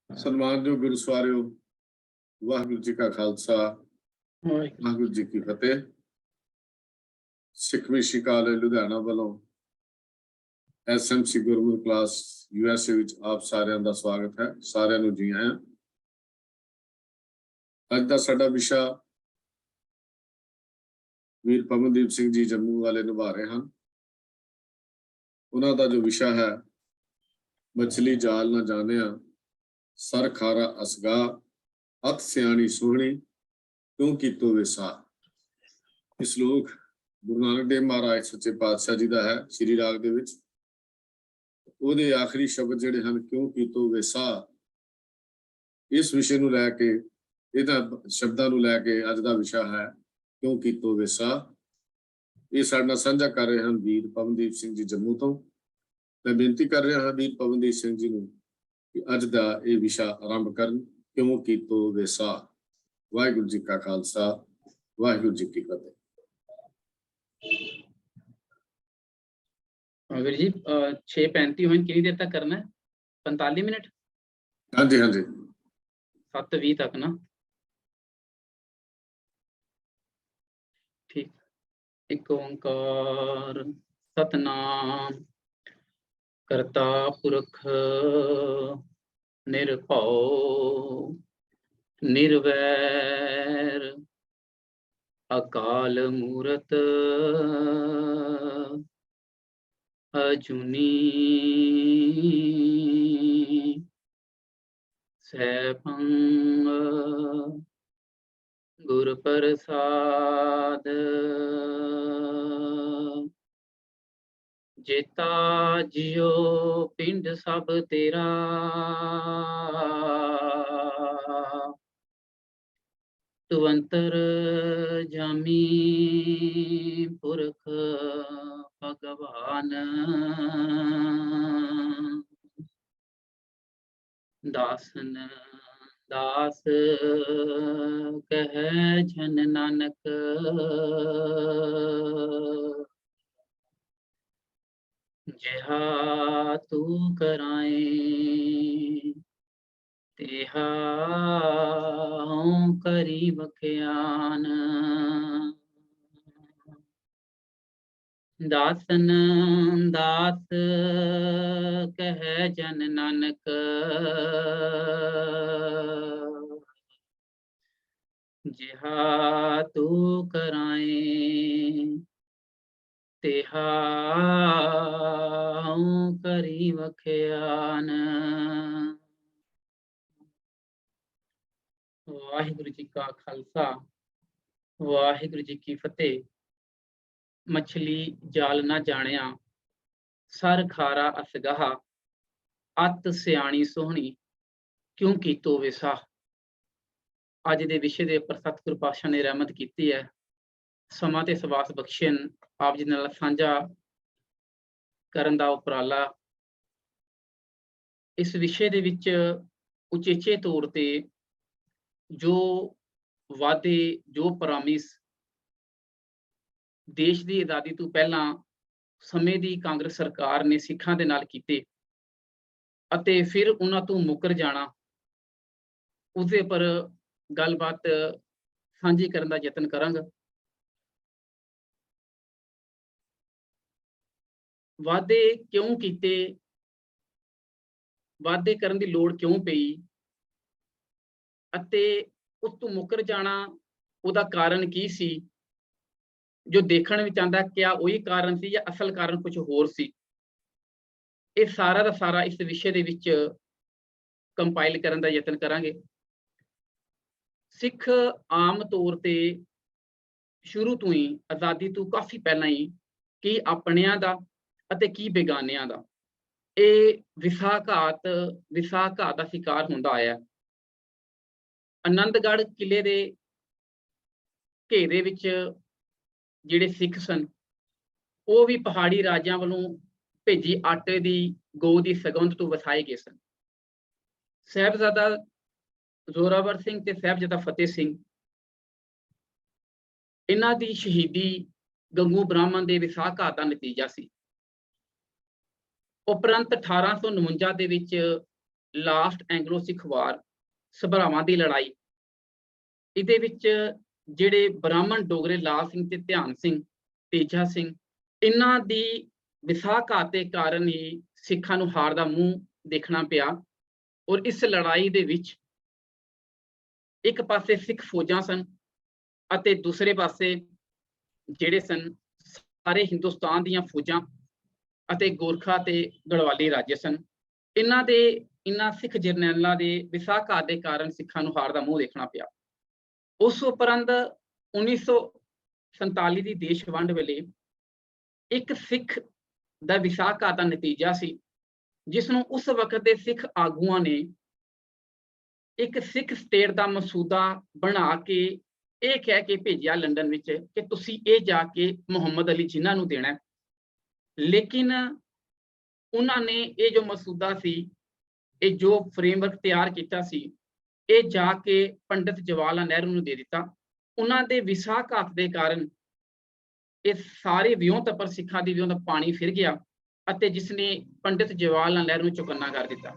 ਸਨਮਾਨਯੋਗ ਗੁਰੂ ਸਵਾਰਿਓ, ਵਾਹਿਗੁਰੂ ਜੀ ਕਾ ਖਾਲਸਾ, ਵਾਹਿਗੁਰੂ ਜੀ ਕੀ ਫਤਿਹ। ਸਿੱਖ mission college Ludhiana ਵੱਲੋਂ SMC ਗੁਰਮੁਖ class USA ਵਿੱਚ ਆਪ ਸਾਰਿਆਂ ਦਾ ਸਵਾਗਤ ਹੈ। ਸਾਰਿਆਂ ਨੂੰ ਜੀ ਆਇਆਂ। ਅੱਜ ਦਾ ਸਾਡਾ ਵਿਸ਼ਾ ਵੀਰ ਪਵਨਦੀਪ ਸਿੰਘ ਜੀ ਜੰਮੂ ਵਾਲੇ ਨਿਭਾ ਰਹੇ ਹਨ। ਉਹਨਾਂ ਦਾ ਜੋ ਵਿਸ਼ਾ ਹੈ, ਮਛਲੀ ਜਾਲ ਨਾ ਜਾਣਿਆ ਸਰ ਖਾਰਾ ਅਸਗਾ, ਅਤ ਸਿਆਣੀ ਸੋਹਣੀ ਕਿਉਂ ਕੀਤੋ ਵਿਸਾ। ਇਹ ਸ਼ਲੋਕ ਗੁਰੂ ਨਾਨਕ ਦੇਵ ਮਹਾਰਾਜ ਸੱਚੇ ਪਾਤਸ਼ਾਹ ਜੀ ਦਾ ਹੈ। ਸ੍ਰੀ ਰਾਗ ਦੇ ਵਿੱਚ ਉਹਦੇ ਆਖਰੀ ਸ਼ਬਦ ਜਿਹੜੇ ਹਨ, ਕਿਉਂ ਕੀਤੋ ਵਿਸਾ। ਇਸ ਵਿਸ਼ੇ ਨੂੰ ਲੈ ਕੇ, ਇਹਨਾਂ ਸ਼ਬਦਾਂ ਨੂੰ ਲੈ ਕੇ ਅੱਜ ਦਾ ਵਿਸ਼ਾ ਹੈ, ਕਿਉਂ ਕੀਤੋ ਵਿਸਾ। ਇਹ ਸਾਡੇ ਨਾਲ ਸਾਂਝਾ ਕਰ ਰਹੇ ਹਨ ਵੀਰ ਪਵਨਦੀਪ ਸਿੰਘ ਜੀ ਜੰਮੂ ਤੋਂ। ਮੈਂ ਬੇਨਤੀ ਕਰ ਰਿਹਾ ਹਾਂ ਵੀਰ ਪਵਨਦੀਪ ਸਿੰਘ ਜੀ ਨੂੰ ਕਿ ਅੱਜ ਦਾ ਇਹ ਵਿਸ਼ਾ ਆਰੰਭ ਕਰਨ, ਕਿਉਂ ਕੀਤੋ ਵਿਸਾ। ਵਾਹਿਗੁਰੂ ਜੀ ਕਾ ਖਾਲਸਾ, ਵਾਹਿਗੁਰੂ ਜੀ ਕੀ ਫਤਿਹ। ਵੀਰ ਜੀ 6:35 ਹੋਏ, ਕਿੰਨੀ ਦੇਰ ਤੱਕ ਕਰਨਾ ਹੈ? 45 ਮਿੰਟ? ਹਾਂਜੀ ਹਾਂਜੀ, 7:20 ਤੱਕ ਨਾ। ਠੀਕ। ਇੱਕ ਓੰਕਾਰ ਸਤਨਾਮ ਕਰਤਾ ਪੁਰਖ ਨਿਰਭਉ ਨਿਰਵੈਰ ਅਕਾਲ ਮੂਰਤ ਅਜੂਨੀ ਸੈਭੰ ਗੁਰ ਪ੍ਰਸਾਦ। ਜੇਤਾ ਜਿਉ ਪਿੰਡ ਸਭ ਤੇਰਾ, ਤੂੰ ਅੰਤਰ ਜਾਮੀ ਪੁਰਖ ਭਗਵਾਨ। ਦਾਸਨ ਦਾਸ ਕਹਿ ਜਨ ਨਾਨਕ, ਜਿਹਾ ਤੂੰ ਕਰਾਏ ਤਿਹਾ ਹਉ ਕਰੀ ਬਖਿਆਨ। ਦਾਸਨ ਦਾਸ ਕਹਿ ਜਨ ਨਾਨਕ, ਜਿਹਾ ਤੂੰ ਕਰਾਏ ਤਿਹਾ ਹਉ ਕਰੀ ਬਖਿਆਨ। ਵਾਹਿਗੁਰੂ ਜੀ ਕਾ ਖਾਲਸਾ, ਵਾਹਿਗੁਰੂ ਜੀ ਕੀ ਫਤਿਹ। ਮਛਲੀ ਜਾਲ ਨਾ ਜਾਣਿਆ ਸਰ ਖਾਰਾ ਅਸਗਾਹ, ਅਤ ਸਿਆਣੀ ਸੋਹਣੀ ਕਿਉਂ ਕੀਤੋ ਵਿਸਾ। ਅੱਜ ਦੇ ਵਿਸ਼ੇ ਦੇ ਉੱਪਰ ਸਤਿਗੁਰੂ ਪਾਤਸ਼ਾਹ ਨੇ ਰਹਿਮਤ ਕੀਤੀ ਹੈ। ਸਮਾਂ ਤੇ ਸਵਾਸ ਬਖਸ਼ਣ ਆਪ ਜੀ ਨਾਲ ਸਾਂਝਾ ਕਰਨ ਦਾ ਉਪਰਾਲਾ। ਇਸ ਵਿਸ਼ੇ ਦੇ ਵਿੱਚ ਉਚੇਚੇ ਤੌਰ ਤੇ ਜੋ ਵਾਅਦੇ, ਜੋ ਪ੍ਰਾਮਿਸ ਦੇਸ਼ ਦੀ ਆਜ਼ਾਦੀ ਤੋਂ ਪਹਿਲਾਂ ਸਮੇਂ ਦੀ ਕਾਂਗਰਸ ਸਰਕਾਰ ਨੇ ਸਿੱਖਾਂ ਦੇ ਨਾਲ ਕੀਤੇ ਅਤੇ ਫਿਰ ਉਹਨਾਂ ਤੋਂ ਮੁੱਕਰ ਜਾਣਾ, ਉਸਦੇ ਉੱਪਰ ਗੱਲਬਾਤ ਸਾਂਝੀ ਕਰਨ ਦਾ ਯਤਨ ਕਰਾਂਗਾ। ਵਾਅਦੇ ਕਿਉਂ ਕੀਤੇ, ਵਾਅਦੇ ਕਰਨ ਦੀ ਲੋੜ ਕਿਉਂ ਪਈ ਅਤੇ ਉਸ ਤੋਂ ਮੁੱਕਰ ਜਾਣਾ, ਉਹਦਾ ਕਾਰਨ ਕੀ ਸੀ। ਜੋ ਦੇਖਣ ਵਿੱਚ ਆਉਂਦਾ ਕਿਆ ਉਹੀ ਕਾਰਨ ਸੀ ਜਾਂ ਅਸਲ ਕਾਰਨ ਕੁਝ ਹੋਰ ਸੀ। ਇਹ ਸਾਰਾ ਦਾ ਸਾਰਾ ਇਸ ਵਿਸ਼ੇ ਦੇ ਵਿੱਚ ਕੰਪਾਈਲ ਕਰਨ ਦਾ ਯਤਨ ਕਰਾਂਗੇ। ਸਿੱਖ ਆਮ ਤੌਰ ਤੇ ਸ਼ੁਰੂ ਤੋਂ ਹੀ, ਆਜ਼ਾਦੀ ਤੋਂ ਕਾਫੀ ਪਹਿਲਾਂ ਹੀ, ਕੀ ਆਪਣਿਆਂ ਦਾ ਅਤੇ ਕੀ ਬੇਗਾਨਿਆਂ ਦਾ, ਇਹ ਵਿਸਾਘਾਤ ਦਾ ਸ਼ਿਕਾਰ ਹੁੰਦਾ ਆਇਆ। ਆਨੰਦਗੜ੍ਹ ਕਿਲੇ ਦੇ ਘੇਰੇ ਵਿੱਚ ਜਿਹੜੇ ਸਿੱਖ ਸਨ, ਉਹ ਵੀ ਪਹਾੜੀ ਰਾਜਿਆਂ ਵੱਲੋਂ ਭੇਜੀ ਆਟੇ ਦੀ ਗਊ ਦੀ ਸਗੰਧ ਤੋਂ ਵਸਾਏ ਗਏ ਸਨ। ਸਾਹਿਬਜ਼ਾਦਾ ਜ਼ੋਰਾਵਰ ਸਿੰਘ ਤੇ ਸਾਹਿਬਜ਼ਾਦਾ ਫਤਿਹ ਸਿੰਘ, ਇਹਨਾਂ ਦੀ ਸ਼ਹੀਦੀ ਗੰਗੂ ਬ੍ਰਾਹਮਣ ਦੇ ਵਿਸਾਘਾਤ ਦਾ ਨਤੀਜਾ ਸੀ। ਉਪਰੰਤ 1849 ਦੇ ਵਿੱਚ ਲਾਸਟ ਐਂਗਲੋ ਸਿੱਖ ਵਾਰ, ਸਭਰਾਵਾਂ ਦੀ ਲੜਾਈ, ਇਹਦੇ ਵਿੱਚ ਜਿਹੜੇ ਬ੍ਰਾਹਮਣ ਡੋਗਰੇ ਲਾਲ ਸਿੰਘ ਤੇ ਧਿਆਨ ਸਿੰਘ, ਤੇਜਾ ਸਿੰਘ, ਇਹਨਾਂ ਦੀ ਵਿਸਾਖਾਤ ਦੇ ਕਾਰਨ ਹੀ ਸਿੱਖਾਂ ਨੂੰ ਹਾਰ ਦਾ ਮੂੰਹ ਦੇਖਣਾ ਪਿਆ। ਔਰ ਇਸ ਲੜਾਈ ਦੇ ਵਿੱਚ ਇੱਕ ਪਾਸੇ ਸਿੱਖ ਫੌਜਾਂ ਸਨ ਅਤੇ ਦੂਸਰੇ ਪਾਸੇ ਜਿਹੜੇ ਸਨ ਸਾਰੇ ਹਿੰਦੁਸਤਾਨ ਦੀਆਂ ਫੌਜਾਂ ਅਤੇ ਗੋਰਖਾ ਤੇ ਗੜਵਾਲੀ ਰਾਜੇ ਸਨ। ਇਹਨਾਂ ਸਿੱਖ ਜਰਨੈਲਾਂ ਦੇ ਵਿਸਾਖਾਤ ਦੇ ਕਾਰਨ ਸਿੱਖਾਂ ਨੂੰ ਹਾਰ ਦਾ ਮੂੰਹ ਦੇਖਣਾ ਪਿਆ। ਉਸ ਉਪਰੰਤ 1947 ਦੀ ਦੇਸ਼ ਵੰਡ ਵੇਲੇ ਇੱਕ ਸਿੱਖ ਦਾ ਵਿਸਾਖਾਤ ਦਾ ਨਤੀਜਾ ਸੀ, ਜਿਸ ਨੂੰ ਉਸ ਵਕਤ ਦੇ ਸਿੱਖ ਆਗੂਆਂ ਨੇ ਇੱਕ ਸਿੱਖ ਸਟੇਟ ਦਾ ਮਸੂਦਾ ਬਣਾ ਕੇ ਇਹ ਕਹਿ ਕੇ ਭੇਜਿਆ ਲੰਡਨ ਵਿੱਚ ਕਿ ਤੁਸੀਂ ਇਹ ਜਾ ਕੇ ਮੁਹੰਮਦ ਅਲੀ ਜਿੰਨਾ ਨੂੰ ਦੇਣਾ। ਲੇਕਿਨ ਉਹਨਾਂ ਨੇ ਇਹ ਜੋ ਮਸੂਦਾ ਸੀ, ਇਹ ਜੋ ਫਰੇਮਵਰਕ ਤਿਆਰ ਕੀਤਾ ਸੀ, ਇਹ ਜਾ ਕੇ ਪੰਡਿਤ ਜਵਾਹਰ ਲਾਲ ਨਹਿਰੂ ਨੂੰ ਦੇ ਦਿੱਤਾ। ਉਹਨਾਂ ਦੇ ਵਿਸਾਖਾਤ ਦੇ ਕਾਰਨ ਇਹ ਸਾਰੇ ਵਿਉਂਤ ਪਰ ਸਿੱਖਾਂ ਦੀ ਵਿਉਂਤ ਪਾਣੀ ਫਿਰ ਗਿਆ ਅਤੇ ਜਿਸ ਨੇ ਪੰਡਿਤ ਜਵਾਹਰ ਲਾਲ ਨਹਿਰੂ ਨੂੰ ਚੁਕੰਨਾ ਕਰ ਦਿੱਤਾ।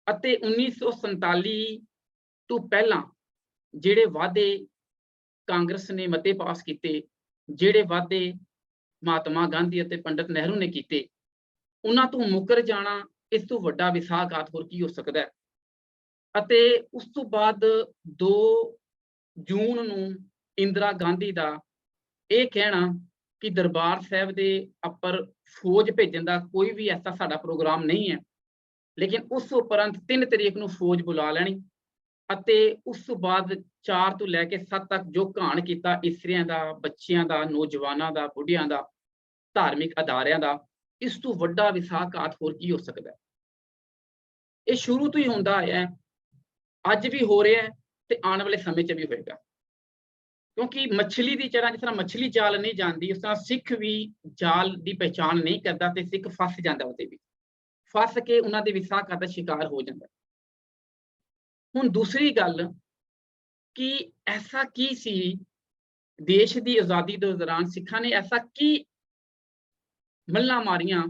ਅਤੇ 1947 ਤੋਂ ਪਹਿਲਾਂ ਜਿਹੜੇ ਵਾਅਦੇ ਕਾਂਗਰਸ ਨੇ ਮਤੇ ਪਾਸ ਕੀਤੇ, ਜਿਹੜੇ ਵਾਅਦੇ ਮਹਾਤਮਾ ਗਾਂਧੀ ਅਤੇ ਪੰਡਿਤ ਨਹਿਰੂ ਨੇ ਕੀਤੇ, ਉਹਨਾਂ ਤੋਂ ਮੁੱਕਰ ਜਾਣਾ ਇਸ ਤੋਂ ਵੱਡਾ ਵਿਸਾਖਾਤ ਹੋਰ ਕੀ ਹੋ ਸਕਦਾ ਹੈ। ਅਤੇ ਉਸ ਤੋਂ ਬਾਅਦ 2 ਜੂਨ ਨੂੰ ਇੰਦਰਾ ਗਾਂਧੀ ਦਾ ਇਹ ਕਹਿਣਾ ਕਿ ਦਰਬਾਰ ਸਾਹਿਬ ਦੇ ਉੱਪਰ ਫੌਜ ਭੇਜਣ ਦਾ ਕੋਈ ਵੀ ਐਸਾ ਸਾਡਾ ਪ੍ਰੋਗਰਾਮ ਨਹੀਂ ਹੈ, ਲੇਕਿਨ ਉਸ ਉਪਰੰਤ 3 ਤਰੀਕ ਨੂੰ ਫੌਜ ਬੁਲਾ ਲੈਣੀ ਅਤੇ ਉਸ ਤੋਂ ਬਾਅਦ 4 ਤੋਂ ਲੈ ਕੇ 7 ਤੱਕ ਜੋ ਘਾਣ ਕੀਤਾ ਇਸਤਰੀਆਂ ਦਾ, ਬੱਚਿਆਂ ਦਾ, ਨੌਜਵਾਨਾਂ ਦਾ, ਬੁੱਢਿਆਂ ਦਾ, ਧਾਰਮਿਕ ਅਦਾਰਿਆਂ ਦਾ, ਇਸ ਤੋਂ ਵੱਡਾ ਵਿਸਾਖਾਤ ਹੋਰ ਕੀ ਹੋ ਸਕਦਾ ਹੈ। ਇਹ ਸ਼ੁਰੂ ਤੋਂ ਹੀ ਹੁੰਦਾ ਆਇਆ, ਅੱਜ ਵੀ ਹੋ ਰਿਹਾ ਹੈ ਤੇ ਆਉਣ ਵਾਲੇ ਸਮੇਂ 'ਚ ਵੀ ਹੋਏਗਾ। ਕਿਉਂਕਿ ਮੱਛਲੀ ਦੀ ਤਰ੍ਹਾਂ, ਜਿਸ ਤਰ੍ਹਾਂ ਮੱਛਲੀ ਜਾਲ ਨਹੀਂ ਜਾਂਦੀ, ਉਸ ਤਰ੍ਹਾਂ ਸਿੱਖ ਵੀ ਜਾਲ ਦੀ ਪਹਿਚਾਣ ਨਹੀਂ ਕਰਦਾ ਤੇ ਸਿੱਖ ਫਸ ਜਾਂਦਾ, ਉਹਦੇ ਵਿੱਚ ਫਸ ਕੇ ਉਹਨਾਂ ਦੇ ਵਿਸਾਖਾਤ ਦਾ ਸ਼ਿਕਾਰ ਹੋ ਜਾਂਦਾ। ਹੁਣ ਦੂਸਰੀ ਗੱਲ ਕਿ ਐਸਾ ਕੀ ਸੀ ਦੇਸ਼ ਦੀ ਆਜ਼ਾਦੀ ਦੇ ਦੌਰਾਨ ਸਿੱਖਾਂ ਨੇ ਐਸਾ ਕੀ ਮੱਲਾਂ ਮਾਰੀਆਂ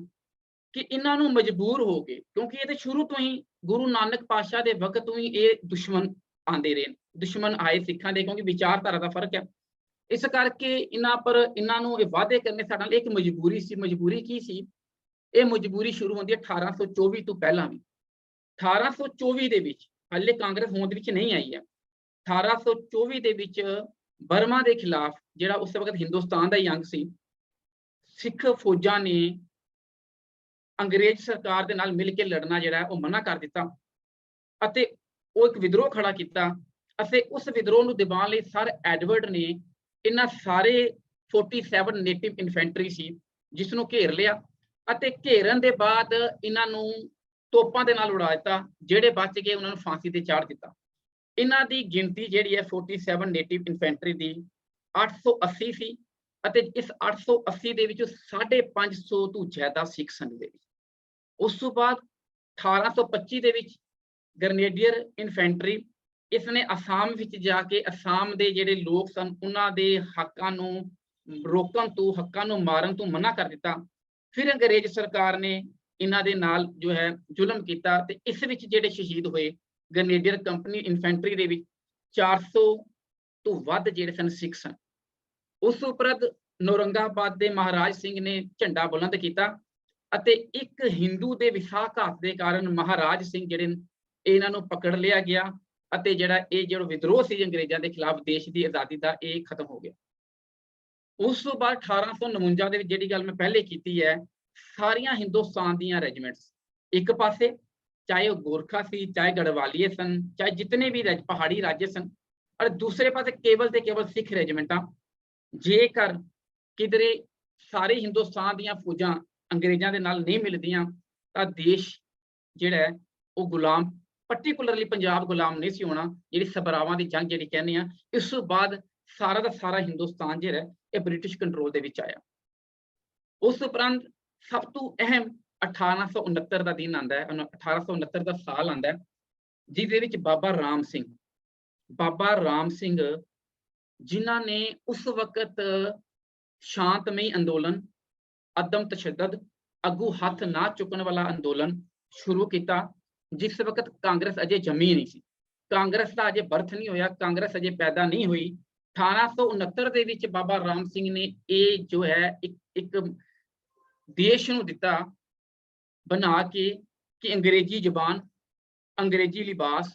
ਕਿ ਇਹਨਾਂ ਨੂੰ ਮਜਬੂਰ ਹੋ ਗਏ, ਕਿਉਂਕਿ ਇਹ ਤੇ ਸ਼ੁਰੂ ਤੋਂ ਹੀ ਗੁਰੂ ਨਾਨਕ ਪਾਤਸ਼ਾਹ ਦੇ ਵਕਤ ਤੋਂ ਹੀ ਇਹ ਦੁਸ਼ਮਣ ਆਉਂਦੇ ਰਹੇ, ਦੁਸ਼ਮਣ ਆਏ ਸਿੱਖਾਂ ਦੇ, ਕਿਉਂਕਿ ਵਿਚਾਰਧਾਰਾ ਦਾ ਫਰਕ ਹੈ। ਇਸ ਕਰਕੇ ਇਹਨਾਂ ਨੂੰ ਇਹ ਵਾਅਦੇ ਕਰਨੇ ਸਾਡੇ ਨਾਲ ਇੱਕ ਮਜਬੂਰੀ ਸੀ। ਮਜਬੂਰੀ ਕੀ ਸੀ? ਇਹ ਮਜਬੂਰੀ ਸ਼ੁਰੂ ਹੁੰਦੀ ਹੈ 1824 ਤੋਂ ਪਹਿਲਾਂ ਵੀ। 1824 ਦੇ ਵਿੱਚ ਹਾਲੇ ਕਾਂਗਰਸ ਹੋਂਦ ਵਿੱਚ ਨਹੀਂ ਆਈ ਹੈ। 1824 ਦੇ ਵਿੱਚ ਬਰਮਾ ਦੇ ਖਿਲਾਫ, ਜਿਹੜਾ ਉਸ ਵਕਤ ਹਿੰਦੁਸਤਾਨ ਦਾ ਹੀ ਅੰਗ ਸੀ, ਸਿੱਖ ਫੌਜਾਂ ਨੇ ਅੰਗਰੇਜ਼ ਸਰਕਾਰ ਦੇ ਨਾਲ ਮਿਲ ਕੇ ਲੜਨਾ ਜਿਹੜਾ ਉਹ ਮਨਾ ਕਰ ਦਿੱਤਾ ਅਤੇ ਉਹ ਇੱਕ ਵਿਦਰੋਹ ਖੜਾ ਕੀਤਾ। ਅਤੇ ਉਸ ਵਿਦਰੋਹ ਨੂੰ ਦਬਾਉਣ ਲਈ ਸਰ ਐਡਵਰਡ ਨੇ ਇਹਨਾਂ ਸਾਰੇ 47 ਨੇਟਿਵ ਇਨਫੈਂਟਰੀ ਸੀ ਜਿਸ ਨੂੰ ਘੇਰ ਲਿਆ ਅਤੇ ਘੇਰਨ ਦੇ ਬਾਅਦ ਇਹਨਾਂ ਨੂੰ ਤੋਪਾਂ ਦੇ ਨਾਲ ਉਡਾ ਦਿੱਤਾ। ਜਿਹੜੇ ਬਚ ਗਏ ਉਹਨਾਂ ਨੂੰ ਫਾਂਸੀ ਤੇ ਚਾੜ ਦਿੱਤਾ। ਇਹਨਾਂ ਦੀ ਗਿਣਤੀ ਜਿਹੜੀ ਹੈ 47 ਨੇਟਿਵ ਇਨਫੈਂਟਰੀ ਦੀ 880 ਸੀ ਅਤੇ ਇਸ 880 ਦੇ ਵਿੱਚ 550 ਤੋਂ ਜ਼ਿਆਦਾ ਸਿੱਖ ਸਨ ਦੇ ਵਿੱਚ। ਉਸ ਤੋਂ ਬਾਅਦ 1825 ਦੇ ਵਿੱਚ ਗ੍ਰੇਨੇਡੀਅਰ ਇਨਫੈਂਟਰੀ, ਇਸ ਨੇ ਅਸਾਮ ਵਿੱਚ ਜਾ ਕੇ ਅਸਾਮ ਦੇ ਜਿਹੜੇ ਲੋਕ ਸਨ ਉਹਨਾਂ ਦੇ ਹੱਕਾਂ ਨੂੰ ਰੋਕਣ ਤੋਂ, ਹੱਕਾਂ ਨੂੰ ਮਾਰਨ ਤੋਂ ਮਨਾ ਕਰ ਦਿੱਤਾ। ਫਿਰ ਅੰਗਰੇਜ਼ ਸਰਕਾਰ ਨੇ ਇਹਨਾਂ ਦੇ ਨਾਲ ਜੋ ਹੈ ਜ਼ੁਲਮ ਕੀਤਾ ਤੇ ਇਸ ਵਿੱਚ ਜਿਹੜੇ ਸ਼ਹੀਦ ਹੋਏ ਗ੍ਰੇਨੇਡੀਅਰ ਕੰਪਨੀ ਇਨਫੈਂਟਰੀ ਦੇ ਵਿੱਚ 400 ਤੋਂ ਵੱਧ ਜਿਹੜੇ ਸਨ ਸਿੱਖ ਸਨ। ਉਸ ਉਪਰੰਤ ਨੌਰੰਗਾਬਾਦ ਦੇ ਮਹਾਰਾਜ ਸਿੰਘ ਨੇ ਝੰਡਾ ਬੁਲੰਦ ਕੀਤਾ ਅਤੇ ਇੱਕ ਹਿੰਦੂ ਦੇ ਵਿਸਾਖਾਤ ਦੇ ਕਾਰਨ ਮਹਾਰਾਜ ਸਿੰਘ ਜਿਹੜੇ ਇਹਨਾਂ ਨੂੰ ਪਕੜ ਲਿਆ ਗਿਆ ਅਤੇ ਜਿਹੜਾ ਵਿਦਰੋਹ ਸੀ ਅੰਗਰੇਜ਼ਾਂ ਦੇ ਖਿਲਾਫ ਦੇਸ਼ ਦੀ ਆਜ਼ਾਦੀ ਦਾ, ਇਹ ਖਤਮ ਹੋ ਗਿਆ। ਉਸ ਤੋਂ ਬਾਅਦ 1849 ਦੇ ਵਿੱਚ ਜਿਹੜੀ ਗੱਲ ਮੈਂ ਪਹਿਲੇ ਕੀਤੀ ਹੈ, ਸਾਰੀਆਂ ਹਿੰਦੁਸਤਾਨ ਦੀਆਂ ਰੈਜੀਮੈਂਟਸ ਇੱਕ ਪਾਸੇ, ਚਾਹੇ ਉਹ ਗੋਰਖਾ ਸੀ, ਚਾਹੇ ਗੜਵਾਲੀਏ ਸਨ, ਚਾਹੇ ਜਿਤਨੇ ਵੀ ਪਹਾੜੀ ਰਾਜੇ ਸਨ, ਔਰ ਦੂਸਰੇ ਪਾਸੇ ਕੇਵਲ ਤੇ ਕੇਵਲ ਸਿੱਖ ਰੈਜੀਮੈਂਟਾਂ। ਜੇਕਰ ਕਿਧਰੇ ਸਾਰੇ ਹਿੰਦੁਸਤਾਨ ਦੀਆਂ ਫੌਜਾਂ ਅੰਗਰੇਜ਼ਾਂ ਦੇ ਨਾਲ ਨਹੀਂ ਮਿਲਦੀਆਂ ਤਾਂ ਦੇਸ਼ ਜਿਹੜਾ ਹੈ ਉਹ ਗੁਲਾਮ, ਪਾਰਟਿਕੂਲਰਲੀ ਪੰਜਾਬ ਗੁਲਾਮ ਨਹੀਂ ਸੀ ਹੋਣਾ। ਜਿਹੜੀ ਸਭਰਾਵਾਂ ਦੀ ਜੰਗ ਜਿਹੜੀ ਕਹਿੰਦੇ ਆ, ਇਸ ਤੋਂ ਬਾਅਦ ਸਾਰਾ ਦਾ ਸਾਰਾ ਹਿੰਦੁਸਤਾਨ ਜਿਹੜਾ ਇਹ ਬ੍ਰਿਟਿਸ਼ ਕੰਟਰੋਲ ਦੇ ਵਿੱਚ ਆਇਆ। ਉਸ ਉਪਰੰਤ ਸਭ ਤੋਂ ਅਹਿਮ 1869 ਦਾ ਦਿਨ ਆਉਂਦਾ ਹੈ, 1869 ਦਾ ਸਾਲ ਆਉਂਦਾ ਹੈ, ਜਿਹਦੇ ਵਿੱਚ ਬਾਬਾ ਰਾਮ ਸਿੰਘ ਜਿਨ੍ਹਾਂ ਨੇ ਉਸ ਵਕਤ ਸ਼ਾਂਤਮਈ ਅੰਦੋਲਨ, ਅਦਮ ਤਸ਼ੱਦਦ, ਅੱਗੂ ਹੱਥ ਨਾ ਚੁੱਕਣ ਵਾਲਾ ਅੰਦੋਲਨ ਸ਼ੁਰੂ ਕੀਤਾ ਜਿਸ ਵਕਤ ਕਾਂਗਰਸ ਅਜੇ ਜੰਮੀ ਨਹੀਂ ਸੀ। ਕਾਂਗਰਸ ਦਾ ਅਜੇ ਬਰਥ ਨਹੀਂ ਹੋਇਆ, ਕਾਂਗਰਸ ਅਜੇ ਪੈਦਾ ਨਹੀਂ ਹੋਈ। 1869 ਦੇ ਵਿੱਚ ਬਾਬਾ ਰਾਮ ਸਿੰਘ ਨੇ ਇਹ ਜੋ ਹੈ ਇੱਕ ਦੇਸ਼ ਨੂੰ ਦਿੱਤਾ ਬਣਾ ਕੇ ਕਿ ਅੰਗਰੇਜ਼ੀ ਜ਼ੁਬਾਨ, ਅੰਗਰੇਜ਼ੀ ਲਿਬਾਸ,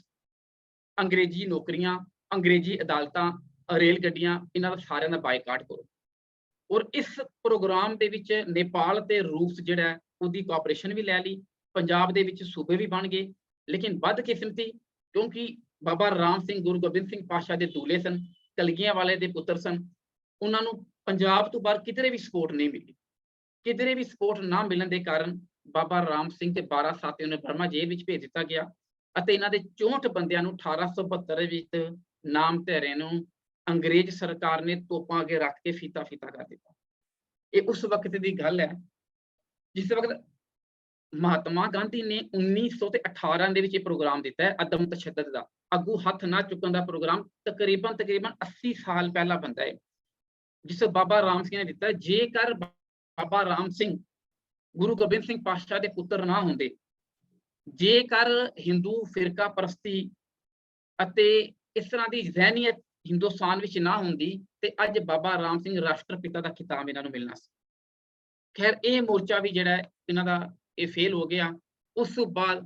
ਅੰਗਰੇਜ਼ੀ ਨੌਕਰੀਆਂ, ਅੰਗਰੇਜ਼ੀ ਅਦਾਲਤਾਂ, ਰੇਲ ਗੱਡੀਆਂ, ਇਹਨਾਂ ਦਾ ਸਾਰਿਆਂ ਦਾ ਬਾਈਕਾਟ ਕਰੋ। ਔਰ ਇਸ ਪ੍ਰੋਗਰਾਮ ਦੇ ਵਿੱਚ ਨੇਪਾਲ ਤੇ ਰੂਸ ਜਿਹੜਾ ਹੈ ਉਹਦੀ ਕੋਆਪਰੇਸ਼ਨ ਵੀ ਲੈ ਲਈ। ਪੰਜਾਬ ਦੇ ਵਿੱਚ ਸੂਬੇ ਵੀ ਬਣ ਗਏ, ਲੇਕਿਨ ਬਦਕਿਸਮਤੀ ਕਿਉਂਕਿ ਬਾਬਾ ਰਾਮ ਸਿੰਘ ਗੁਰੂ ਗੋਬਿੰਦ ਸਿੰਘ ਪਾਤਸ਼ਾਹ ਦੇ ਦੂਲੇ ਸਨ, ਕਲਗੀਆਂ ਵਾਲੇ ਦੇ ਪੁੱਤਰ ਸਨ, ਉਹਨਾਂ ਨੂੰ ਪੰਜਾਬ ਤੋਂ ਬਾਹਰ ਕਿਧਰੇ ਵੀ ਸਪੋਰਟ ਨਹੀਂ ਮਿਲੀ। ਕਿਧਰੇ ਵੀ ਸਪੋਰਟ ਨਾ ਮਿਲਣ ਦੇ ਕਾਰਨ ਬਾਬਾ ਰਾਮ ਸਿੰਘ ਤੇ 12 ਸਾਥੀਆਂ ਨੂੰ ਬਰਮਾ ਜੇਲ੍ਹ ਵਿੱਚ ਭੇਜ ਦਿੱਤਾ ਗਿਆ ਅਤੇ ਇਹਨਾਂ ਦੇ 64 ਬੰਦਿਆਂ ਨੂੰ 1872 ਵਿੱਚ ਨਾਮਧਾਰਿਆਂ ਨੂੰ ਅੰਗਰੇਜ਼ ਸਰਕਾਰ ਨੇ ਤੋਪਾਂ ਅੱਗੇ ਰੱਖ ਕੇ ਫੀਤਾ ਕਰ ਦਿੱਤਾ। ਇਹ ਉਸ ਵਕਤ ਦੀ ਗੱਲ ਹੈ ਜਿਸ ਵਕਤ ਮਹਾਤਮਾ ਗਾਂਧੀ ਨੇ 1918 ਦੇ ਵਿੱਚ ਇਹ ਪ੍ਰੋਗਰਾਮ ਦਿੱਤਾ ਹੈ ਅਦਮ ਤਸ਼ੱਦਦ ਦਾ, ਅੱਗੂ ਹੱਥ ਨਾ ਚੁੱਕਣ ਦਾ ਪ੍ਰੋਗਰਾਮ। ਤਕਰੀਬਨ 80 ਸਾਲ ਪਹਿਲਾਂ ਬਣਦਾ ਹੈ, ਜਿਸ ਬਾਬਾ ਰਾਮ ਸਿੰਘ ਨੇ ਦਿੱਤਾ। ਜੇਕਰ ਬਾਬਾ ਰਾਮ ਸਿੰਘ ਗੁਰੂ ਗੋਬਿੰਦ ਸਿੰਘ ਪਾਤਸ਼ਾਹ ਦੇ ਪੁੱਤਰ ਨਾ ਹੁੰਦੇ, ਜੇਕਰ ਹਿੰਦੂ ਫਿਰਕਾ ਪ੍ਰਸਤੀ ਅਤੇ ਇਸ ਤਰ੍ਹਾਂ ਦੀ ਜ਼ਹਿਨੀਅਤ ਹਿੰਦੁਸਤਾਨ ਵਿੱਚ ਨਾ ਹੁੰਦੀ ਤੇ ਅੱਜ ਬਾਬਾ ਰਾਮ ਸਿੰਘ ਰਾਸ਼ਟਰਪਿਤਾ ਦਾ ਖਿਤਾਬ ਇਹਨਾਂ ਨੂੰ ਮਿਲਣਾ ਸੀ। ਖੈਰ ਇਹ ਮੋਰਚਾ ਵੀ ਜਿਹੜਾ ਇਹਨਾਂ ਦਾ ਇਹ ਫੇਲ ਹੋ ਗਿਆ। ਉਸ ਤੋਂ ਬਾਅਦ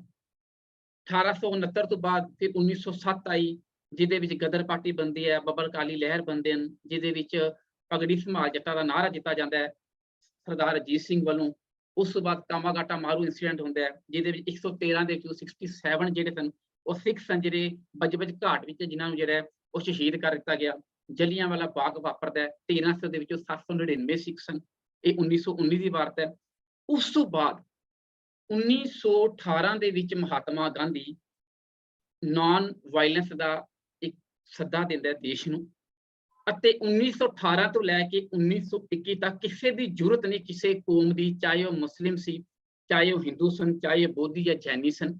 1869 ਤੋਂ ਬਾਅਦ ਫਿਰ 1907 ਆਈ, ਜਿਹਦੇ ਵਿੱਚ ਗਦਰ ਪਾਰਟੀ ਬਣਦੀ ਹੈ, ਬੱਬਰ ਅਕਾਲੀ ਲਹਿਰ ਬਣਦੇ ਹਨ, ਜਿਹਦੇ ਵਿੱਚ ਪਗੜੀ ਸੰਭਾਲ ਜੱਟਾਂ ਦਾ ਨਾਅਰਾ ਦਿੱਤਾ ਜਾਂਦਾ ਹੈ ਸਰਦਾਰ ਅਜੀਤ ਸਿੰਘ ਵੱਲੋਂ। ਉਸ ਤੋਂ ਬਾਅਦ ਕਾਮਾਗਾਟਾ ਮਾਰੂ ਇੰਸੀਡੈਂਟ ਹੁੰਦਾ ਹੈ, ਜਿਹਦੇ ਵਿੱਚ 113 ਦੇ ਵਿੱਚੋਂ 67 ਜਿਹੜੇ ਸਨ ਉਹ ਸਿੱਖ ਸਨ, ਜਿਹੜੇ ਬਜਬਜ ਘਾਟ ਵਿੱਚ ਜਿਨ੍ਹਾਂ ਨੂੰ ਜਿਹੜਾ ਉਹ ਸ਼ਹੀਦ ਕਰ ਦਿੱਤਾ ਗਿਆ। ਜਲਿਆਂਵਾਲਾ ਬਾਗ ਵਾਪਰਦਾ ਹੈ, 1300 ਦੇ ਵਿੱਚੋਂ 799 ਸਿੱਖ ਸਨ। ਇਹ 1919 ਦੀ ਵਾਰਤਾ ਹੈ। ਉਸ ਤੋਂ ਬਾਅਦ 1918 ਦੇ ਵਿੱਚ ਮਹਾਤਮਾ ਗਾਂਧੀ ਨਾਨ ਵਾਇਲੈਂਸ ਦਾ ਇੱਕ ਸੱਦਾ ਦਿੰਦਾ ਹੈ ਦੇਸ਼ ਨੂੰ, ਅਤੇ 1918 ਤੋਂ ਲੈ ਕੇ 1921 ਤੱਕ ਕਿਸੇ ਦੀ ਜ਼ਰੂਰਤ ਨਹੀਂ ਕਿਸੇ ਕੌਮ ਦੀ, ਚਾਹੇ ਉਹ ਮੁਸਲਿਮ ਸੀ, ਚਾਹੇ ਉਹ ਹਿੰਦੂ ਸਨ, ਚਾਹੇ ਉਹ ਬੋਧੀ ਜਾਂ ਜੈਨੀ ਸਨ,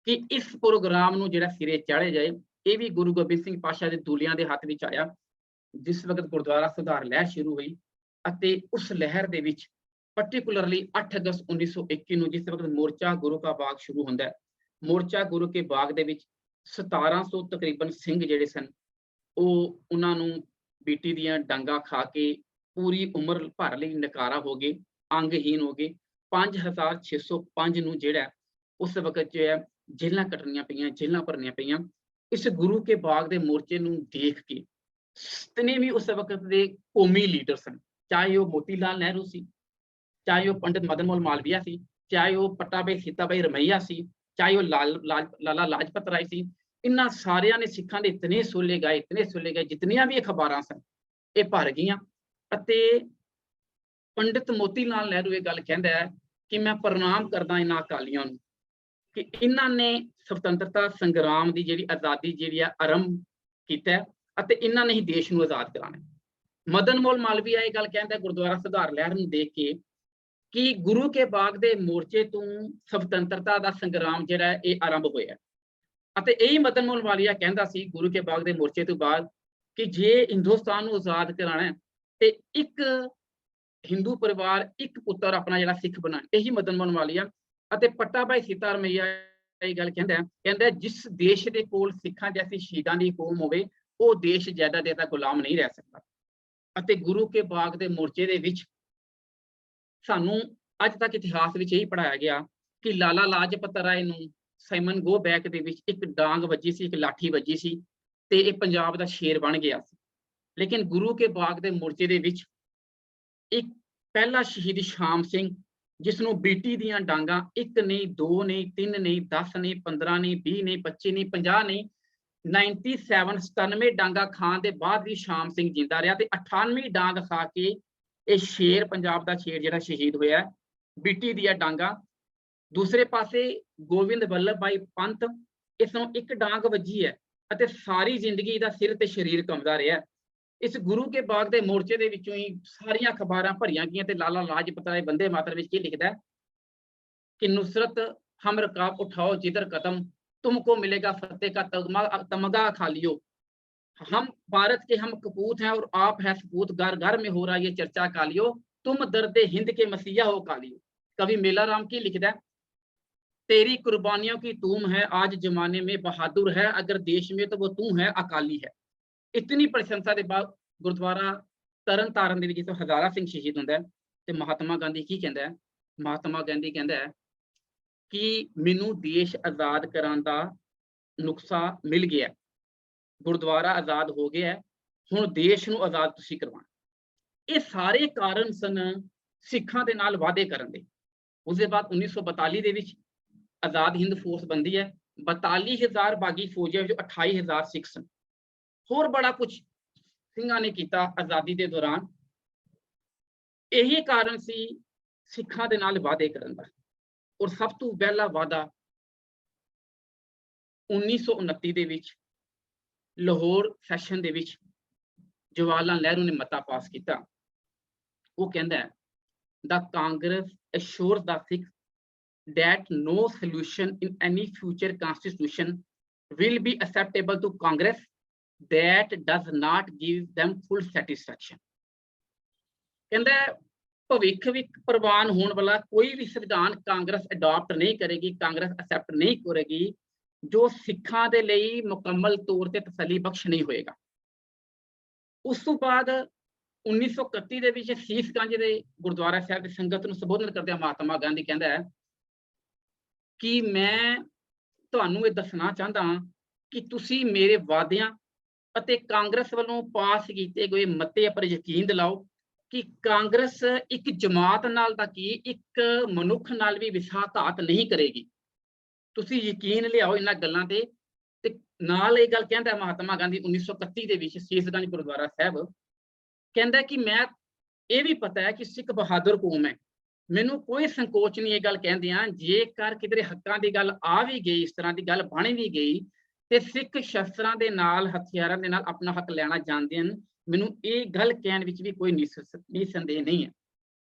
ਕਿ ਇਸ ਪ੍ਰੋਗਰਾਮ ਨੂੰ ਜਿਹੜਾ ਸਿਰੇ ਚਾੜ੍ਹਿਆ ਜਾਏ। ਇਹ ਵੀ ਗੁਰੂ ਗੋਬਿੰਦ ਸਿੰਘ ਪਾਤਸ਼ਾਹ ਦੇ ਦੂਲਿਆਂ ਦੇ ਹੱਥ ਵਿੱਚ ਆਇਆ ਜਿਸ ਵਕਤ ਗੁਰਦੁਆਰਾ ਸੁਧਾਰ ਲਹਿਰ ਸ਼ੁਰੂ ਹੋਈ। ਅਤੇ ਉਸ ਲਹਿਰ ਦੇ ਵਿੱਚ ਪਾਰਟਿਕੂਲਰਲੀ 8 ਅਗਸਤ 1921 ਨੂੰ ਜਿਸ ਵਕਤ ਮੋਰਚਾ ਗੁਰੂ ਕਾ ਬਾਗ ਸ਼ੁਰੂ ਹੁੰਦਾ ਹੈ, ਮੋਰਚਾ ਗੁਰੂ ਕੇ ਬਾਗ ਦੇ ਵਿੱਚ 1700 ਤਕਰੀਬਨ ਸਿੰਘ ਜਿਹੜੇ ਸਨ ਉਹ ਉਹਨਾਂ ਨੂੰ ਬੀਟੀ ਦੀਆਂ ਡਾਂਗਾ ਖਾ ਕੇ ਪੂਰੀ ਉਮਰ ਭਰ ਲਈ ਨਕਾਰਾ ਹੋ ਗਏ, ਅੰਗਹੀਨ ਹੋ ਗਏ। 5605 ਨੂੰ ਜਿਹੜਾ ਉਸ ਵਕਤ ਜੋ ਹੈ ਜੇਲਾਂ ਕੱਟਣੀਆਂ ਪਈਆਂ, ਜੇਲਾਂ ਭਰਨੀਆਂ ਪਈਆਂ। ਇਸ ਗੁਰੂ ਕੇ ਬਾਗ ਦੇ ਮੋਰਚੇ ਨੂੰ ਦੇਖ ਕੇ ਜਿਤਨੇ ਵੀ ਉਸ ਵਕਤ ਦੇ ਕੌਮੀ ਲੀਡਰ ਸਨ, ਚਾਹੇ ਉਹ ਮੋਤੀ ਲਾਲ ਨਹਿਰੂ ਸੀ, ਚਾਹੇ ਉਹ ਪੰਡਿਤ ਮਦਨ ਮੋਹਨ ਮਾਲਵੀਆ ਸੀ, ਚਾਹੇ ਉਹ ਪੱਟਾਭਾਈ ਸੀਤਾਬਾਈ ਰਮਈਆ ਸੀ, ਚਾਹੇ ਉਹ ਲਾਲਾ ਲਾਜਪਤ ਰਾਏ ਸੀ, ਇਹਨਾਂ ਸਾਰਿਆਂ ਨੇ ਸਿੱਖਾਂ ਦੇ ਇਤਨੇ ਸੋਲੇ ਗਏ, ਜਿਤਨੀਆਂ ਵੀ ਅਖਬਾਰਾਂ ਸਨ ਇਹ ਭਰ ਗਈਆਂ। ਅਤੇ ਪੰਡਿਤ ਮੋਤੀ ਲਾਲ ਨਹਿਰੂ ਇਹ ਗੱਲ ਕਹਿੰਦਾ ਹੈ ਕਿ ਮੈਂ ਪ੍ਰਣਾਮ ਕਰਦਾ ਇਹਨਾਂ ਅਕਾਲੀਆਂ ਨੂੰ ਕਿ ਇਹਨਾਂ ਨੇ ਸੁਤੰਤਰਤਾ ਸੰਗਰਾਮ ਦੀ ਜਿਹੜੀ ਆਜ਼ਾਦੀ ਜਿਹੜੀ ਆ ਆਰੰਭ ਕੀਤਾ ਹੈ ਅਤੇ ਇਹਨਾਂ ਨੇ ਹੀ ਦੇਸ਼ ਨੂੰ ਆਜ਼ਾਦ ਕਰਾਉਣਾ। ਮਦਨ ਮੋਹਨ ਮਾਲਵੀਆ ਇਹ ਗੱਲ ਕਹਿੰਦਾ ਗੁਰਦੁਆਰਾ ਸੁਧਾਰ ਲਹਿਰ ਨੂੰ ਦੇਖ ਕੇ ਕਿ ਗੁਰੂ ਕੇ ਬਾਗ ਦੇ ਮੋਰਚੇ ਤੋਂ ਸੁਤੰਤਰਤਾ ਦਾ ਸੰਗਰਾਮ ਜਿਹੜਾ ਇਹ ਆਰੰਭ ਹੋਇਆ। ਅਤੇ ਇਹੀ ਮਦਨ ਮੋਹਨ ਮਾਲਵੀਆ ਕਹਿੰਦਾ ਸੀ ਗੁਰੂ ਕੇ ਬਾਗ ਦੇ ਮੋਰਚੇ ਤੋਂ ਬਾਅਦ ਕਿ ਜੇ ਹਿੰਦੁਸਤਾਨ ਨੂੰ ਆਜ਼ਾਦ ਕਰਾਉਣਾ ਤੇ ਇੱਕ ਹਿੰਦੂ ਪਰਿਵਾਰ, ਇੱਕ ਪੁੱਤਰ ਆਪਣਾ ਜਿਹੜਾ ਸਿੱਖ ਬਣਾਉਣ। ਇਹੀ ਮਦਨ ਮੋਹਨ ਮਾਲਵੀਆ ਅਤੇ ਪੱਟਾਭਾਈ ਸੀਤਾਰਮਈਆ ਇਹ ਗੱਲ ਕਹਿੰਦਾ ਜਿਸ ਦੇਸ਼ ਦੇ ਕੋਲ ਸਿੱਖਾਂ ਜੈਸੀ ਸ਼ਹੀਦਾਂ ਦੀ ਕੌਮ ਹੋਵੇ ਉਹ ਦੇਸ਼ ਜ਼ਿਆਦਾ ਦੇਰ ਤੱਕ ਗੁਲਾਮ ਨਹੀਂ ਰਹਿ ਸਕਦਾ। ਅਤੇ ਗੁਰੂ ਕੇ ਬਾਗ ਦੇ ਮੋਰਚੇ ਦੇ ਵਿੱਚ ਸਾਨੂੰ ਅੱਜ ਤੱਕ ਇਤਿਹਾਸ ਵਿੱਚ ਇਹੀ ਪੜ੍ਹਾਇਆ ਗਿਆ ਕਿ ਲਾਲਾ ਲਾਜਪਤ ਰਾਏ ਨੂੰ ਸਾਈਮਨ ਗੋ ਬੈਕ ਦੇ ਵਿੱਚ ਇੱਕ ਡਾਂਗ ਵੱਜੀ ਸੀ, ਇੱਕ ਲਾਠੀ ਵੱਜੀ ਸੀ ਤੇ ਇਹ ਪੰਜਾਬ ਦਾ ਸ਼ੇਰ ਬਣ ਗਿਆ ਸੀ। ਲੇਕਿਨ ਗੁਰੂ ਕੇ ਬਾਗ ਦੇ ਮੋਰਚੇ ਦੇ ਵਿੱਚ ਇੱਕ ਪਹਿਲਾ ਸ਼ਹੀਦ ਸ਼ਾਮ ਸਿੰਘ, ਜਿਸ ਨੂੰ ਬੀਟੀ ਦੀਆਂ ਡਾਂਗਾਂ 1 ਨਹੀਂ 2 ਨਹੀਂ 3 ਨਹੀਂ 10 ਨਹੀਂ 15 ਨਹੀਂ 20 ਨਹੀਂ 25 ਨਹੀਂ 50 ਨਹੀਂ 97 ਡਾਂਗਾ ਖਾਣ ਦੇ ਬਾਅਦ ਵੀ ਸ਼ਾਮ ਸਿੰਘ ਜਿੰਦਾ ਰਿਹਾ ਤੇ 98ਵੀਂ ਡਾਂਗ ਖਾ ਕੇ ਇਹ ਸ਼ੇਰ, ਪੰਜਾਬ ਦਾ ਸ਼ੇਰ ਜਿਹੜਾ ਸ਼ਹੀਦ ਹੋਇਆ ਬੀਟੀ ਦੀਆਂ ਡਾਂਗਾ। ਦੂਸਰੇ ਪਾਸੇ ਗੋਬਿੰਦ ਵੱਲਭ ਭਾਈ ਪੰਤ, ਇਸ ਨੂੰ ਇੱਕ ਡਾਂਗ ਵੱਜੀ ਹੈ ਅਤੇ ਸਾਰੀ ਜ਼ਿੰਦਗੀ ਦਾ ਸਿਰ ਤੇ ਸਰੀਰ ਕੰਬਦਾ ਰਿਹਾ। ਇਸ ਗੁਰੂ ਕੇ ਬਾਗ ਦੇ ਮੋਰਚੇ ਦੇ ਵਿੱਚੋਂ ਹੀ ਸਾਰੀਆਂ ਅਖਬਾਰਾਂ ਭਰੀਆਂ ਗਈਆਂ ਤੇ ਲਾਲਾ ਲਾਜਪਤ ਰਾਏ ਬੰਦੇ ਮਾਤਰ ਵਿੱਚ ਕੀ ਲਿਖਦਾ ਕਿ ਨੁਸਰਤ ਹਮ ਰਕਾਬ ਉਠਾਓ ਜਿਧਰ ਕਦਮ तुमको मिलेगा फतेह का तमगा खा लियो, हम भारत के हम कपूत हैं और आप है सपूत, घर घर में हो रहा ये चर्चा का लियो, तुम दर्द हिंद के मसीहा हो का लियो। कवि मेला राम की लिखदा तेरी कुर्बानियों की तूम है, आज जमाने में बहादुर है, अगर देश में तो वो तू है, अकाली है। इतनी प्रशंसा के बाद गुरुद्वारा तरन ताਰਨ ਦੇ ਵਿੱਚ ਜਿੱਥੇ ਹਜ਼ਾਰਾ ਸਿੰਘ ਸ਼ਹੀਦ ਹੁੰਦਾ ਹੈ ਤੇ ਮਹਾਤਮਾ ਗਾਂਧੀ ਕੀ ਕਹਿੰਦਾ ਹੈ? ਮਹਾਤਮਾ ਗਾਂਧੀ ਕਹਿੰਦਾ ਹੈ ਕਿ ਮੈਨੂੰ ਦੇਸ਼ ਆਜ਼ਾਦ ਕਰਾਉਣ ਦਾ ਨੁਕਸਾ ਮਿਲ ਗਿਆ, ਗੁਰਦੁਆਰਾ ਆਜ਼ਾਦ ਹੋ ਗਿਆ, ਹੁਣ ਦੇਸ਼ ਨੂੰ ਆਜ਼ਾਦ ਤੁਸੀਂ ਕਰਵਾਉਣਾ। ਇਹ ਸਾਰੇ ਕਾਰਨ ਸਨ ਸਿੱਖਾਂ ਦੇ ਨਾਲ ਵਾਅਦੇ ਕਰਨ ਦੇ। ਉਸ ਦੇ ਬਾਅਦ 1942 ਦੇ ਵਿੱਚ ਆਜ਼ਾਦ ਹਿੰਦ ਫੋਰਸ ਬਣਦੀ ਹੈ, 42,000 ਬਾਗੀ ਫੌਜੀਆਂ ਵਿੱਚੋਂ 28,000 ਸਿੱਖ ਸਨ। ਹੋਰ ਬੜਾ ਕੁਝ ਸਿੰਘਾਂ ਨੇ ਕੀਤਾ ਆਜ਼ਾਦੀ ਦੇ ਦੌਰਾਨ। ਇਹੀ ਕਾਰਨ ਸੀ ਸਿੱਖਾਂ ਦੇ ਨਾਲ ਵਾਅਦੇ ਕਰਨ ਦਾ। ਔਰ ਸਭ ਤੋਂ ਪਹਿਲਾ ਵਾਅਦਾ 1929 ਦੇ ਵਿੱਚ ਲਾਹੌਰ ਸੈਸ਼ਨ ਦੇ ਵਿੱਚ ਜਵਾਹਰ ਲਾਲ ਨਹਿਰੂ ਨੇ ਮਤਾ ਪਾਸ ਕੀਤਾ। ਉਹ ਕਹਿੰਦਾ ਹੈ the Congress assures the Sikhs that no solution in any future constitution will be acceptable to Congress that does not give them full satisfaction। ਕਹਿੰਦਾ ਭਵਿੱਖ ਵਿੱਚ ਪ੍ਰਵਾਨ ਹੋਣ ਵਾਲਾ ਕੋਈ ਵੀ ਸੰਵਿਧਾਨ ਕਾਂਗਰਸ ਅਡਾਪਟ ਨਹੀਂ ਕਰੇਗੀ, ਕਾਂਗਰਸ ਐਕਸੈਪਟ ਨਹੀਂ ਕਰੇਗੀ, ਜੋ ਸਿੱਖਾਂ ਦੇ ਲਈ ਮੁਕੰਮਲ ਤੌਰ ਤੇ ਤਸੱਲੀ ਬਖਸ਼ ਨਹੀਂ ਹੋਏਗਾ। ਉਸ ਤੋਂ ਬਾਅਦ 1931 ਦੇ ਵਿੱਚ ਸੀਸਗੰਜ ਦੇ ਗੁਰਦੁਆਰਾ ਸਾਹਿਬ ਦੀ ਸੰਗਤ ਨੂੰ ਸੰਬੋਧਨ ਕਰਦਿਆਂ ਮਹਾਤਮਾ ਗਾਂਧੀ ਕਹਿੰਦਾ ਹੈ ਕਿ ਮੈਂ ਤੁਹਾਨੂੰ ਇਹ ਦੱਸਣਾ ਚਾਹੁੰਦਾ ਹਾਂ ਕਿ ਤੁਸੀਂ ਮੇਰੇ ਵਾਅਦਿਆਂ ਅਤੇ ਕਾਂਗਰਸ ਵੱਲੋਂ ਪਾਸ ਕੀਤੇ ਗਏ ਮਤੇ ਪਰ ਯਕੀਨ ਦਿਲਾਓ ਕਿ ਕਾਂਗਰਸ ਇੱਕ ਜਮਾਤ ਨਾਲ ਤਾਂ ਕੀ ਇੱਕ ਮਨੁੱਖ ਨਾਲ ਵੀ ਵਿਸ਼ਵਾਸਘਾਤ ਨਹੀਂ ਕਰੇਗੀ। ਤੁਸੀਂ ਯਕੀਨ ਲਿਆਓ ਇਹਨਾਂ ਗੱਲਾਂ ਤੇ। ਤੇ ਨਾਲ ਇਹ ਗੱਲ ਕਹਿੰਦਾ ਮਹਾਤਮਾ ਗਾਂਧੀ 1931 ਦੇ ਵਿੱਚ ਸੀਸਗੰਜ ਗੁਰਦੁਆਰਾ ਸਾਹਿਬ, ਕਹਿੰਦਾ ਕਿ ਮੈਂ ਇਹ ਵੀ ਪਤਾ ਹੈ ਕਿ ਸਿੱਖ ਬਹਾਦਰ ਕੌਮ ਹੈ, ਮੈਨੂੰ ਕੋਈ ਸੰਕੋਚ ਨਹੀਂ ਇਹ ਗੱਲ ਕਹਿੰਦਿਆਂ, ਜੇਕਰ ਕਿਧਰੇ ਹੱਕਾਂ ਦੀ ਗੱਲ ਆ ਵੀ ਗਈ, ਇਸ ਤਰ੍ਹਾਂ ਦੀ ਗੱਲ ਬਣ ਵੀ ਗਈ ਤੇ ਸਿੱਖ ਸ਼ਸਤਰਾਂ ਦੇ ਨਾਲ ਹਥਿਆਰਾਂ ਦੇ ਨਾਲ ਆਪਣਾ ਹੱਕ ਲੈਣਾ ਜਾਣਦੇ ਹਨ, ਮੈਨੂੰ ਇਹ ਗੱਲ ਕਹਿਣ ਵਿੱਚ ਵੀ ਕੋਈ ਨਿਸੰਦੇਹ ਨਹੀਂ ਹੈ।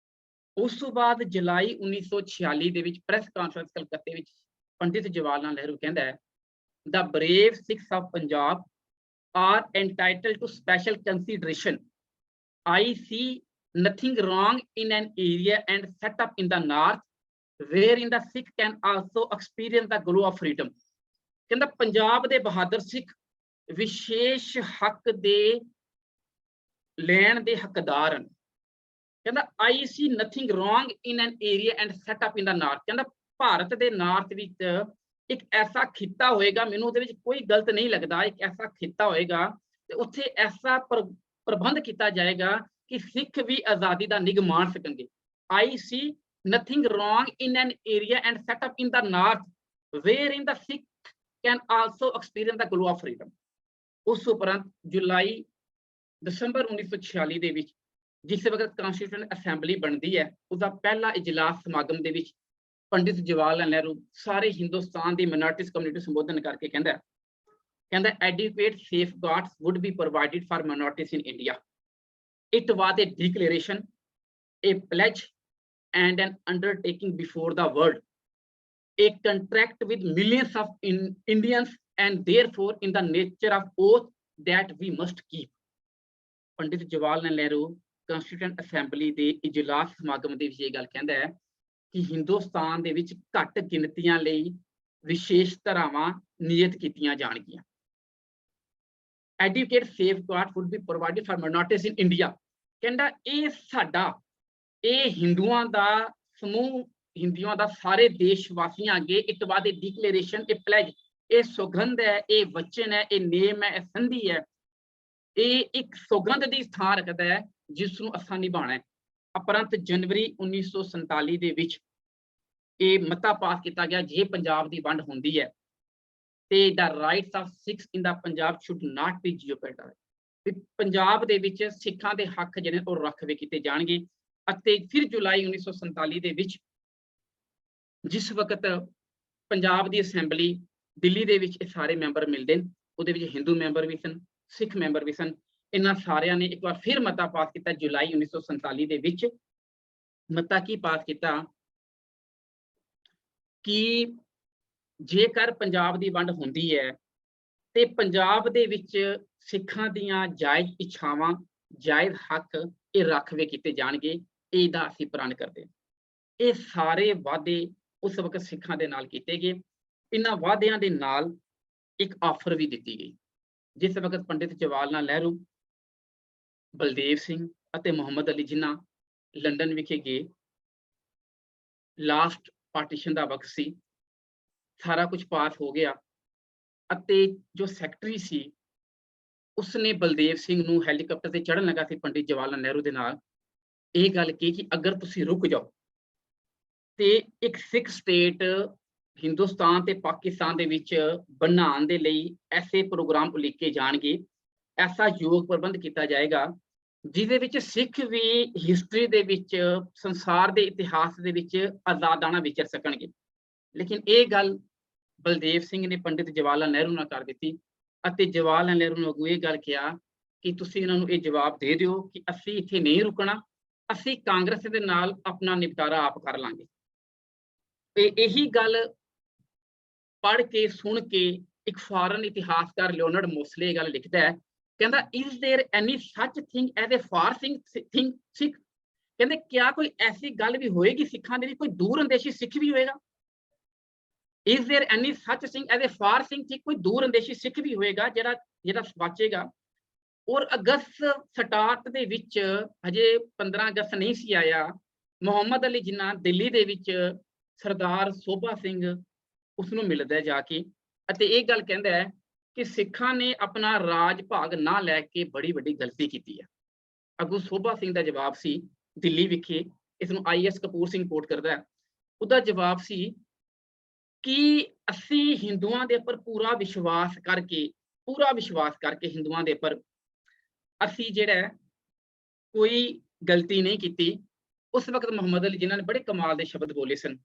ਉਸ ਤੋਂ ਬਾਅਦ ਜੁਲਾਈ 1946 ਦੇ ਵਿੱਚ ਪ੍ਰੈਸ ਕਾਨਫਰੰਸ ਕਲਕੱਤੇ ਵਿੱਚ ਪੰਡਿਤ ਜਵਾਹਰ ਲਾਲ ਨਹਿਰੂ ਕਹਿੰਦਾ ਹੈ the brave Sikhs of Punjab are entitled to special consideration. I see nothing wrong in an area and set up in the north wherein the Sikh can also experience the glow of freedom। ਕਹਿੰਦਾ ਪੰਜਾਬ ਦੇ ਬਹਾਦਰ ਸਿੱਖ ਵਿਸ਼ੇਸ਼ ਹੱਕ ਦੇ ਲੈਣ ਦੇ ਹੱਕਦਾਰ ਹਨ। ਕਹਿੰਦਾ I see nothing wrong in an area and set up in the north। ਕਹਿੰਦਾ ਭਾਰਤ ਦੇ ਨਾਰਥ ਵਿੱਚ ਇੱਕ ਐਸਾ ਖਿੱਤਾ ਹੋਏਗਾ, ਮੈਨੂੰ ਉਹਦੇ ਵਿੱਚ ਕੋਈ ਗਲਤ ਨਹੀਂ ਲੱਗਦਾ, ਇੱਕ ਐਸਾ ਖਿੱਤਾ ਹੋਏਗਾ ਤੇ ਉੱਥੇ ਐਸਾ ਪ੍ਰਬੰਧ ਕੀਤਾ ਜਾਏਗਾ ਕਿ ਸਿੱਖ ਵੀ ਆਜ਼ਾਦੀ ਦਾ ਨਿੱਘ ਮਾਣ ਸਕਣਗੇ। I see nothing wrong in an area and set up in the north wherein the Sikh can also experience the glow of freedom। ਉਸ ਉਪਰੰਤ ਦਸੰਬਰ 1946 ਦੇ ਵਿੱਚ ਜਿਸ ਵਕਤ ਕਨਸਟੀਟਿਊਸ਼ਨ ਅਸੈਂਬਲੀ ਬਣਦੀ ਹੈ, ਉਹਦਾ ਪਹਿਲਾ ਇਜਲਾਸ ਸਮਾਗਮ ਦੇ ਵਿੱਚ ਪੰਡਿਤ ਜਵਾਹਰ ਲਾਲ ਨਹਿਰੂ ਸਾਰੇ ਹਿੰਦੁਸਤਾਨ ਦੀ ਮਾਈਨੋਰਿਟੀਜ਼ ਕਮਿਊਨਿਟੀ ਸੰਬੋਧਨ ਕਰਕੇ ਕਹਿੰਦਾ adequate safeguards would be provided for minorities in India। It was a declaration, a pledge and an undertaking before the world, a contract with millions of Indians and therefore in the nature of oath that we must keep। Pandit Jawahar Lal Nehru constitution assembly ਦੇ ਇਜਲਾਸ ਸਮਾਗਮ ਦੇ ਵਿੱਚ ਇਹ ਗੱਲ ਕਹਿੰਦਾ ਹੈ ਕਿ ਹਿੰਦੁਸਤਾਨ ਦੇ ਵਿੱਚ ਘੱਟ ਗਿਣਤੀਆਂ ਲਈ ਵਿਸ਼ੇਸ਼ ਧਾਰਾਵਾਂ ਨਿਯਤ ਕੀਤੀਆਂ ਜਾਣਗੀਆਂ। Adequate safeguards would be provided for minorities in India। ਕਹਿੰਦਾ ਇਹ ਸਾਡਾ, ਇਹ ਹਿੰਦੂਆਂ ਦਾ ਸਮੂਹ, ਹਿੰਦੂਆਂ ਦਾ ਸਾਰੇ ਦੇਸ਼ ਵਾਸੀਆਂ ਅੱਗੇ ਇਟ ਵਾਜ਼ ਏ ਡਿਕਲੇਰੇਸ਼ਨ, ਏ ਪਲੇਜ, ਇਹ ਸੁਗੰਧ ਹੈ, ਇਹ ਵਚਨ ਹੈ, ਇਹ ਨੇਮ ਹੈ, ਇਹ ਸੰਧੀ ਹੈ, ਇਹ ਇੱਕ ਸੁਗੰਧ ਦੀ ਥਾਂ ਰੱਖਦਾ ਹੈ ਜਿਸ ਨੂੰ ਅਸਾਂ ਨਿਭਾਉਣਾ ਹੈ। ਉਪਰੰਤ ਜਨਵਰੀ 1947 ਦੇ ਵਿੱਚ ਇਹ ਮਤਾ ਪਾਸ ਕੀਤਾ ਗਿਆ, ਜੇ ਪੰਜਾਬ ਦੀ ਵੰਡ ਹੁੰਦੀ ਹੈ ਤੇ the rights of Sikhs in the Punjab should not be jeopardized। Punjab ਦੇ ਵਿੱਚ ਸਿੱਖਾਂ ਦੇ ਹੱਕ ਜਿਹੜੇ ਉਹ ਰਾਖਵੇ ਕੀਤੇ ਜਾਣਗੇ। ਅਤੇ ਫਿਰ ਜੁਲਾਈ 1947 ਦੇ ਵਿੱਚ ਜਿਸ ਵਕਤ ਪੰਜਾਬ ਦੀ ਅਸੈਂਬਲੀ ਦਿੱਲੀ ਦੇ ਵਿੱਚ ਇਹ ਸਾਰੇ ਮੈਂਬਰ ਮਿਲਦੇ ਨੇ, ਉਹਦੇ ਵਿੱਚ ਹਿੰਦੂ ਮੈਂਬਰ ਵੀ ਸਨ, ਸਿੱਖ ਮੈਂਬਰ ਵੀ ਸਨ। ਇਹਨਾਂ ਸਾਰਿਆਂ ਨੇ ਇੱਕ ਵਾਰ ਫਿਰ ਮਤਾ ਪਾਸ ਕੀਤਾ ਜੁਲਾਈ 1947 ਦੇ ਵਿੱਚ। ਮਤਾ ਕੀ ਪਾਸ ਕੀਤਾ ਕਿ ਜੇਕਰ ਪੰਜਾਬ ਦੀ ਵੰਡ ਹੁੰਦੀ ਹੈ ਤੇ ਪੰਜਾਬ ਦੇ ਵਿੱਚ ਸਿੱਖਾਂ ਦੀਆਂ ਜਾਇਜ਼ ਇੱਛਾਵਾਂ, ਜਾਇਜ਼ ਹੱਕ ਇਹ ਰਾਖਵੇ ਕੀਤੇ ਜਾਣਗੇ। ਇਹਦਾ ਅਸੀਂ ਪ੍ਰਣ ਕਰਦੇ ਹਾਂ। ਇਹ ਸਾਰੇ ਵਾਅਦੇ ਉਸ ਵਕਤ ਸਿੱਖਾਂ ਦੇ ਨਾਲ ਕੀਤੇ ਗਏ। ਇਹਨਾਂ ਵਾਅਦਿਆਂ ਦੇ ਨਾਲ ਇੱਕ ਆਫਰ ਵੀ ਦਿੱਤੀ ਗਈ। ਜਿਸ ਵਕਤ ਪੰਡਿਤ ਜਵਾਹਰ ਲਾਲ ਨਹਿਰੂ, ਬਲਦੇਵ ਸਿੰਘ ਅਤੇ ਮੁਹੰਮਦ ਅਲੀ ਜਿੰਨਾ ਲੰਡਨ ਵਿਖੇ ਗਏ, ਲਾਸਟ ਪਾਰਟੀਸ਼ਨ ਦਾ ਵਕਤ ਸੀ, ਸਾਰਾ ਕੁਝ ਪਾਸ ਹੋ ਗਿਆ ਅਤੇ ਜੋ ਸੈਕਟਰੀ ਸੀ ਉਸਨੇ ਬਲਦੇਵ ਸਿੰਘ ਨੂੰ ਹੈਲੀਕਾਪਟਰ ਤੇ ਚੜ੍ਹਨ ਲੱਗਾ ਸੀ ਪੰਡਿਤ ਜਵਾਹਰ ਲਾਲ ਨਹਿਰੂ ਦੇ ਨਾਲ, ਇਹ ਗੱਲ ਕਹੀ ਕਿ ਅਗਰ ਤੁਸੀਂ ਰੁਕ ਜਾਓ ਤੇ ਇੱਕ ਸਿੱਖ ਸਟੇਟ ਹਿੰਦੁਸਤਾਨ ਤੇ ਪਾਕਿਸਤਾਨ ਦੇ ਵਿੱਚ ਬਣਾਉਣ ਦੇ ਲਈ ਐਸੇ ਪ੍ਰੋਗਰਾਮ ਉਲੀਕੇ ਜਾਣਗੇ, ਐਸਾ ਯੋਗ ਪ੍ਰਬੰਧ ਕੀਤਾ ਜਾਏਗਾ ਜਿਹਦੇ ਵਿੱਚ ਸਿੱਖ ਵੀ ਹਿਸਟਰੀ ਦੇ ਵਿੱਚ, ਸੰਸਾਰ ਦੇ ਇਤਿਹਾਸ ਦੇ ਵਿੱਚ ਆਜ਼ਾਦਾਨਾ ਵਿਚਰ ਸਕਣਗੇ। ਲੇਕਿਨ ਇਹ ਗੱਲ ਬਲਦੇਵ ਸਿੰਘ ਨੇ ਪੰਡਿਤ ਜਵਾਹਰ ਲਾਲ ਨਹਿਰੂ ਨਾਲ ਕਰ ਦਿੱਤੀ ਅਤੇ ਜਵਾਹਰ ਲਾਲ ਨਹਿਰੂ ਨੂੰ ਇਹ ਗੱਲ ਕਿਹਾ ਕਿ ਤੁਸੀਂ ਇਹਨਾਂ ਨੂੰ ਇਹ ਜਵਾਬ ਦੇ ਦਿਓ ਕਿ ਅਸੀਂ ਇੱਥੇ ਨਹੀਂ ਰੁਕਣਾ, ਅਸੀਂ ਕਾਂਗਰਸ ਦੇ ਨਾਲ ਆਪਣਾ ਨਿਪਟਾਰਾ ਆਪ ਕਰ ਲਾਂਗੇ। ਤੇ ਇਹੀ ਗੱਲ ਪੜ੍ਹ ਕੇ ਸੁਣ ਕੇ ਇੱਕ ਫਾਰਨ ਇਤਿਹਾਸਕਾਰ ਲਿਓਨਾਰਡ ਮੋਸਲੇ ਇਹ ਗੱਲ ਲਿਖਦਾ ਹੈ, ਕਹਿੰਦਾ is there any such thing as a far thing ਸਿੱਖ, ਕਹਿੰਦੇ ਕਿਆ ਕੋਈ ਐਸੀ ਗੱਲ ਵੀ ਹੋਏਗੀ ਸਿੱਖਾਂ ਦੇ ਲਈ, ਕੋਈ ਦੂਰ ਅੰਦੇਸ਼ੀ ਸਿੱਖ ਵੀ ਹੋਏਗਾ। is there any such thing as a far thing ਸਿੱਖ, ਕੋਈ ਦੂਰ ਅੰਦੇਸ਼ੀ ਸਿੱਖ ਵੀ ਹੋਏਗਾ ਜਿਹੜਾ ਸਵਾਚੇਗਾ। ਔਰ ਅਗਸਤ ਸਟਾਰਟ ਦੇ ਵਿੱਚ ਹਜੇ 15 ਅਗਸਤ ਨਹੀਂ ਸੀ ਆਇਆ, ਮੁਹੰਮਦ ਅਲੀ ਜਿੰਨਾ ਦਿੱਲੀ ਦੇ ਵਿੱਚ ਸਰਦਾਰ ਸੋਭਾ ਸਿੰਘ ਉਸਨੂੰ ਮਿਲਦਾ ਜਾ ਕੇ ਅਤੇ ਇਹ ਗੱਲ ਕਹਿੰਦਾ ਹੈ ਕਿ ਸਿੱਖਾਂ ਨੇ ਆਪਣਾ ਰਾਜ ਭਾਗ ਨਾ ਲੈ ਕੇ ਬੜੀ ਵੱਡੀ ਗਲਤੀ ਕੀਤੀ ਹੈ। ਅੱਗੋਂ ਸੋਭਾ ਸਿੰਘ ਦਾ ਜਵਾਬ ਸੀ ਦਿੱਲੀ ਵਿਖੇ, ਇਸ ਨੂੰ IS ਕਪੂਰ ਸਿੰਘ ਕੋਟ ਕਰਦਾ ਹੈ, ਉਹਦਾ ਜਵਾਬ ਸੀ ਕਿ ਅਸੀਂ ਹਿੰਦੂਆਂ ਦੇ ਉੱਪਰ ਪੂਰਾ ਵਿਸ਼ਵਾਸ ਕਰਕੇ ਹਿੰਦੂਆਂ ਦੇ ਉੱਪਰ ਅਸੀਂ ਜਿਹੜਾ ਕੋਈ ਗਲਤੀ ਨਹੀਂ ਕੀਤੀ। ਉਸ ਵਕਤ ਮੁਹੰਮਦ ਅਲੀ ਜਿਨ੍ਹਾਂ ਨੇ ਬੜੇ ਕਮਾਲ ਦੇ ਸ਼ਬਦ ਬੋਲੇ ਸਨ,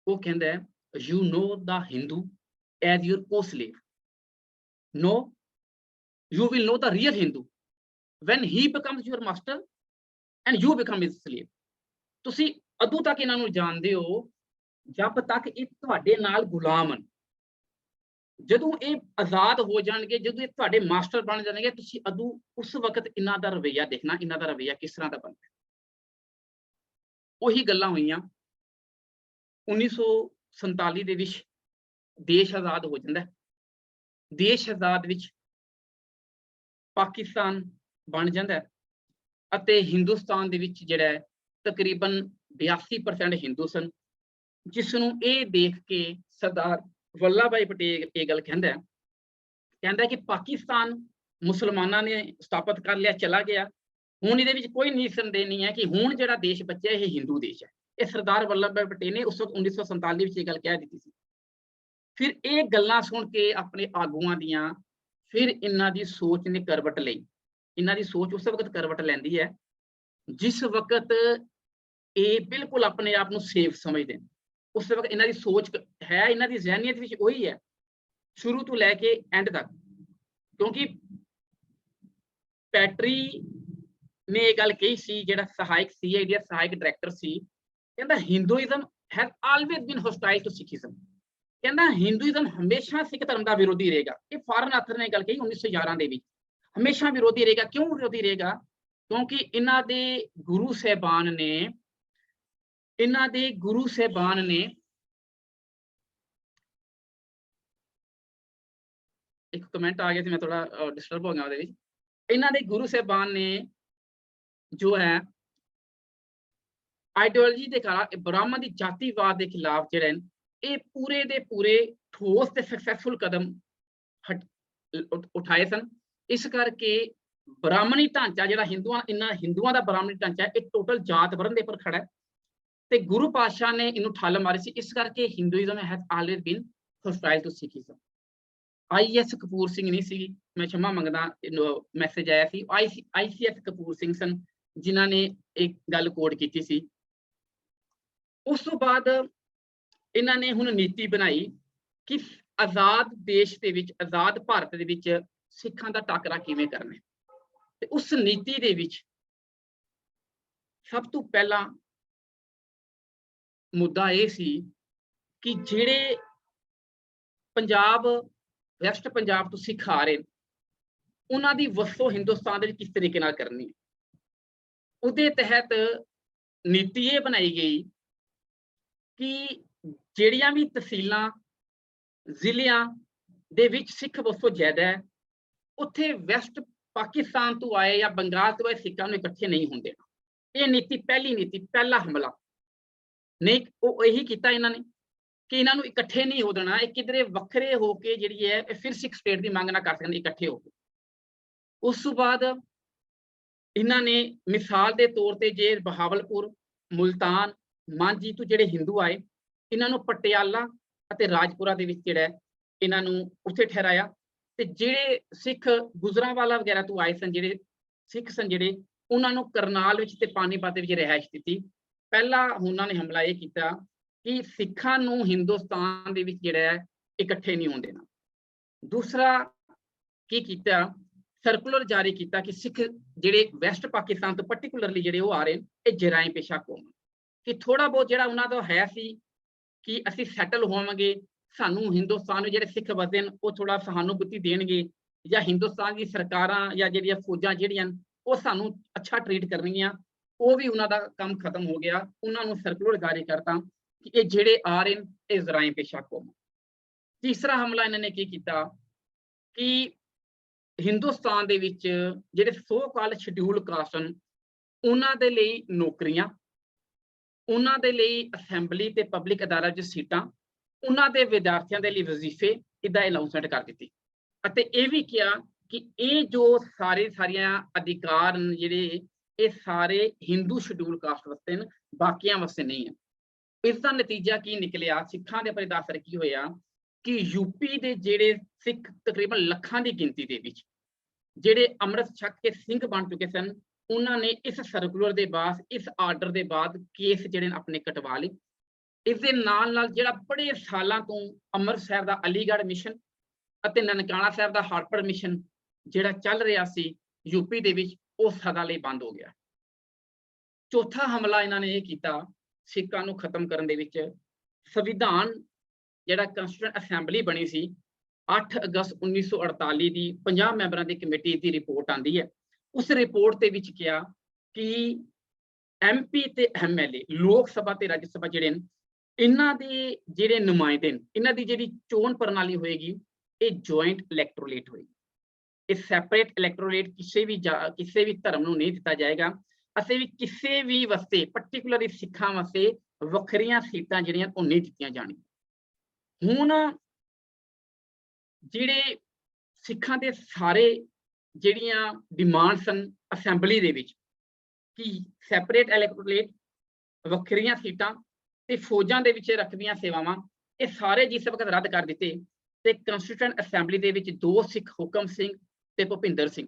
ਉਹ ਕਹਿੰਦਾ ਹੈ you know the Hindu as your co-slave. No, you will know the real Hindu when he becomes your master and you become his slave. ਤੁਸੀਂ ਉਦੋਂ ਤੱਕ ਇਹਨਾਂ ਨੂੰ ਜਾਣਦੇ ਹੋ ਜਦ ਤੱਕ ਇਹ ਤੁਹਾਡੇ ਨਾਲ ਗੁਲਾਮ ਹਨ। ਜਦੋਂ ਇਹ ਆਜ਼ਾਦ ਹੋ ਜਾਣਗੇ, ਜਦੋਂ ਇਹ ਤੁਹਾਡੇ ਮਾਸਟਰ ਬਣ ਜਾਣਗੇ, ਤੁਸੀਂ ਉਦੋਂ ਉਸ ਵਕਤ ਇਹਨਾਂ ਦਾ ਰਵੱਈਆ ਦੇਖਣਾ, ਇਹਨਾਂ ਦਾ ਰਵੱਈਆ ਕਿਸ ਤਰ੍ਹਾਂ ਦਾ ਬਣਦਾ। ਉਹੀ ਗੱਲਾਂ ਹੋਈਆਂ 1947 ਦੇ ਵਿੱਚ ਦੇਸ਼ ਆਜ਼ਾਦ ਹੋ ਜਾਂਦਾ। ਦੇਸ਼ ਆਜ਼ਾਦ ਵਿੱਚ ਪਾਕਿਸਤਾਨ ਬਣ ਜਾਂਦਾ ਅਤੇ ਹਿੰਦੁਸਤਾਨ ਦੇ ਵਿੱਚ ਜਿਹੜਾ ਤਕਰੀਬਨ 82% ਹਿੰਦੂ ਸਨ, ਜਿਸ ਨੂੰ ਇਹ ਦੇਖ ਕੇ ਸਰਦਾਰ ਵੱਲਭ ਭਾਈ ਪਟੇਲ ਇਹ ਗੱਲ ਕਹਿੰਦਾ ਕਿ ਪਾਕਿਸਤਾਨ ਮੁਸਲਮਾਨਾਂ ਨੇ ਸਥਾਪਿਤ ਕਰ ਲਿਆ, ਚਲਾ ਗਿਆ, ਹੁਣ ਇਹਦੇ ਵਿੱਚ ਕੋਈ ਨਿਸੰਦੇਹ ਨਹੀਂ ਹੈ ਕਿ ਹੁਣ ਜਿਹੜਾ ਦੇਸ਼ ਬਚਿਆ ਇਹ ਹਿੰਦੂ ਦੇਸ਼ ਹੈ। ਇਹ ਸਰਦਾਰ ਵੱਲਭ ਭਾਈ ਪਟੇਲ ਨੇ ਉਸ ਵਕਤ 1947 ਵਿੱਚ ਇਹ ਗੱਲ ਕਹਿ ਦਿੱਤੀ ਸੀ। ਫਿਰ ਇਹ ਗੱਲਾਂ ਸੁਣ ਕੇ ਆਪਣੇ ਆਗੂਆਂ ਦੀਆਂ ਫਿਰ ਇਹਨਾਂ ਦੀ ਸੋਚ ਨੇ ਕਰਵਟ ਲਈ। ਇਹਨਾਂ ਦੀ ਸੋਚ ਉਸ ਵਕਤ ਕਰਵਟ ਲੈਂਦੀ ਹੈ ਜਿਸ ਵਕਤ ਇਹ ਬਿਲਕੁਲ ਆਪਣੇ ਆਪ ਨੂੰ ਸੇਫ ਸਮਝਦੇ ਨੇ। ਉਸ ਵਕਤ ਇਹਨਾਂ ਦੀ ਸੋਚ ਹੈ, ਇਹਨਾਂ ਦੀ ਜ਼ਹਿਨੀਅਤ ਵਿੱਚ ਉਹੀ ਹੈ ਸ਼ੁਰੂ ਤੋਂ ਲੈ ਕੇ ਐਂਡ ਤੱਕ, ਕਿਉਂਕਿ ਪੈਟਰੀ ਨੇ ਇਹ ਗੱਲ ਕਹੀ ਸੀ, ਜਿਹੜਾ ਸਹਾਇਕ CID ਦਾ ਸਹਾਇਕ ਡਾਇਰੈਕਟਰ ਸੀ, ਕਹਿੰਦਾ Hinduism has always been hostile to Sikhism. ਕਹਿੰਦਾ ਹਿੰਦੂਇਜ਼ਮ ਹਮੇਸ਼ਾ ਸਿੱਖ ਧਰਮ ਦਾ ਵਿਰੋਧੀ ਰਹੇਗਾ। ਇਹ ਫਾਰਨ ਆਥਰ ਨੇ ਗੱਲ ਕਹੀ 1911 ਦੇ ਵਿੱਚ, ਹਮੇਸ਼ਾ ਵਿਰੋਧੀ ਰਹੇਗਾ। ਕਿਉਂ ਵਿਰੋਧੀ ਰਹੇਗਾ? ਕਿਉਂਕਿ ਇਹਨਾਂ ਦੇ ਗੁਰੂ ਸਾਹਿਬਾਨ ਨੇ ਇੱਕ ਕਮੈਂਟ ਆ ਗਿਆ ਸੀ, ਮੈਂ ਥੋੜਾ ਡਿਸਟਰਬ ਹੋ ਗਿਆ ਉਹਦੇ ਵਿੱਚ। ਇਹਨਾਂ ਦੇ ਗੁਰੂ ਸਾਹਿਬਾਨ ਨੇ ਜੋ ਹੈ ਆਈਡੀਓਲੋਜੀ ਦੇ ਖਿਲਾਫ, ਬ੍ਰਾਹਮਣ ਦੀ ਜਾਤੀਵਾਦ ਦੇ ਖਿਲਾਫ ਜਿਹੜੇ ਇਹ ਪੂਰੇ ਦੇ ਪੂਰੇ ਠੋਸ ਤੇ ਸਕਸੈਸਫੁਲ ਕਦਮ ਉਠਾਏ ਸਨ। ਇਸ ਕਰਕੇ ਬ੍ਰਾਹਮਣੀ ਢਾਂਚਾ ਜਿਹੜਾ ਹਿੰਦੂਆਂ ਦਾ ਬ੍ਰਾਹਮਣੀ ਢਾਂਚਾ ਇਹ ਟੋਟਲ ਜਾਤ ਵਰਨ ਦੇ ਉੱਪਰ ਖੜਾ ਹੈ ਤੇ ਗੁਰੂ ਪਾਤਸ਼ਾਹ ਨੇ ਇਹਨੂੰ ਠੱਲ ਮਾਰੀ ਸੀ। ਇਸ ਕਰਕੇ Hinduism has always been hostile to Sikhism. IS Kapur Singh ਨਹੀਂ ਸੀ, ਮੈਂ क्षमा ਮੰਗਦਾ, ਮੈਸੇਜ ਆਇਆ ਸੀ, ICS ਕਪੂਰ ਸਿੰਘ ਸਨ ਜਿਨ੍ਹਾਂ ਨੇ ਇੱਕ ਗੱਲ ਕੋਡ ਕੀਤੀ ਸੀ। ਉਸ ਤੋਂ ਬਾਅਦ ਇਹਨਾਂ ਨੇ ਹੁਣ ਨੀਤੀ ਬਣਾਈ ਕਿ ਆਜ਼ਾਦ ਦੇਸ਼ ਦੇ ਵਿੱਚ, ਆਜ਼ਾਦ ਭਾਰਤ ਦੇ ਵਿੱਚ ਸਿੱਖਾਂ ਦਾ ਟਾਕਰਾ ਕਿਵੇਂ ਕਰਨਾ। ਤੇ ਉਸ ਨੀਤੀ ਦੇ ਵਿੱਚ ਸਭ ਤੋਂ ਪਹਿਲਾ ਮੁੱਦਾ ਇਹ ਸੀ ਕਿ ਜਿਹੜੇ ਪੰਜਾਬ, ਵੈਸਟ ਪੰਜਾਬ ਤੋਂ ਸਿੱਖ ਆ ਰਹੇ ਉਹਨਾਂ ਦੀ ਵਸੋਂ ਹਿੰਦੁਸਤਾਨ ਦੇ ਵਿੱਚ ਕਿਸ ਤਰੀਕੇ ਨਾਲ ਕਰਨੀ ਹੈ। ਉਹਦੇ ਤਹਿਤ ਨੀਤੀ ਇਹ ਬਣਾਈ ਗਈ ਕਿ ਜਿਹੜੀਆਂ ਵੀ ਤਹਿਸੀਲਾਂ ਜ਼ਿਲ੍ਹਿਆਂ ਦੇ ਵਿੱਚ ਸਿੱਖ ਵਸੋਂ ਜ਼ਿਆਦਾ ਹੈ, ਉੱਥੇ ਵੈਸਟ ਪਾਕਿਸਤਾਨ ਤੋਂ ਆਏ ਜਾਂ ਬੰਗਾਲ ਤੋਂ ਆਏ ਸਿੱਖਾਂ ਨੂੰ ਇਕੱਠੇ ਨਹੀਂ ਹੋਣ ਦੇਣਾ। ਇਹ ਨੀਤੀ, ਪਹਿਲੀ ਨੀਤੀ, ਪਹਿਲਾ ਹਮਲਾ ਨਹੀਂ, ਉਹ ਇਹੀ ਕੀਤਾ ਇਹਨਾਂ ਨੇ ਕਿ ਇਹਨਾਂ ਨੂੰ ਇਕੱਠੇ ਨਹੀਂ ਹੋ ਦੇਣਾ। ਇਹ ਕਿਧਰੇ ਵੱਖਰੇ ਹੋ ਕੇ ਜਿਹੜੀ ਹੈ ਇਹ ਫਿਰ ਸਿੱਖ ਸਟੇਟ ਦੀ ਮੰਗ ਨਾ ਕਰ ਸਕਣ, ਇਕੱਠੇ ਹੋ ਕੇ। ਉਸ ਤੋਂ ਬਾਅਦ ਇਹਨਾਂ ਨੇ ਮਿਸਾਲ ਦੇ ਤੌਰ ਤੇ ਜੇ ਬਹਾਵਲਪੁਰ, ਮੁਲਤਾਨ, ਮਾਂਝੀ ਤੋਂ ਜਿਹੜੇ ਹਿੰਦੂ ਆਏ, ਇਹਨਾਂ ਨੂੰ ਪਟਿਆਲਾ ਅਤੇ ਰਾਜਪੁਰਾ ਦੇ ਵਿੱਚ ਜਿਹੜਾ ਇਹਨਾਂ ਨੂੰ ਉੱਥੇ ਠਹਿਰਾਇਆ। ਤੇ ਜਿਹੜੇ ਸਿੱਖ ਗੁਜਰਾਂਵਾਲਾ ਵਗੈਰਾ ਤੋਂ ਆਏ ਸਨ, ਜਿਹੜੇ ਸਿੱਖ ਸਨ ਜਿਹੜੇ, ਉਹਨਾਂ ਨੂੰ ਕਰਨਾਲ ਵਿੱਚ ਤੇ ਪਾਣੀਪਤ ਵਿੱਚ ਰਿਹਾਇਸ਼ ਦਿੱਤੀ। ਪਹਿਲਾ ਉਹਨਾਂ ਨੇ ਹਮਲਾ ਇਹ ਕੀਤਾ ਕਿ ਸਿੱਖਾਂ ਨੂੰ ਹਿੰਦੁਸਤਾਨ ਦੇ ਵਿੱਚ ਜਿਹੜਾ ਹੈ ਇਕੱਠੇ ਨਹੀਂ ਹੋਣ ਦੇਣਾ। ਦੂਸਰਾ ਕੀ ਕੀਤਾ, ਸਰਕੂਲਰ ਜਾਰੀ ਕੀਤਾ ਕਿ ਸਿੱਖ ਜਿਹੜੇ ਵੈਸਟ ਪਾਕਿਸਤਾਨ ਤੋਂ ਪਾਰਟਿਕੂਲਰਲੀ ਜਿਹੜੇ ਉਹ ਆ ਰਹੇ, ਇਹ ਜਰਾਇਮ ਪੇਸ਼ਾ ਕੌਮ, ਕਿ ਥੋੜਾ ਬਹੁਤ ਜਿਹੜਾ ਉਹਨਾਂ ਦਾ ਹੈ ਸੀ ਕਿ ਅਸੀਂ ਸੈਟਲ ਹੋਵਾਂਗੇ, ਸਾਨੂੰ ਹਿੰਦੁਸਤਾਨ ਵਿੱਚ ਜਿਹੜੇ ਸਿੱਖ ਵਸਦੇ ਨੇ ਉਹ ਥੋੜਾ ਸਹਾਨੁਭੂਤੀ ਦੇਣਗੇ, ਜਾਂ ਹਿੰਦੁਸਤਾਨ ਦੀ ਸਰਕਾਰਾਂ ਜਾਂ ਜਿਹੜੀਆਂ ਫੌਜਾਂ ਜਿਹੜੀਆਂ ਉਹ ਸਾਨੂੰ ਅੱਛਾ ਟਰੀਟ ਕਰਨਗੀਆਂ, ਉਹ ਵੀ ਉਹਨਾਂ ਦਾ ਕੰਮ ਖਤਮ ਹੋ ਗਿਆ। ਉਹਨਾਂ ਨੂੰ ਸਰਕੂਲਰ ਜਾਰੀ ਕਰਤਾ ਕਿ ਇਹ ਜਿਹੜੇ ਆ ਰਹੇ ਨੇ ਇਹ ਜਰਾਇਮ ਪੇਸ਼ਾ ਕੌਮ। ਤੀਸਰਾ ਹਮਲਾ ਇਹਨਾਂ ਨੇ ਕੀ ਕੀਤਾ ਕਿ ਹਿੰਦੁਸਤਾਨ ਦੇ ਵਿੱਚ ਜਿਹੜੇ ਸੋ ਕਾਲ ਸ਼ਡਿਊਲ ਕਾਸਟ ਹਨ, ਉਹਨਾਂ ਦੇ ਲਈ ਨੌਕਰੀਆਂ, ਉਹਨਾਂ ਦੇ ਲਈ ਅਸੈਂਬਲੀ ਤੇ ਪਬਲਿਕ ਅਦਾਰਿਆਂ 'ਚ ਸੀਟਾਂ, ਉਹਨਾਂ ਦੇ ਵਿਦਿਆਰਥੀਆਂ ਦੇ ਲਈ ਵਜ਼ੀਫੇ, ਇਦਾਂ ਅਨਾਉਂਸਮੈਂਟ ਕਰ ਦਿੱਤੀ। ਅਤੇ ਇਹ ਵੀ ਕਿਹਾ ਕਿ ਇਹ ਜੋ ਸਾਰੀਆਂ ਅਧਿਕਾਰ ਜਿਹੜੇ ਇਹ ਸਾਰੇ ਹਿੰਦੂ ਸ਼ਡਿਊਲ ਕਾਸਟ ਵਾਸਤੇ ਨੇ, ਬਾਕੀਆਂ ਵਾਸਤੇ ਨਹੀਂ ਹੈ। ਇਸ ਦਾ ਨਤੀਜਾ ਕੀ ਨਿਕਲਿਆ, ਸਿੱਖਾਂ ਦੇ ਉੱਪਰ ਇਹਦਾ ਅਸਰ ਕੀ ਹੋਇਆ ਕਿ ਯੂਪੀ ਦੇ ਜਿਹੜੇ ਸਿੱਖ ਤਕਰੀਬਨ ਲੱਖਾਂ ਦੀ ਗਿਣਤੀ ਦੇ ਵਿੱਚ ਜਿਹੜੇ ਅੰਮ੍ਰਿਤ ਛਕ ਕੇ ਸਿੰਘ ਬਣ ਚੁੱਕੇ ਸਨ, ਉਹਨਾਂ ਨੇ ਇਸ ਸਰਕੂਲਰ ਦੇ ਬਾਅਦ, ਇਸ ਆਰਡਰ ਦੇ ਬਾਅਦ ਕੇਸ ਜਿਹੜੇ ਨੇ ਆਪਣੇ ਕਟਵਾ ਲਏ। ਇਸ ਦੇ ਨਾਲ ਜਿਹੜਾ ਬੜੇ ਸਾਲਾਂ ਤੋਂ ਅੰਮ੍ਰਿਤਸਰ ਦਾ ਅਲੀਗੜ੍ਹ ਮਿਸ਼ਨ ਅਤੇ ਨਨਕਾਣਾ ਸਾਹਿਬ ਦਾ ਹਾਰਪਰ ਮਿਸ਼ਨ ਜਿਹੜਾ ਚੱਲ ਰਿਹਾ ਸੀ ਯੂਪੀ ਦੇ ਵਿੱਚ, ਉਹ ਸਦਾ ਲਈ ਬੰਦ ਹੋ ਗਿਆ। ਚੌਥਾ ਹਮਲਾ ਇਹਨਾਂ ਨੇ ਇਹ ਕੀਤਾ ਸਿੱਖਾਂ ਨੂੰ ਖਤਮ ਕਰਨ ਦੇ ਵਿੱਚ, ਸੰਵਿਧਾਨ ਜਿਹੜਾ ਕੰਸਟੀਟਿਊਐਂਟ ਅਸੈਂਬਲੀ ਬਣੀ ਸੀ 8 ਅਗਸਤ 1948 ਦੀ 50 ਮੈਂਬਰਾਂ ਦੀ ਕਮੇਟੀ ਦੀ ਰਿਪੋਰਟ ਆਂਦੀ ਹੈ। ਉਸ ਰਿਪੋਰਟ ਦੇ ਵਿੱਚ ਕਿਹਾ ਕਿ MP ਤੇ MLA, ਲੋਕ ਸਭਾ ਤੇ ਰਾਜ ਸਭਾ ਜਿਹੜੇ ਨੇ, ਇਹਨਾਂ ਦੇ ਜਿਹੜੇ ਨੁਮਾਇੰਦੇ ਨੇ, ਇਹਨਾਂ ਦੀ ਜਿਹੜੀ ਚੋਣ ਪ੍ਰਣਾਲੀ ਹੋਏਗੀ ਇਹ ਜੁਆਇੰਟ ਇਲੈਕਟੋਰੇਟ ਹੋਏਗੀ। ਇਹ ਸੈਪਰੇਟ ਇਲੈਕਟੋਰੇਟ ਕਿਸੇ ਵੀ ਧਰਮ ਨੂੰ ਨਹੀਂ ਦਿੱਤਾ ਜਾਏਗਾ। ਅਸੀਂ ਵੀ ਕਿਸੇ ਵੀ ਵਾਸਤੇ, ਪਾਰਟਿਕੂਲਰਲੀ ਸਿੱਖਾਂ ਵਾਸਤੇ ਵੱਖਰੀਆਂ ਸੀਟਾਂ ਜਿਹੜੀਆਂ ਉਹ ਨਹੀਂ ਦਿੱਤੀਆਂ ਜਾਣਗੀਆਂ। ਹੁਣ ਜਿਹੜੇ ਸਿੱਖਾਂ ਦੇ ਸਾਰੇ ਜਿਹੜੀਆਂ ਡਿਮਾਂਡ ਸਨ ਅਸੈਂਬਲੀ ਦੇ ਵਿੱਚ ਕਿ ਸੈਪਰੇਟ ਇਲੈਕਟੋਰੇਟ, ਵੱਖਰੀਆਂ ਸੀਟਾਂ ਤੇ ਫੌਜਾਂ ਦੇ ਵਿੱਚ ਰਕਬੀਆਂ ਸੇਵਾਵਾਂ, ਇਹ ਸਾਰੇ ਜਿਸ ਵਕਤ ਰੱਦ ਕਰ ਦਿੱਤੇ। ਤੇ ਕੰਸਟੀਟਿਊਐਂਟ ਅਸੈਂਬਲੀ ਦੇ ਵਿੱਚ 2 ਸਿੱਖ, ਹੁਕਮ ਸਿੰਘ ਤੇ ਭੁਪਿੰਦਰ ਸਿੰਘ,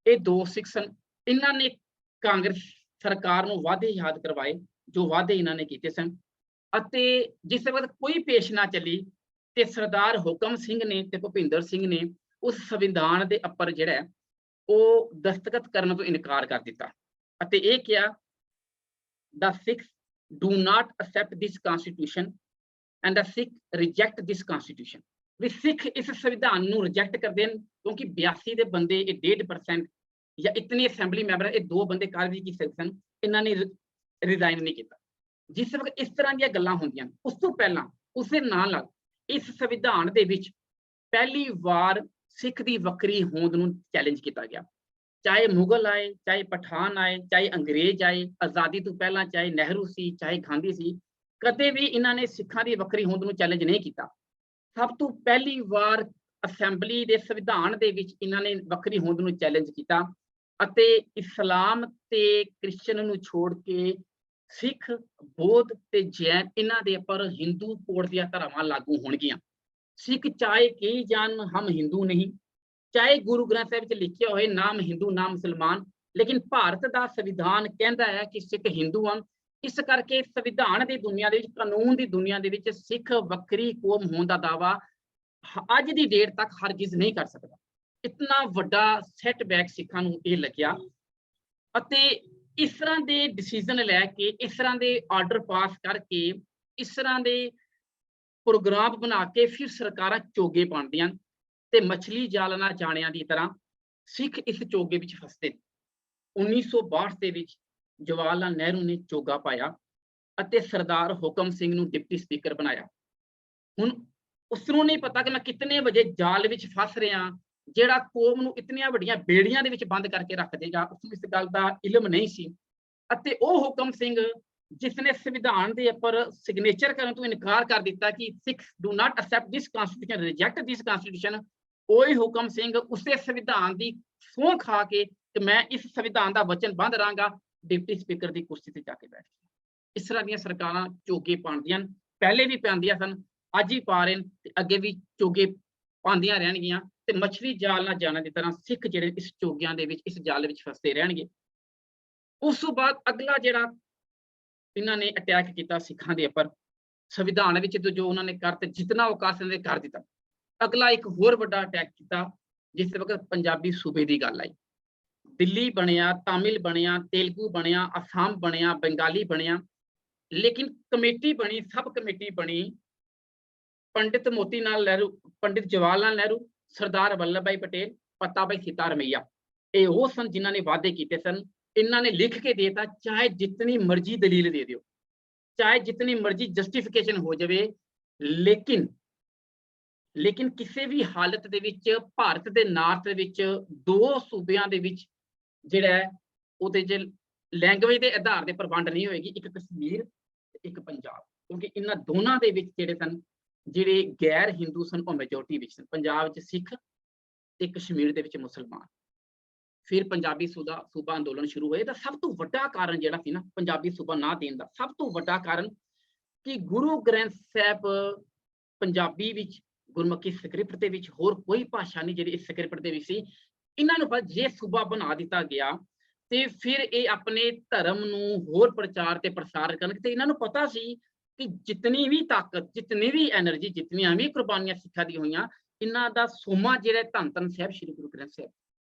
ਇਹ 2 ਸਿੱਖ ਸਨ। ਇਹਨਾਂ ਨੇ ਕਾਂਗਰਸ ਸਰਕਾਰ ਨੂੰ ਵਾਅਦੇ ਯਾਦ ਕਰਵਾਏ ਜੋ ਵਾਅਦੇ ਇਹਨਾਂ ਨੇ ਕੀਤੇ ਸਨ। ਅਤੇ ਜਿਸ ਵਕਤ ਕੋਈ ਪੇਸ਼ ਨਾ ਚੱਲੀ ਤੇ ਸਰਦਾਰ ਹੁਕਮ ਸਿੰਘ ਨੇ ਤੇ ਭੁਪਿੰਦਰ ਸਿੰਘ ਨੇ ਉਸ ਸੰਵਿਧਾਨ ਦੇ ਉੱਪਰ ਜਿਹੜਾ ਉਹ ਦਸਤਖਤ ਕਰਨ ਤੋਂ ਇਨਕਾਰ ਕਰ ਦਿੱਤਾ ਅਤੇ ਇਹ ਕਿਹਾ, the Sikhs do not accept this constitution and the Sikhs reject this constitution। ਵੀ ਸਿੱਖ ਇਸ ਸੰਵਿਧਾਨ ਨੂੰ ਰਿਜੈਕਟ ਕਰਦੇ ਨੇ ਕਿਉਂਕਿ 82 ਦੇ ਬੰਦੇ, ਇਹ 1.5% ਜਾਂ ਇਤਨੇ ਅਸੈਂਬਲੀ ਮੈਂਬਰ, ਇਹ 2 ਬੰਦੇ ਕਾਰਜ ਕੀ ਸਕਦੇ ਸਨ, ਇਹਨਾਂ ਨੇ ਰਿਜ਼ਾਈਨ ਨਹੀਂ ਕੀਤਾ। ਜਿਸ ਵਕਤ ਇਸ ਤਰ੍ਹਾਂ ਦੀਆਂ ਗੱਲਾਂ ਹੁੰਦੀਆਂ, ਉਸ ਤੋਂ ਪਹਿਲਾਂ ਉਸਦੇ ਨਾਲ ਇਸ ਸੰਵਿਧਾਨ ਦੇ ਵਿੱਚ ਪਹਿਲੀ ਵਾਰ ਸਿੱਖ ਦੀ ਵੱਖਰੀ ਹੋਂਦ ਨੂੰ ਚੈਲੰਜ ਕੀਤਾ ਗਿਆ। ਚਾਹੇ ਮੁਗਲ ਆਏ, ਚਾਹੇ ਪਠਾਨ ਆਏ, ਚਾਹੇ ਅੰਗਰੇਜ਼ ਆਏ, ਆਜ਼ਾਦੀ ਤੋਂ ਪਹਿਲਾਂ ਚਾਹੇ ਨਹਿਰੂ ਸੀ, ਚਾਹੇ ਗਾਂਧੀ ਸੀ, ਕਦੇ ਵੀ ਇਹਨਾਂ ਨੇ ਸਿੱਖਾਂ ਦੀ ਵੱਖਰੀ ਹੋਂਦ ਨੂੰ ਚੈਲੰਜ ਨਹੀਂ ਕੀਤਾ। ਸਭ ਤੋਂ ਪਹਿਲੀ ਵਾਰ ਅਸੈਂਬਲੀ ਦੇ ਸੰਵਿਧਾਨ ਦੇ ਵਿੱਚ ਇਹਨਾਂ ਨੇ ਵੱਖਰੀ ਹੋਂਦ ਨੂੰ ਚੈਲੰਜ ਕੀਤਾ ਅਤੇ ਇਸਲਾਮ ਤੇ ਕ੍ਰਿਸਚਨ ਨੂੰ ਛੋੜ ਕੇ ਸਿੱਖ, ਬੌਧ ਤੇ ਜੈਨ, ਇਹਨਾਂ ਦੇ ਉੱਪਰ ਹਿੰਦੂ ਕੋਡ ਦੀਆਂ ਧਾਰਾਵਾਂ ਲਾਗੂ ਹੋਣਗੀਆਂ। ਸਿੱਖ ਚਾਹੇ ਕਹੀ ਜਾਣ ਹਮ ਹਿੰਦੂ ਨਹੀਂ, ਚਾਹੇ ਗੁਰੂ ਗ੍ਰੰਥ ਸਾਹਿਬ ਵਿੱਚ ਲਿਖਿਆ ਹੋਏ ਨਾਮ ਹਿੰਦੂ ਨਾਮ ਮੁਸਲਮਾਨ, ਲੇਕਿਨ ਭਾਰਤ ਦਾ ਸੰਵਿਧਾਨ ਕਹਿੰਦਾ ਹੈ ਕਿ ਸਿੱਖ ਹਿੰਦੂ ਹਨ। ਇਸ ਕਰਕੇ ਸੰਵਿਧਾਨ ਦੀ ਦੁਨੀਆ ਦੇ ਵਿੱਚ, ਕਾਨੂੰਨ ਦੀ ਦੁਨੀਆ ਦੇ ਵਿੱਚ ਸਿੱਖ ਵੱਖਰੀ ਕੌਮ ਹੋਣ ਦਾ ਦਾਅਵਾ ਅੱਜ ਦੀ ਡੇਟ ਤੱਕ ਹਰਗਿਜ਼ ਨਹੀਂ ਕਰ ਸਕਦਾ। ਇਤਨਾ ਵੱਡਾ ਸੈਟਬੈਕ ਸਿੱਖਾਂ ਨੂੰ ਇਹ ਲੱਗਿਆ ਅਤੇ ਇਸ ਤਰ੍ਹਾਂ ਦੇ ਡਿਸੀਜ਼ਨ ਲੈ ਕੇ, ਇਸ ਤਰ੍ਹਾਂ ਦੇ ਆਰਡਰ ਪਾਸ ਕਰਕੇ, ਇਸ ਤਰ੍ਹਾਂ ਦੇ ਪ੍ਰੋਗਰਾਮ ਬਣਾ ਕੇ ਫਿਰ ਸਰਕਾਰਾਂ ਚੋਗੇ ਪਾਉਂਦੀਆਂ ਤੇ ਮਛਲੀ ਜਾਲ ਨਾਲ ਜਾਣਿਆਂ ਦੀ ਤਰ੍ਹਾਂ ਸਿੱਖ ਇਸ ਚੋਗੇ ਵਿੱਚ ਫਸਦੇ। 1962 ਦੇ ਵਿੱਚ ਜਵਾਹਰ ਲਾਲ ਨਹਿਰੂ ਨੇ ਚੋਗਾ ਪਾਇਆ ਅਤੇ ਸਰਦਾਰ ਹੁਕਮ ਸਿੰਘ ਨੂੰ ਡਿਪਟੀ ਸਪੀਕਰ ਬਣਾਇਆ। ਹੁਣ ਉਸਨੂੰ ਨਹੀਂ ਪਤਾ ਕਿ ਮੈਂ ਕਿਤਨੇ ਵਜੇ ਜਾਲ ਵਿੱਚ ਫਸ ਰਿਹਾ, ਜਿਹੜਾ ਕੌਮ ਨੂੰ ਇਤਨੀਆਂ ਵੱਡੀਆਂ ਬੇੜੀਆਂ ਦੇ ਵਿੱਚ ਬੰਦ ਕਰਕੇ ਰੱਖ ਦੇਗਾ, ਉਸਨੂੰ ਇਸ ਗੱਲ ਦਾ ਇਲਮ ਨਹੀਂ ਸੀ। ਅਤੇ ਉਹ ਹੁਕਮ ਸਿੰਘ ਜਿਸਨੇ ਸੰਵਿਧਾਨ ਦੇ ਉੱਪਰ ਸਿਗਨੇਚਰ ਕਰਨ ਤੋਂ ਇਨਕਾਰ ਕਰ ਦਿੱਤਾ ਕਿ Sikhs do not accept this constitution, reject this constitution, ਉਹੀ ਹੁਕਮ ਸਿੰਘ ਉਸੇ ਸੰਵਿਧਾਨ ਦੀ ਸਹੁੰ ਖਾ ਕੇ ਕਿ ਮੈਂ ਇਸ ਸੰਵਿਧਾਨ ਦਾ ਵਚਨਬੱਧ ਰਹਾਂਗਾ, ਡਿਪਟੀ ਸਪੀਕਰ ਦੀ ਕੁਰਸੀ ਤੇ ਜਾ ਕੇ ਬੈਠ ਗਿਆ। ਇਸ ਤਰ੍ਹਾਂ ਦੀਆਂ ਸਰਕਾਰਾਂ ਚੋਗੇ ਪਾਉਂਦੀਆਂ, ਪਹਿਲੇ ਵੀ ਪਾਉਂਦੀਆਂ ਸਨ, ਅੱਜ ਵੀ ਪਾ ਰਹੇ ਨੇ ਤੇ ਅੱਗੇ ਵੀ ਚੋਗੇ ਪਾਉਂਦੀਆਂ ਰਹਿਣਗੀਆਂ। ਤੇ ਮਛਲੀ ਜਾਲ ਨਾਲ ਜਾਣਾ ਦੀ ਤਰ੍ਹਾਂ ਸਿੱਖ ਜਿਹੜੇ ਇਸ ਚੋਗਿਆਂ ਦੇ ਵਿੱਚ, ਇਸ ਜਾਲ ਵਿੱਚ ਫਸਦੇ ਰਹਿਣਗੇ। ਉਸ ਤੋਂ ਬਾਅਦ ਅਗਲਾ ਜਿਹੜਾ ਇਹਨਾਂ ਨੇ ਅਟੈਕ ਕੀਤਾ ਸਿੱਖਾਂ ਦੇ ਉੱਪਰ, ਸੰਵਿਧਾਨ ਵਿੱਚ ਜੋ ਉਹਨਾਂ ਨੇ ਕਰ ਤੇ ਜਿਤਨਾ ਔਕਾਤ ਨੇ ਕਰ ਦਿੱਤਾ। ਅਗਲਾ ਇੱਕ ਹੋਰ ਵੱਡਾ ਅਟੈਕ ਕੀਤਾ ਜਿਸ ਵਕਤ ਪੰਜਾਬੀ ਸੂਬੇ ਦੀ ਗੱਲ ਆਈ। ਦਿੱਲੀ ਬਣਿਆ, ਤਾਮਿਲ ਬਣਿਆ, ਤੇਲਗੂ ਬਣਿਆ, ਅਸਾਮ ਬਣਿਆ, ਬੰਗਾਲੀ ਬਣਿਆ, ਲੇਕਿਨ ਕਮੇਟੀ ਬਣੀ, ਸਬ ਕਮੇਟੀ ਬਣੀ ਪੰਡਿਤ ਮੋਤੀ ਲਾਲ ਨਹਿਰੂ, ਪੰਡਿਤ ਜਵਾਹਰ ਲਾਲ ਨਹਿਰੂ, ਸਰਦਾਰ ਵੱਲਭ ਭਾਈ ਪਟੇਲ, ਪਤਾਭਾਈ ਸੀਤਾਰਮਈਆ। ਇਹ ਉਹ ਸਨ ਜਿਨ੍ਹਾਂ ਨੇ ਵਾਅਦੇ ਕੀਤੇ ਸਨ। ਇਹਨਾਂ ਨੇ ਲਿਖ ਕੇ ਦੇਤਾ, ਚਾਹੇ ਜਿਤਨੀ ਮਰਜ਼ੀ ਦਲੀਲ ਦੇ ਦਿਓ, ਚਾਹੇ ਜਿਤਨੀ ਮਰਜ਼ੀ ਜਸਟੀਫਿਕੇਸ਼ਨ ਹੋ ਜਾਵੇ, ਲੇਕਿਨ ਕਿਸੇ ਵੀ ਹਾਲਤ ਦੇ ਵਿੱਚ ਭਾਰਤ ਦੇ ਨਾਰਥ ਦੇ ਵਿੱਚ ਦੋ ਸੂਬਿਆਂ ਦੇ ਵਿੱਚ ਜਿਹੜਾ ਹੈ ਉਹਦੇ 'ਚ ਲੈਂਗੁਏਜ ਦੇ ਆਧਾਰ ਦੇ ਪਰ ਵੰਡ ਨਹੀਂ ਹੋਏਗੀ, ਇੱਕ ਕਸ਼ਮੀਰ ਤੇ ਇੱਕ ਪੰਜਾਬ। ਕਿਉਂਕਿ ਇਹਨਾਂ ਦੋਨਾਂ ਦੇ ਵਿੱਚ ਜਿਹੜੇ ਸਨ, ਜਿਹੜੇ ਗੈਰ ਹਿੰਦੂ ਸਨ ਉਹ ਮੈਜੋਰਟੀ ਵਿੱਚ ਸਨ। ਪੰਜਾਬ 'ਚ ਸਿੱਖ ਤੇ ਕਸ਼ਮੀਰ ਦੇ ਵਿੱਚ ਮੁਸਲਮਾਨ। ਫਿਰ ਪੰਜਾਬੀ ਸੂਬਾ ਅੰਦੋਲਨ ਸ਼ੁਰੂ ਹੋਏ। ਤਾਂ ਸਭ ਤੋਂ ਵੱਡਾ ਕਾਰਨ ਜਿਹੜਾ ਸੀ ਨਾ ਪੰਜਾਬੀ ਸੂਬਾ ਨਾ ਦੇਣ ਦਾ, ਸਭ ਤੋਂ ਵੱਡਾ ਕਾਰਨ ਕਿ ਗੁਰੂ ਗ੍ਰੰਥ ਸਾਹਿਬ ਪੰਜਾਬੀ ਵਿੱਚ, ਗੁਰਮੁਖੀ ਸਕ੍ਰਿਪਟ ਦੇ ਵਿੱਚ, ਹੋਰ ਕੋਈ ਭਾਸ਼ਾ ਨਹੀਂ ਜਿਹੜੀ ਇਸ ਸਕ੍ਰਿਪਟ ਦੇ ਵਿੱਚ ਸੀ। ਇਹਨਾਂ ਨੂੰ ਬਸ ਜੇ ਸੂਬਾ ਬਣਾ ਦਿੱਤਾ ਗਿਆ ਤੇ ਫਿਰ ਇਹ ਆਪਣੇ ਧਰਮ ਨੂੰ ਹੋਰ ਪ੍ਰਚਾਰ ਤੇ ਪ੍ਰਸਾਰ ਕਰਨਗੇ। ਤੇ ਇਹਨਾਂ ਨੂੰ ਪਤਾ ਸੀ ਕਿ ਜਿਤਨੀ ਵੀ ਤਾਕਤ, ਜਿਤਨੀ ਵੀ ਐਨਰਜੀ, ਜਿਤਨੀਆਂ ਵੀ ਕੁਰਬਾਨੀਆਂ ਸਿੱਖਾਂ ਦੀ ਹੋਈਆਂ, ਇਹਨਾਂ ਦਾ ਸੋਮਾ ਜਿਹੜਾ ਧੰਨ ਧੰਨ ਸਾਹਿਬ ਸ਼੍ਰੀ ਗੁਰੂ ਗ੍ਰੰਥ ਸਾਹਿਬ।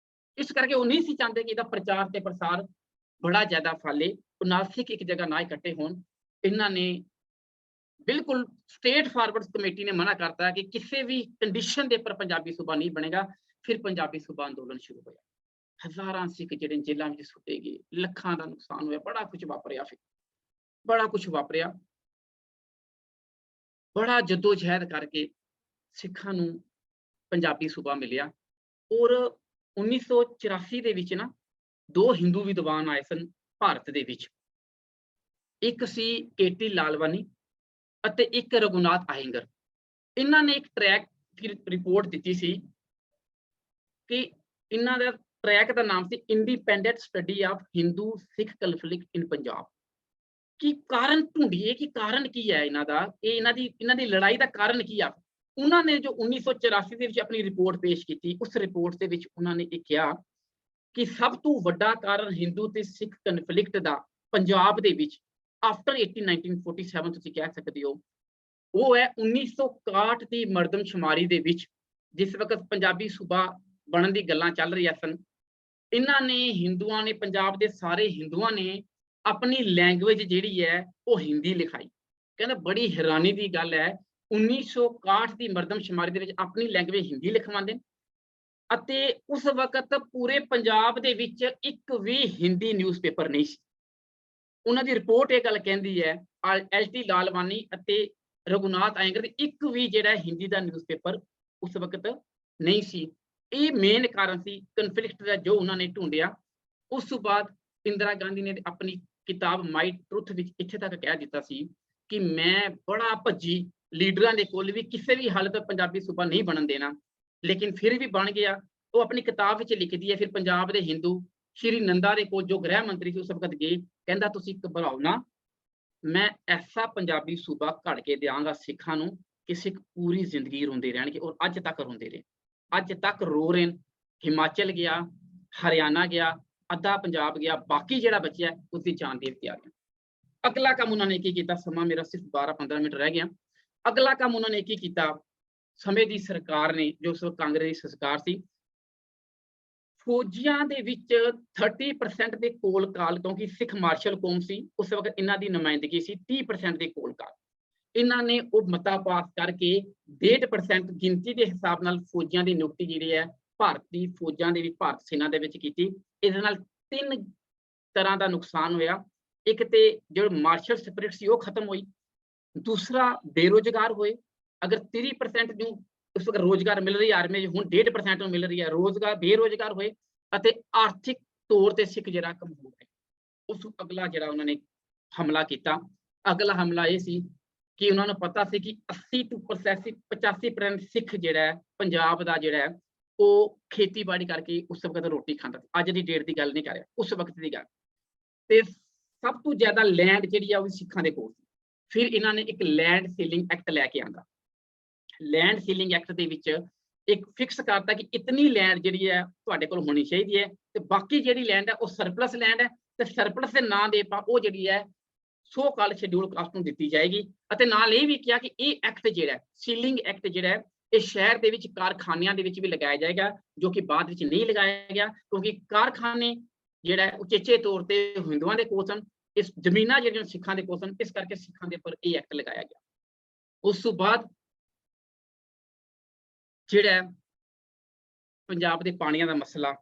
ਇਸ ਕਰਕੇ ਉਹ ਨਹੀਂ ਸੀ ਚਾਹੁੰਦੇ ਕਿ ਇਹਦਾ ਪ੍ਰਚਾਰ ਤੇ ਪ੍ਰਸਾਰ ਬੜਾ ਜ਼ਿਆਦਾ ਫੈਲੇ, ਨਾਲ ਸਿੱਖ ਇੱਕ ਜਗ੍ਹਾ ਨਾ ਇਕੱਠੇ ਹੋਣ। ਇਹਨਾਂ ਨੇ ਬਿਲਕੁਲ ਸਟੇਟ ਫਾਰਵਰਡ ਕਮੇਟੀ ਨੇ ਮਨਾ ਕਰਤਾ ਕਿ ਕਿਸੇ ਵੀ ਕੰਡੀਸ਼ਨ ਦੇ ਉੱਪਰ ਪੰਜਾਬੀ ਸੂਬਾ ਨਹੀਂ ਬਣੇਗਾ। ਫਿਰ ਪੰਜਾਬੀ ਸੂਬਾ ਅੰਦੋਲਨ ਸ਼ੁਰੂ ਹੋਇਆ। ਹਜ਼ਾਰਾਂ ਸਿੱਖ ਜਿਹੜੇ ਜੇਲ੍ਹਾਂ ਵਿੱਚ ਸੁੱਟੇ ਗਏ, ਲੱਖਾਂ ਦਾ ਨੁਕਸਾਨ ਹੋਇਆ, ਬੜਾ ਕੁਝ ਵਾਪਰਿਆ। ਫਿਰ ਬੜਾ ਕੁਝ ਵਾਪਰਿਆ। ਬੜਾ ਜਦੋਜਹਿਦ ਕਰਕੇ ਸਿੱਖਾਂ ਨੂੰ ਪੰਜਾਬੀ ਸੂਬਾ ਮਿਲਿਆ। ਔਰ 1984 ਦੇ ਵਿੱਚ ਨਾ ਦੋ ਹਿੰਦੂ ਵਿਦਵਾਨ ਆਏ ਸਨ ਭਾਰਤ ਦੇ ਵਿੱਚ। ਇੱਕ ਸੀ KT ਲਾਲਵਾਨੀ ਅਤੇ ਇੱਕ ਰਘੁਨਾਥ ਆਇੰਗਰ। ਇਹਨਾਂ ਨੇ ਇੱਕ ਟਰੈਕ ਰਿਪੋਰਟ ਦਿੱਤੀ ਸੀ ਕਿ ਇਹਨਾਂ ਦਾ ਟਰੈਕ ਦਾ ਨਾਮ ਸੀ independent study of Hindu Sikh conflict in Punjab. ਕਿ ਕਾਰਨ ਢੂੰਢੀਏ ਕਿ ਕਾਰਨ ਕੀ ਹੈ ਇਹਨਾਂ ਦਾ, ਇਹ ਇਹਨਾਂ ਦੀ ਲੜਾਈ ਦਾ ਕਾਰਨ ਕੀ ਆ। ਉਹਨਾਂ ਨੇ ਜੋ 1984 ਦੇ ਵਿੱਚ ਆਪਣੀ ਰਿਪੋਰਟ ਪੇਸ਼ ਕੀਤੀ, ਉਸ ਰਿਪੋਰਟ ਦੇ ਵਿੱਚ ਉਹਨਾਂ ਨੇ ਇਹ ਕਿਹਾ ਕਿ ਸਭ ਤੋਂ ਵੱਡਾ ਕਾਰਨ ਹਿੰਦੂ ਤੇ ਸਿੱਖ ਕਨਫਲਿਕਟ ਦਾ ਪੰਜਾਬ ਦੇ ਵਿੱਚ ਆਫਟਰ 1947 ਤੁਸੀਂ ਕਹਿ ਸਕਦੇ ਹੋ, ਉਹ ਹੈ 1961 ਦੀ ਮਰਦਮਸ਼ੁਮਾਰੀ ਦੇ ਵਿੱਚ, ਜਿਸ ਵਕਤ ਪੰਜਾਬੀ ਸੂਬਾ ਬਣਨ ਦੀ ਗੱਲਾਂ ਚੱਲ ਰਹੀਆਂ ਸਨ। ਇਹਨਾਂ ਨੇ ਹਿੰਦੂਆਂ ਨੇ, ਪੰਜਾਬ ਦੇ ਸਾਰੇ ਹਿੰਦੂਆਂ ਨੇ ਆਪਣੀ ਲੈਂਗੁਏਜ ਜਿਹੜੀ ਹੈ ਉਹ ਹਿੰਦੀ ਲਿਖਾਈ। ਕਹਿੰਦਾ ਬੜੀ ਹੈਰਾਨੀ ਦੀ ਗੱਲ ਹੈ, 1961 ਦੀ ਮਰਦਮਸ਼ੁਮਾਰੀ ਦੇ ਵਿੱਚ ਆਪਣੀ ਲੈਂਗੁਏਜ ਹਿੰਦੀ ਲਿਖਵਾਉਂਦੇ ਨੇ ਅਤੇ ਉਸ ਵਕਤ ਪੂਰੇ ਪੰਜਾਬ ਦੇ ਵਿੱਚ ਇੱਕ ਵੀ ਹਿੰਦੀ ਨਿਊਜ਼ਪੇਪਰ ਨਹੀਂ ਸੀ। ਉਹਨਾਂ ਦੀ ਰਿਪੋਰਟ ਇਹ ਗੱਲ ਕਹਿੰਦੀ ਹੈ, LT ਲਾਲਵਾਨੀ ਅਤੇ ਰਘੁਨਾਥ ਆਇੰਗਰ ਦੇ ਇੱਕ ਵੀ ਜਿਹੜਾ ਹਿੰਦੀ ਦਾ ਨਿਊਜ਼ਪੇਪਰ ਉਸ ਵਕਤ ਨਹੀਂ ਸੀ। ਇਹ ਮੇਨ ਕਾਰਨ ਸੀ ਕਨਫਲਿਕਟ ਦਾ ਜੋ ਉਹਨਾਂ ਨੇ ਢੂੰਡਿਆ। ਉਸ ਤੋਂ ਬਾਅਦ ਇੰਦਰਾ ਗਾਂਧੀ ਨੇ ਆਪਣੀ ਕਿਤਾਬ ਮਾਈ ਟਰੁਥ ਵਿੱਚ ਇੱਥੇ ਤੱਕ ਕਹਿ ਦਿੱਤਾ ਸੀ ਕਿ ਮੈਂ ਬੜਾ ਭੱਜੀ ਲੀਡਰਾਂ ਦੇ ਕੋਲ ਵੀ ਕਿਸੇ ਵੀ ਹਾਲਤ ਪੰਜਾਬੀ ਸੂਬਾ ਨਹੀਂ ਬਣਨ ਦੇਣਾ, ਲੇਕਿਨ ਫਿਰ ਵੀ ਬਣ ਗਿਆ। ਉਹ ਆਪਣੀ ਕਿਤਾਬ ਵਿੱਚ ਲਿਖਦੀ ਹੈ। ਫਿਰ ਪੰਜਾਬ ਦੇ ਹਿੰਦੂ ਸ਼੍ਰੀ ਨੰਦਾ ਦੇ ਕੋਲ ਜੋ ਗ੍ਰਹਿ ਮੰਤਰੀ ਸੀ ਉਸ ਵਕਤ ਗਏ, ਕਹਿੰਦਾ ਤੁਸੀਂ ਘਬਰਾਓ ਨਾ, ਮੈਂ ਐਸਾ ਪੰਜਾਬੀ ਸੂਬਾ ਘੜ ਕੇ ਦਿਆਂਗਾ ਸਿੱਖਾਂ ਨੂੰ ਕਿ ਸਿੱਖ ਪੂਰੀ ਜ਼ਿੰਦਗੀ ਰੋਂਦੇ ਰਹਿਣਗੇ। ਔਰ ਅੱਜ ਤੱਕ ਰੋਂਦੇ ਰਹੇ, ਅੱਜ ਤੱਕ ਰੋ ਰਹੇ। ਹਿਮਾਚਲ ਗਿਆ, ਹਰਿਆਣਾ ਗਿਆ, ਅੱਧਾ ਪੰਜਾਬ ਗਿਆ, ਬਾਕੀ ਜਿਹੜਾ ਬਚਿਆ ਉਸਦੀ ਜਾਨ ਦੇ ਦਿੱਤੀ ਆ ਗਿਆ। ਅਗਲਾ ਕੰਮ ਉਹਨਾਂ ਨੇ ਕੀ ਕੀਤਾ, ਸਮਾਂ ਮੇਰਾ ਸਿਰਫ 12-15 ਮਿੰਟ ਰਹਿ ਗਿਆ। ਅਗਲਾ ਕੰਮ ਉਹਨਾਂ ਨੇ ਕੀ ਕੀਤਾ, ਸਮੇਂ ਦੀ ਸਰਕਾਰ ਨੇ, ਜੋ ਉਸ ਵਕਤ ਕਾਂਗਰਸ ਦੀ ਸਰਕਾਰ ਸੀ, ਫੌਜੀਆਂ ਦੇ ਵਿੱਚ 30% ਦੇ ਕੋਲ ਕਾਲ, ਕਿਉਂਕਿ ਸਿੱਖ ਮਾਰਸ਼ਲ ਕੌਮ ਸੀ ਉਸ ਵਕਤ, ਇਹਨਾਂ ਦੀ ਨੁਮਾਇੰਦਗੀ ਸੀ 30% ਦੇ ਕੋਲ ਕਾਲ। ਇਹਨਾਂ ਨੇ ਉਹ ਮਤਾ ਪਾਸ ਕਰਕੇ 1.5% ਗਿਣਤੀ ਦੇ ਹਿਸਾਬ ਨਾਲ ਫੌਜੀਆਂ ਦੀ ਨਿਯੁਕਤੀ ਜਿਹੜੀ ਹੈ ਭਾਰਤੀ ਫੌਜਾਂ ਦੇ ਵਿੱਚ, ਭਾਰਤ ਸੈਨਾ ਦੇ ਵਿੱਚ ਕੀਤੀ। ਇਹਦੇ ਨਾਲ 3 ਤਰ੍ਹਾਂ ਦਾ ਨੁਕਸਾਨ ਹੋਇਆ। ਇੱਕ ਤੇ ਜੋ ਮਾਰਸ਼ਲ ਸਪਿਰਿਟ ਸੀ ਉਹ ਖਤਮ ਹੋਈ, ਦੂਸਰਾ ਬੇਰੁਜ਼ਗਾਰ ਹੋਏ। ਅਗਰ 30% ਨੂੰ ਉਸ ਵਕਤ ਰੋਜ਼ਗਾਰ ਮਿਲ ਰਹੀ ਆਰਮੀ ਹੁਣ 1.5% ਨੂੰ ਮਿਲ ਰਹੀ ਹੈ, ਬੇਰੁਜ਼ਗਾਰ ਹੋਏ ਅਤੇ ਆਰਥਿਕ ਤੌਰ ਤੇ ਸਿੱਖ ਜਿਹੜਾ ਕਮਜ਼ੋਰ ਹੈ। ਉਸ ਅਗਲਾ ਜਿਹੜਾ ਉਹਨਾਂ ਨੇ ਹਮਲਾ ਕੀਤਾ, ਅਗਲਾ ਹਮਲਾ ਇਹ ਸੀ ਕਿ ਉਹਨਾਂ ਨੂੰ ਪਤਾ ਸੀ ਕਿ 85% ਸਿੱਖ ਜਿਹੜਾ ਹੈ ਪੰਜਾਬ ਦਾ ਜਿਹੜਾ ਹੈ ਉਹ ਖੇਤੀਬਾੜੀ ਕਰਕੇ ਉਸ ਵਕਤ ਰੋਟੀ ਖਾਂਦਾ ਸੀ। ਅੱਜ ਦੀ ਡੇਟ ਦੀ ਗੱਲ ਨਹੀਂ ਕਰ ਰਿਹਾ, ਉਸ ਵਕਤ ਦੀ ਗੱਲ। ਤੇ ਸਭ ਤੋਂ ਜ਼ਿਆਦਾ ਲੈਂਡ ਜਿਹੜੀ ਆ ਉਹ ਸਿੱਖਾਂ ਦੇ ਕੋਲ ਸੀ। ਫਿਰ ਇਹਨਾਂ ਨੇ ਇੱਕ ਲੈਂਡ ਸੀਲਿੰਗ ਐਕਟ ਲੈ ਕੇ ਆਂਦਾ। ਲੈਂਡ ਸੀਲਿੰਗ ਐਕਟ ਦੇ ਵਿੱਚ ਇੱਕ ਫਿਕਸ ਕਰਤਾ ਕਿ ਇਤਨੀ ਲੈਂਡ ਜਿਹੜੀ ਹੈ ਤੁਹਾਡੇ ਕੋਲ ਹੋਣੀ ਚਾਹੀਦੀ ਹੈ, ਤੇ ਬਾਕੀ ਜਿਹੜੀ ਲੈਂਡ ਹੈ ਉਹ ਸਰਪਲਸ ਲੈਂਡ ਹੈ, ਤੇ ਸਰਪਲਸ ਦੇ ਨਾਂ ਦੇ ਆਪਾਂ ਉਹ ਜਿਹੜੀ ਹੈ ਸੋ ਕਾਲ ਸ਼ਡਿਊਲ ਕਾਸਟ ਨੂੰ ਦਿੱਤੀ ਜਾਏਗੀ। ਅਤੇ ਨਾਲ ਇਹ ਵੀ ਕਿਹਾ ਕਿ ਇਹ ਐਕਟ ਜਿਹੜਾ ਸੀਲਿੰਗ ਐਕਟ ਜਿਹੜਾ ਹੈ ਇਹ ਸ਼ਹਿਰ ਦੇ ਵਿੱਚ ਕਾਰਖਾਨਿਆਂ ਦੇ ਵਿੱਚ ਵੀ ਲਗਾਇਆ ਜਾਏਗਾ, ਜੋ ਕਿ ਬਾਅਦ ਵਿੱਚ ਨਹੀਂ ਲਗਾਇਆ ਗਿਆ, ਕਿਉਂਕਿ ਕਾਰਖਾਨੇ ਜਿਹੜਾ ਉਚੇਚੇ ਤੌਰ ਤੇ ਹਿੰਦੂਆਂ ਦੇ ਕੋਲ ਸਨ, ਇਸ ਜ਼ਮੀਨਾਂ ਜਿਹੜੀਆਂ ਸਿੱਖਾਂ ਦੇ ਕੋਲ ਸਨ, ਇਸ ਕਰਕੇ ਸਿੱਖਾਂ ਦੇ ਉੱਪਰ ਇਹ ਐਕਟ ਲਗਾਇਆ ਗਿਆ। ਉਸ ਤੋਂ ਬਾਅਦ ਜਿਹੜਾ ਪੰਜਾਬ ਦੇ ਪਾਣੀਆਂ ਦਾ ਮਸਲਾ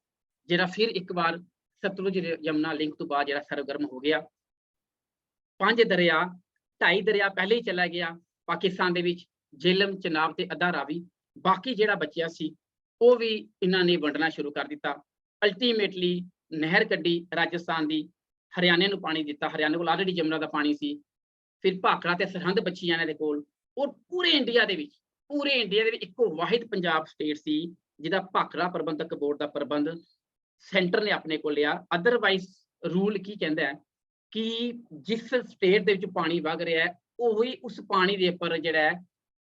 ਜਿਹੜਾ ਫਿਰ ਇੱਕ ਵਾਰ ਸਤਲੁਜ ਯਮੁਨਾ ਲਿੰਕ ਤੋਂ ਬਾਅਦ ਜਿਹੜਾ ਸਰਗਰਮ ਹੋ ਗਿਆ। 5 ਦਰਿਆ, 2.5 ਦਰਿਆ ਪਹਿਲੇ ਹੀ ਚਲਾ ਗਿਆ ਪਾਕਿਸਤਾਨ ਦੇ ਵਿੱਚ, ਜੇਹਲਮ, ਚਨਾਬ ਤੇ ਅੱਧਾ ਰਾਵੀ। ਬਾਕੀ ਜਿਹੜਾ ਬਚਿਆ ਸੀ ਉਹ ਵੀ ਇਹਨਾਂ ਨੇ ਵੰਡਣਾ ਸ਼ੁਰੂ ਕਰ ਦਿੱਤਾ। ਅਲਟੀਮੇਟਲੀ ਨਹਿਰ ਕੱਢੀ ਰਾਜਸਥਾਨ ਦੀ, ਹਰਿਆਣੇ ਨੂੰ ਪਾਣੀ ਦਿੱਤਾ। ਹਰਿਆਣੇ ਕੋਲ ਆਲਰੇਡੀ ਜਮਨਾ ਦਾ ਪਾਣੀ ਸੀ। ਫਿਰ ਭਾਖੜਾ ਤੇ ਸਰਹੰਦ ਬਚੀ ਇਹਨਾਂ ਦੇ ਕੋਲ। ਔਰ ਪੂਰੇ ਇੰਡੀਆ ਦੇ ਵਿੱਚ ਇੱਕੋ ਵਾਹਿਦ ਪੰਜਾਬ ਸਟੇਟ ਸੀ ਜਿਹਦਾ ਭਾਖੜਾ ਪ੍ਰਬੰਧਕ ਬੋਰਡ ਦਾ ਪ੍ਰਬੰਧ ਸੈਂਟਰ ਨੇ ਆਪਣੇ ਕੋਲ ਲਿਆ। ਅਦਰਵਾਈਜ਼ ਰੂਲ ਕੀ ਕਹਿੰਦਾ ਹੈ ਕਿ ਜਿਸ ਸਟੇਟ ਦੇ ਵਿੱਚ ਪਾਣੀ ਵਗ ਰਿਹਾ ਹੈ ਉਹੀ ਉਸ ਪਾਣੀ ਦੇ ਉੱਪਰ ਜਿਹੜਾ ਹੈ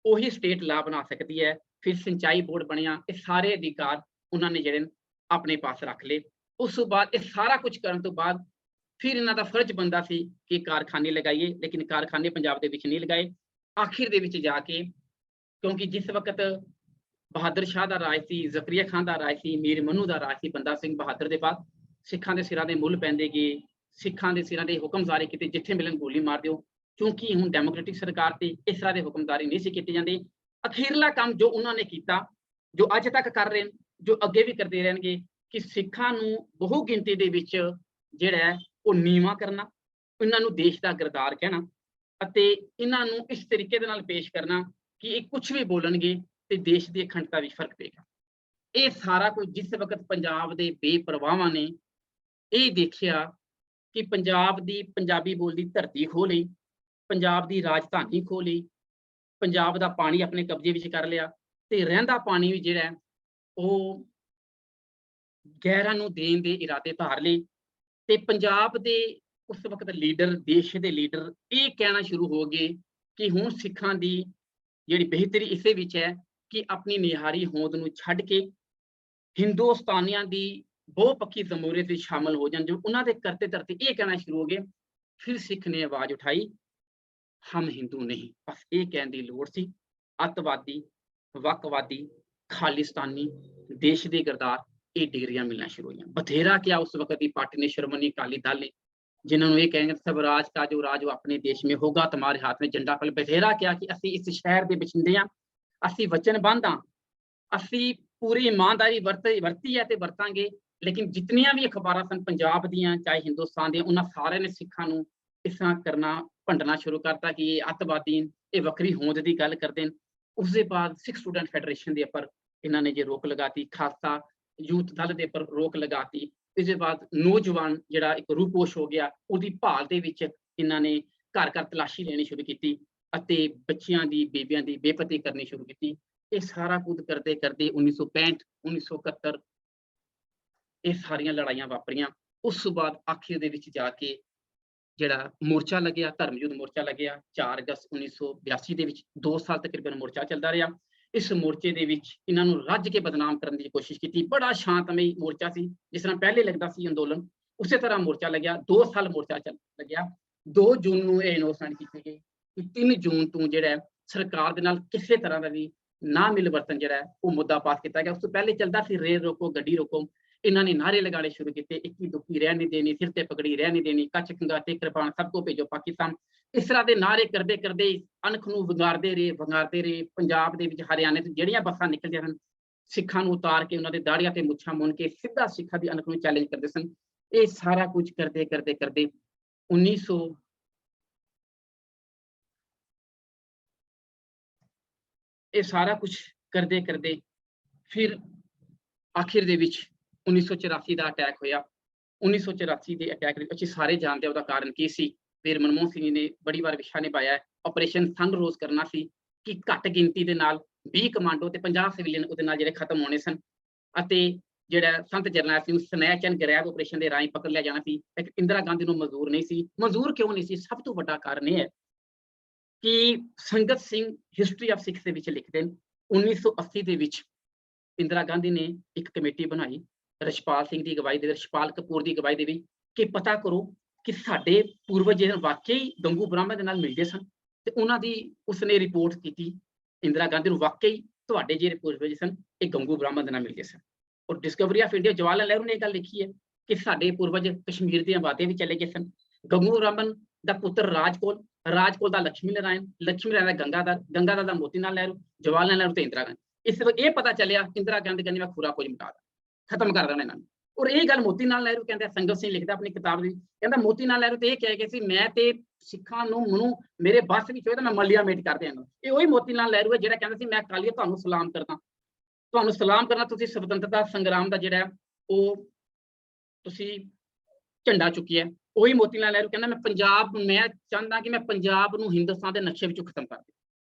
ਉਹੀ ਸਟੇਟ ਲਾ ਬਣਾ ਸਕਦੀ ਹੈ। ਫਿਰ ਸਿੰਚਾਈ ਬੋਰਡ ਬਣਿਆ। ਇਹ ਸਾਰੇ ਅਧਿਕਾਰ ਉਹਨਾਂ ਨੇ ਜਿਹੜੇ ਆਪਣੇ ਪਾਸ ਰੱਖ ਲਏ। ਉਸ ਤੋਂ ਬਾਅਦ ਇਹ ਸਾਰਾ ਕੁਝ ਕਰਨ ਤੋਂ ਬਾਅਦ ਫਿਰ ਇਹਨਾਂ ਦਾ ਫਰਜ਼ ਬਣਦਾ ਸੀ ਕਿ ਕਾਰਖਾਨੇ ਲਗਾਈਏ, ਲੇਕਿਨ ਕਾਰਖਾਨੇ ਪੰਜਾਬ ਦੇ ਵਿੱਚ ਨਹੀਂ ਲਗਾਏ। ਆਖਿਰ ਦੇ ਵਿੱਚ ਜਾ ਕੇ, ਕਿਉਂਕਿ ਜਿਸ ਵਕਤ ਬਹਾਦਰ ਸ਼ਾਹ ਦਾ ਰਾਜ ਸੀ, ਜ਼ਕਰੀਆ ਖਾਨ ਦਾ ਰਾਜ ਸੀ, ਮੀਰ ਮਨੂ ਦਾ ਰਾਜ ਸੀ, ਬੰਦਾ ਸਿੰਘ ਬਹਾਦਰ ਦੇ ਬਾਅਦ ਸਿੱਖਾਂ ਦੇ ਸਿਰਾਂ ਦੇ ਮੁੱਲ ਪੈਂਦੇ ਗਏ। ਸਿੱਖਾਂ ਦੇ ਸਿਰਾਂ ਦੇ ਹੁਕਮ ਜਾਰੀ ਕੀਤੇ, ਜਿੱਥੇ ਮਿਲਣ ਗੋਲੀ ਮਾਰ ਦਿਓ। ਕਿਉਂਕਿ ਹੁਣ ਡੈਮੋਕ੍ਰੈਟਿਕ ਸਰਕਾਰ ਤੇ ਇਸ ਤਰ੍ਹਾਂ ਦੇ ਹੁਕਮਦਾਰੀ ਨਹੀਂ ਸੀ ਕੀਤੀ ਜਾਂਦੀ। ਅਖੀਰਲਾ ਕੰਮ ਜੋ ਉਹਨਾਂ ਨੇ ਕੀਤਾ, ਜੋ ਅੱਜ ਤੱਕ ਕਰ ਰਹੇ ਨੇ, ਜੋ ਅੱਗੇ ਵੀ ਕਰਦੇ ਰਹਿਣਗੇ, ਕਿ ਸਿੱਖਾਂ ਨੂੰ ਬਹੁ ਗਿਣਤੀ ਦੇ ਵਿੱਚ ਜਿਹੜਾ ਹੈ ਉਹ ਨੀਵਾਂ ਕਰਨਾ, ਇਹਨਾਂ ਨੂੰ ਦੇਸ਼ ਦਾ ਗਰਦਾਰ ਕਹਿਣਾ ਅਤੇ ਇਹਨਾਂ ਨੂੰ ਇਸ ਤਰੀਕੇ ਦੇ ਨਾਲ ਪੇਸ਼ ਕਰਨਾ ਕਿ ਇਹ ਕੁਝ ਵੀ ਬੋਲਣਗੇ ਤੇ ਦੇਸ਼ ਦੀ ਅਖੰਡਤਾ ਵਿੱਚ ਫਰਕ ਪਏਗਾ। ਇਹ ਸਾਰਾ ਕੁਝ ਜਿਸ ਵਕਤ ਪੰਜਾਬ ਦੇ ਬੇਪਰਵਾਹਾਂ ਨੇ ਇਹ ਦੇਖਿਆ ਕਿ ਪੰਜਾਬ ਦੀ ਪੰਜਾਬੀ ਬੋਲਦੀ ਧਰਤੀ ਖੋਹ ਲਈ, ਪੰਜਾਬ ਦੀ ਰਾਜਧਾਨੀ ਖੋਹ ਲਈ, ਪੰਜਾਬ ਦਾ ਪਾਣੀ ਆਪਣੇ ਕਬਜ਼ੇ ਵਿੱਚ ਕਰ ਲਿਆ, ਤੇ ਰਹਿੰਦਾ ਪਾਣੀ ਵੀ ਜਿਹੜਾ ਉਹ ਗੈਰਾਂ ਨੂੰ ਦੇਣ ਦੇ ਇਰਾਦੇ ਧਾਰ ਲਏ। ਤੇ ਪੰਜਾਬ ਦੇ ਉਸ ਵਕਤ ਲੀਡਰ, ਦੇਸ਼ ਦੇ ਲੀਡਰ ਇਹ ਕਹਿਣਾ ਸ਼ੁਰੂ ਹੋ ਗਏ ਕਿ ਹੁਣ ਸਿੱਖਾਂ ਦੀ ਜਿਹੜੀ ਬਿਹਤਰੀ ਇਸੇ ਵਿੱਚ ਹੈ ਕਿ ਆਪਣੀ ਨਿਹਾਰੀ ਹੋਂਦ ਨੂੰ ਛੱਡ ਕੇ ਹਿੰਦੁਸਤਾਨੀਆਂ ਦੀ ਬਹੁਪੱਖੀ ਜਮਹੂਰੀਅਤ ਵਿੱਚ ਸ਼ਾਮਲ ਹੋ ਜਾਣ। ਜੋ ਉਹਨਾਂ ਦੇ ਕਰਤੇ ਧਰਤੇ ਇਹ ਕਹਿਣਾ ਸ਼ੁਰੂ ਹੋ ਗਏ। ਫਿਰ ਸਿੱਖ ਨੇ ਆਵਾਜ਼ ਉਠਾਈ, ਹਮ ਹਿੰਦੂ ਨਹੀਂ। ਬਸ ਇਹ ਕਹਿਣ ਦੀ ਲੋੜ ਸੀ। ਅੱਤਵਾਦੀ, ਵੱਖਵਾਦੀ, ਖਾਲਿਸਤਾਨੀ, ਦੇਸ਼ ਦੇ ਗਰਦਾਰ ਇਹ ਡਿਗਰੀਆਂ ਮਿਲਣਾ ਸ਼ੁਰੂ ਹੋਈਆਂ। ਬਥੇਰਾ ਕਿਹਾ ਉਸ ਵਕਤ ਦੀ ਪਾਰਟੀ ਨੇ, ਸ਼੍ਰੋਮਣੀ ਅਕਾਲੀ ਦਲ ਨੇ, ਜਿਨ੍ਹਾਂ ਨੂੰ ਇਹ ਕहेंगे सब राज का जो राज वो अपने देश में होगा, तुम्हारे हाथ में झंडा फल। बथेरा किया कि ਅਸੀਂ ਇਸ ਸ਼ਹਿਰ ਦੇ ਵਸਿੰਦੇ ਹਾਂ, ਅਸੀਂ ਵਚਨਬੱਧ ਹਾਂ, ਅਸੀਂ ਪੂਰੀ ਇਮਾਨਦਾਰੀ ਵਰਤੀ ਹੈ ਤੇ ਵਰਤਾਂਗੇ। ਲੇਕਿਨ ਜਿਤਨੀਆਂ ਵੀ ਅਖਬਾਰਾਂ ਸਨ ਪੰਜਾਬ ਦੀਆਂ, ਚਾਹੇ ਹਿੰਦੁਸਤਾਨ ਦੀਆਂ, ਉਹਨਾਂ ਸਾਰਿਆਂ ਨੇ ਸਿੱਖਾਂ ਨੂੰ ਇਸ ਤਰ੍ਹਾਂ ਕਰਨਾ, ਭੰਡਣਾ ਸ਼ੁਰੂ ਕਰਤਾ ਕਿ ਇਹ ਅੱਤਵਾਦੀ, ਇਹ ਵੱਖਰੀ ਹੋਂਦ ਦੀ ਗੱਲ ਕਰਦੇ ਨੇ। ਉਸ ਦੇ ਬਾਅਦ ਸਿੱਖ ਸਟੂਡੈਂਟ ਫੈਡਰੇਸ਼ਨ ਦੇ ਉੱਪਰ ਇਹਨਾਂ ਨੇ ਜੇ ਰੋਕ ਲਗਾਤੀ, ਖਾਲਸਾ ਯੂਥ ਦਲ ਦੇ ਉੱਪਰ ਰੋਕ ਲਗਾਤੀ। ਇਸ ਦੇ ਬਾਅਦ ਨੌਜਵਾਨ ਜਿਹੜਾ ਇੱਕ ਰੂਪੋਸ਼ ਹੋ ਗਿਆ, ਉਹਦੀ ਭਾਲ ਦੇ ਵਿੱਚ ਇਹਨਾਂ ਨੇ ਘਰ ਘਰ ਤਲਾਸ਼ੀ ਲੈਣੀ ਸ਼ੁਰੂ ਕੀਤੀ ਅਤੇ ਬੱਚਿਆਂ ਦੀ, ਬੇਬੀਆਂ ਦੀ ਬੇਪਤੀ ਕਰਨੀ ਸ਼ੁਰੂ ਕੀਤੀ। ਇਹ ਸਾਰਾ ਕੁਝ ਕਰਦੇ ਕਰਦੇ 1965, 1971 ਇਹ ਸਾਰੀਆਂ ਲੜਾਈਆਂ ਵਾਪਰੀਆਂ। ਉਸ ਤੋਂ ਬਾਅਦ ਆਖਿਰ ਦੇ ਵਿੱਚ ਜਾ ਕੇ ਜਿਹੜਾ ਮੋਰਚਾ ਲੱਗਿਆ, ਧਰਮ ਯੁੱਧ ਮੋਰਚਾ ਲੱਗਿਆ 4 ਅਗਸਤ 1982 ਦੇ ਵਿੱਚ। 2 ਸਾਲ ਤਕਰੀਬਨ ਮੋਰਚਾ ਚੱਲਦਾ ਰਿਹਾ। ਇਸ ਮੋਰਚੇ ਦੇ ਵਿੱਚ ਇਹਨਾਂ ਨੂੰ ਰੱਜ ਕੇ ਬਦਨਾਮ ਕਰਨ ਦੀ ਕੋਸ਼ਿਸ਼ ਕੀਤੀ। ਬੜਾ ਸ਼ਾਂਤਮਈ ਮੋਰਚਾ ਸੀ, ਜਿਸ ਤਰ੍ਹਾਂ ਪਹਿਲੇ ਲੱਗਦਾ ਸੀ ਅੰਦੋਲਨ, ਉਸੇ ਤਰ੍ਹਾਂ ਮੋਰਚਾ ਲੱਗਿਆ। 2 ਸਾਲ ਮੋਰਚਾ ਲੱਗਿਆ। 2 ਜੂਨ ਨੂੰ ਇਹ ਅਨਾਉਂਸਮੈਂਟ ਕੀਤੀ ਗਈ ਕਿ 3 ਜੂਨ ਤੋਂ ਜਿਹੜਾ ਸਰਕਾਰ ਦੇ ਨਾਲ ਕਿਸੇ ਤਰ੍ਹਾਂ ਦਾ ਵੀ ਨਾ ਮਿਲਵਰਤਨ ਜਿਹੜਾ ਉਹ ਮੁੱਦਾ ਪਾਸ ਕੀਤਾ ਗਿਆ। ਉਸ ਤੋਂ ਪਹਿਲੇ ਚੱਲਦਾ ਸੀ ਰੇਲ ਰੋਕੋ, ਗੱਡੀ ਰੋਕੋ। ਇਹਨਾਂ ਨੇ ਨਾਰੇ ਲਗਾਉਣੇ ਸ਼ੁਰੂ ਕੀਤੇ, ਇੱਕੀ ਦੁੱਕੀ ਰਹਿਣ ਨਹੀਂ ਦੇਣੀ, ਸਿਰ ਤੇ ਪਗੜੀ ਰਹਿਣ ਨਹੀਂ ਦੇਣੀ, ਕੱਚ ਕੰਗਾ ਤੇ ਕਿਰਪਾਨ ਸਭ को ਭੇਜੋ ਪਾਕਿਸਤਾਨ। ਇਸ ਤਰ੍ਹਾਂ ਦੇ ਨਾਰੇ ਕਰਦੇ ਕਰਦੇ ਅਣਖ ਨੂੰ ਵਿਗਾੜਦੇ ਰਹੇ। ਪੰਜਾਬ ਦੇ ਵਿੱਚ, ਹਰਿਆਣੇ ਤੋਂ ਜਿਹੜੀਆਂ ਬੱਸਾਂ ਨਿਕਲਦੀਆਂ ਸਨ, ਸਿੱਖਾਂ ਨੂੰ ਉਤਾਰ ਕੇ ਉਹਨਾਂ ਦੇ ਦਾੜੀਆਂ ਤੇ ਮੁੱਛਾਂ ਮੁੰਨ ਕੇ ਸਿੱਧਾ ਸਿੱਖਾਂ ਦੀ ਅਣਖ ਨੂੰ ਚੈਲੰਜ ਕਰਦੇ ਸਨ। ਇਹ ਸਾਰਾ ਕੁਝ ਕਰਦੇ 1900 ਇਹ ਸਾਰਾ ਕੁਝ ਕਰਦੇ ਕਰਦੇ ਫਿਰ ਆਖਿਰ ਦੇ ਵਿੱਚ 1984 ਦਾ ਅਟੈਕ ਹੋਇਆ। 1984 ਦੇ ਅਟੈਕ ਵਿੱਚ ਅਸੀਂ ਸਾਰੇ ਜਾਣਦੇ ਹਾਂ ਉਹਦਾ ਕਾਰਨ ਕੀ ਸੀ। ਫਿਰ ਮਨਮੋਹਨ ਸਿੰਘ ਜੀ ਨੇ ਬੜੀ ਵਾਰ ਵਿਸ਼ਾ ਨਿਭਾਇਆ ਹੈ। ਆਪਰੇਸ਼ਨ ਸੰਘ ਰੋਜ਼ ਕਰਨਾ ਸੀ ਕਿ ਘੱਟ ਗਿਣਤੀ ਦੇ ਨਾਲ 20 ਕਮਾਂਡੋ ਤੇ 50 ਸਿਵਲੀਅਨ ਉਹਦੇ ਨਾਲ ਜਿਹੜੇ ਖਤਮ ਹੋਣੇ ਸਨ, ਅਤੇ ਜਿਹੜਾ Sant Jarnail Singh snatch and grab operation ਦੇ ਰਾਹੀਂ ਪਕੜ ਲਿਆ ਜਾਣਾ ਸੀ। ਇੱਕ ਇੰਦਰਾ ਗਾਂਧੀ ਨੂੰ ਮਨਜ਼ੂਰ ਨਹੀਂ ਸੀ। ਮਨਜ਼ੂਰ ਕਿਉਂ ਨਹੀਂ ਸੀ? ਸਭ ਤੋਂ ਵੱਡਾ ਕਾਰਨ ਇਹ ਹੈ ਕਿ ਸੰਗਤ ਸਿੰਘ ਹਿਸਟਰੀ ਆਫ ਸਿੱਖਸ ਦੇ ਵਿੱਚ ਲਿਖਦੇ ਨੇ 1980 ਦੇ ਵਿੱਚ ਇੰਦਰਾ ਗਾਂਧੀ ਨੇ ਇੱਕ ਕਮੇਟੀ ਬਣਾਈ ਰਛਪਾਲ ਸਿੰਘ ਦੀ ਅਗਵਾਈ ਦੇ ਵਿੱਚ, ਰਛਪਾਲ ਕਪੂਰ ਦੀ ਅਗਵਾਈ ਦੇ ਵਿੱਚ, ਕਿ ਪਤਾ ਕਰੋ ਕਿ ਸਾਡੇ ਪੂਰਵਜ ਵਾਕਈ ਗੰਗੂ ਬ੍ਰਾਹਮਣ ਦੇ ਨਾਲ ਮਿਲਦੇ ਸਨ। ਤੇ ਉਹਨਾਂ ਦੀ ਉਸਨੇ ਰਿਪੋਰਟ ਕੀਤੀ ਇੰਦਰਾ ਗਾਂਧੀ ਨੂੰ, ਵਾਕਈ ਤੁਹਾਡੇ ਜਿਹੜੇ ਪੂਰਵਜ ਸਨ ਇਹ ਗੰਗੂ ਬ੍ਰਾਹਮਣ ਦੇ ਨਾਲ ਮਿਲਦੇ ਸਨ। ਔਰ Discovery of India Jawahar Lal Nehru ਨੇ ਇਹ ਗੱਲ ਲਿਖੀ ਹੈ ਕਿ ਸਾਡੇ ਪੂਰਵਜ ਕਸ਼ਮੀਰ ਦੀਆਂ ਵਾਦੀਆਂ ਵਿੱਚ ਚਲੇ ਗਏ ਸਨ। ਗੰਗੂ ਬ੍ਰਾਹਮਣ ਦਾ ਪੁੱਤਰ ਰਾਜਕੋਲ, ਰਾਜਕੋਲ ਦਾ ਲక్ష్ਮੀ ਨਾਰਾਇਣ, ਲక్ష్ਮੀ ਨਾਰਾਇਣ ਦਾ ਗੰਗਾਧਰ, ਗੰਗਾਧਰ ਦਾ ਮੋਤੀ ਲਾਲ ਨਹਿਰੂ, ਜਵਾਹਰ ਲਾਲ ਨਹਿਰੂ ਤੇ ਇੰਦਰਾ ਗਾਂਧੀ। ਇਸ ਵਕਤ ਇਹ ਪਤਾ ਚੱਲਿਆ ਇੰਦਰਾ ਗਾਂਧੀ ਕਹਿੰਦੀ ਮੈਂ ਖੁਰਾ ਕੁਝ ਮਿਟਾ ਦਾਂ, ਖਤਮ ਕਰ ਦੇਣਾ ਇਹਨਾਂ ਨੂੰ। ਔਰ ਇਹ ਗੱਲ ਮੋਤੀ ਲਾਲ ਨਹਿਰੂ ਕਹਿੰਦਾ, ਸੰਗਤ ਸਿੰਘ ਲਿਖਦਾ ਆਪਣੀ ਕਿਤਾਬ ਦੀ, ਕਹਿੰਦਾ ਮੋਤੀ ਲਾਲ ਨਹਿਰੂ ਤੇ ਇਹ ਕਹਿ ਗਏ ਸੀ ਮੈਂ ਤੇ ਸਿੱਖਾਂ ਨੂੰ ਮੈਨੂੰ ਮੇਰੇ ਬਸ ਵਿੱਚ ਹੋਏ ਤਾਂ ਮੈਂ ਮੱਲਿਆ ਮੇਟ ਕਰ ਦਿਆਂਗਾ। ਇਹ ਉਹੀ ਮੋਤੀ ਲਾਲ ਨਹਿਰੂ ਹੈ ਜਿਹੜਾ ਕਹਿੰਦਾ ਸੀ ਮੈਂ ਅਕਾਲੀਆ ਤੁਹਾਨੂੰ ਸਲਾਮ ਕਰਦਾ, ਤੁਹਾਨੂੰ ਸਲਾਮ ਕਰਨਾ, ਤੁਸੀਂ ਸੁਤੰਤਰਤਾ ਸੰਗਰਾਮ ਦਾ ਜਿਹੜਾ ਉਹ ਤੁਸੀਂ ਝੰਡਾ ਚੁੱਕਿਆ। ਉਹੀ ਮੋਤੀ ਲਾਲ ਨਹਿਰੂ ਕਹਿੰਦਾ ਮੈਂ ਚਾਹੁੰਦਾ ਕਿ ਮੈਂ ਪੰਜਾਬ ਨੂੰ ਹਿੰਦੁਸਤਾਨ ਦੇ ਨਕਸ਼ੇ ਵਿੱਚੋਂ ਖਤਮ ਕਰ ਦਿਆਂ।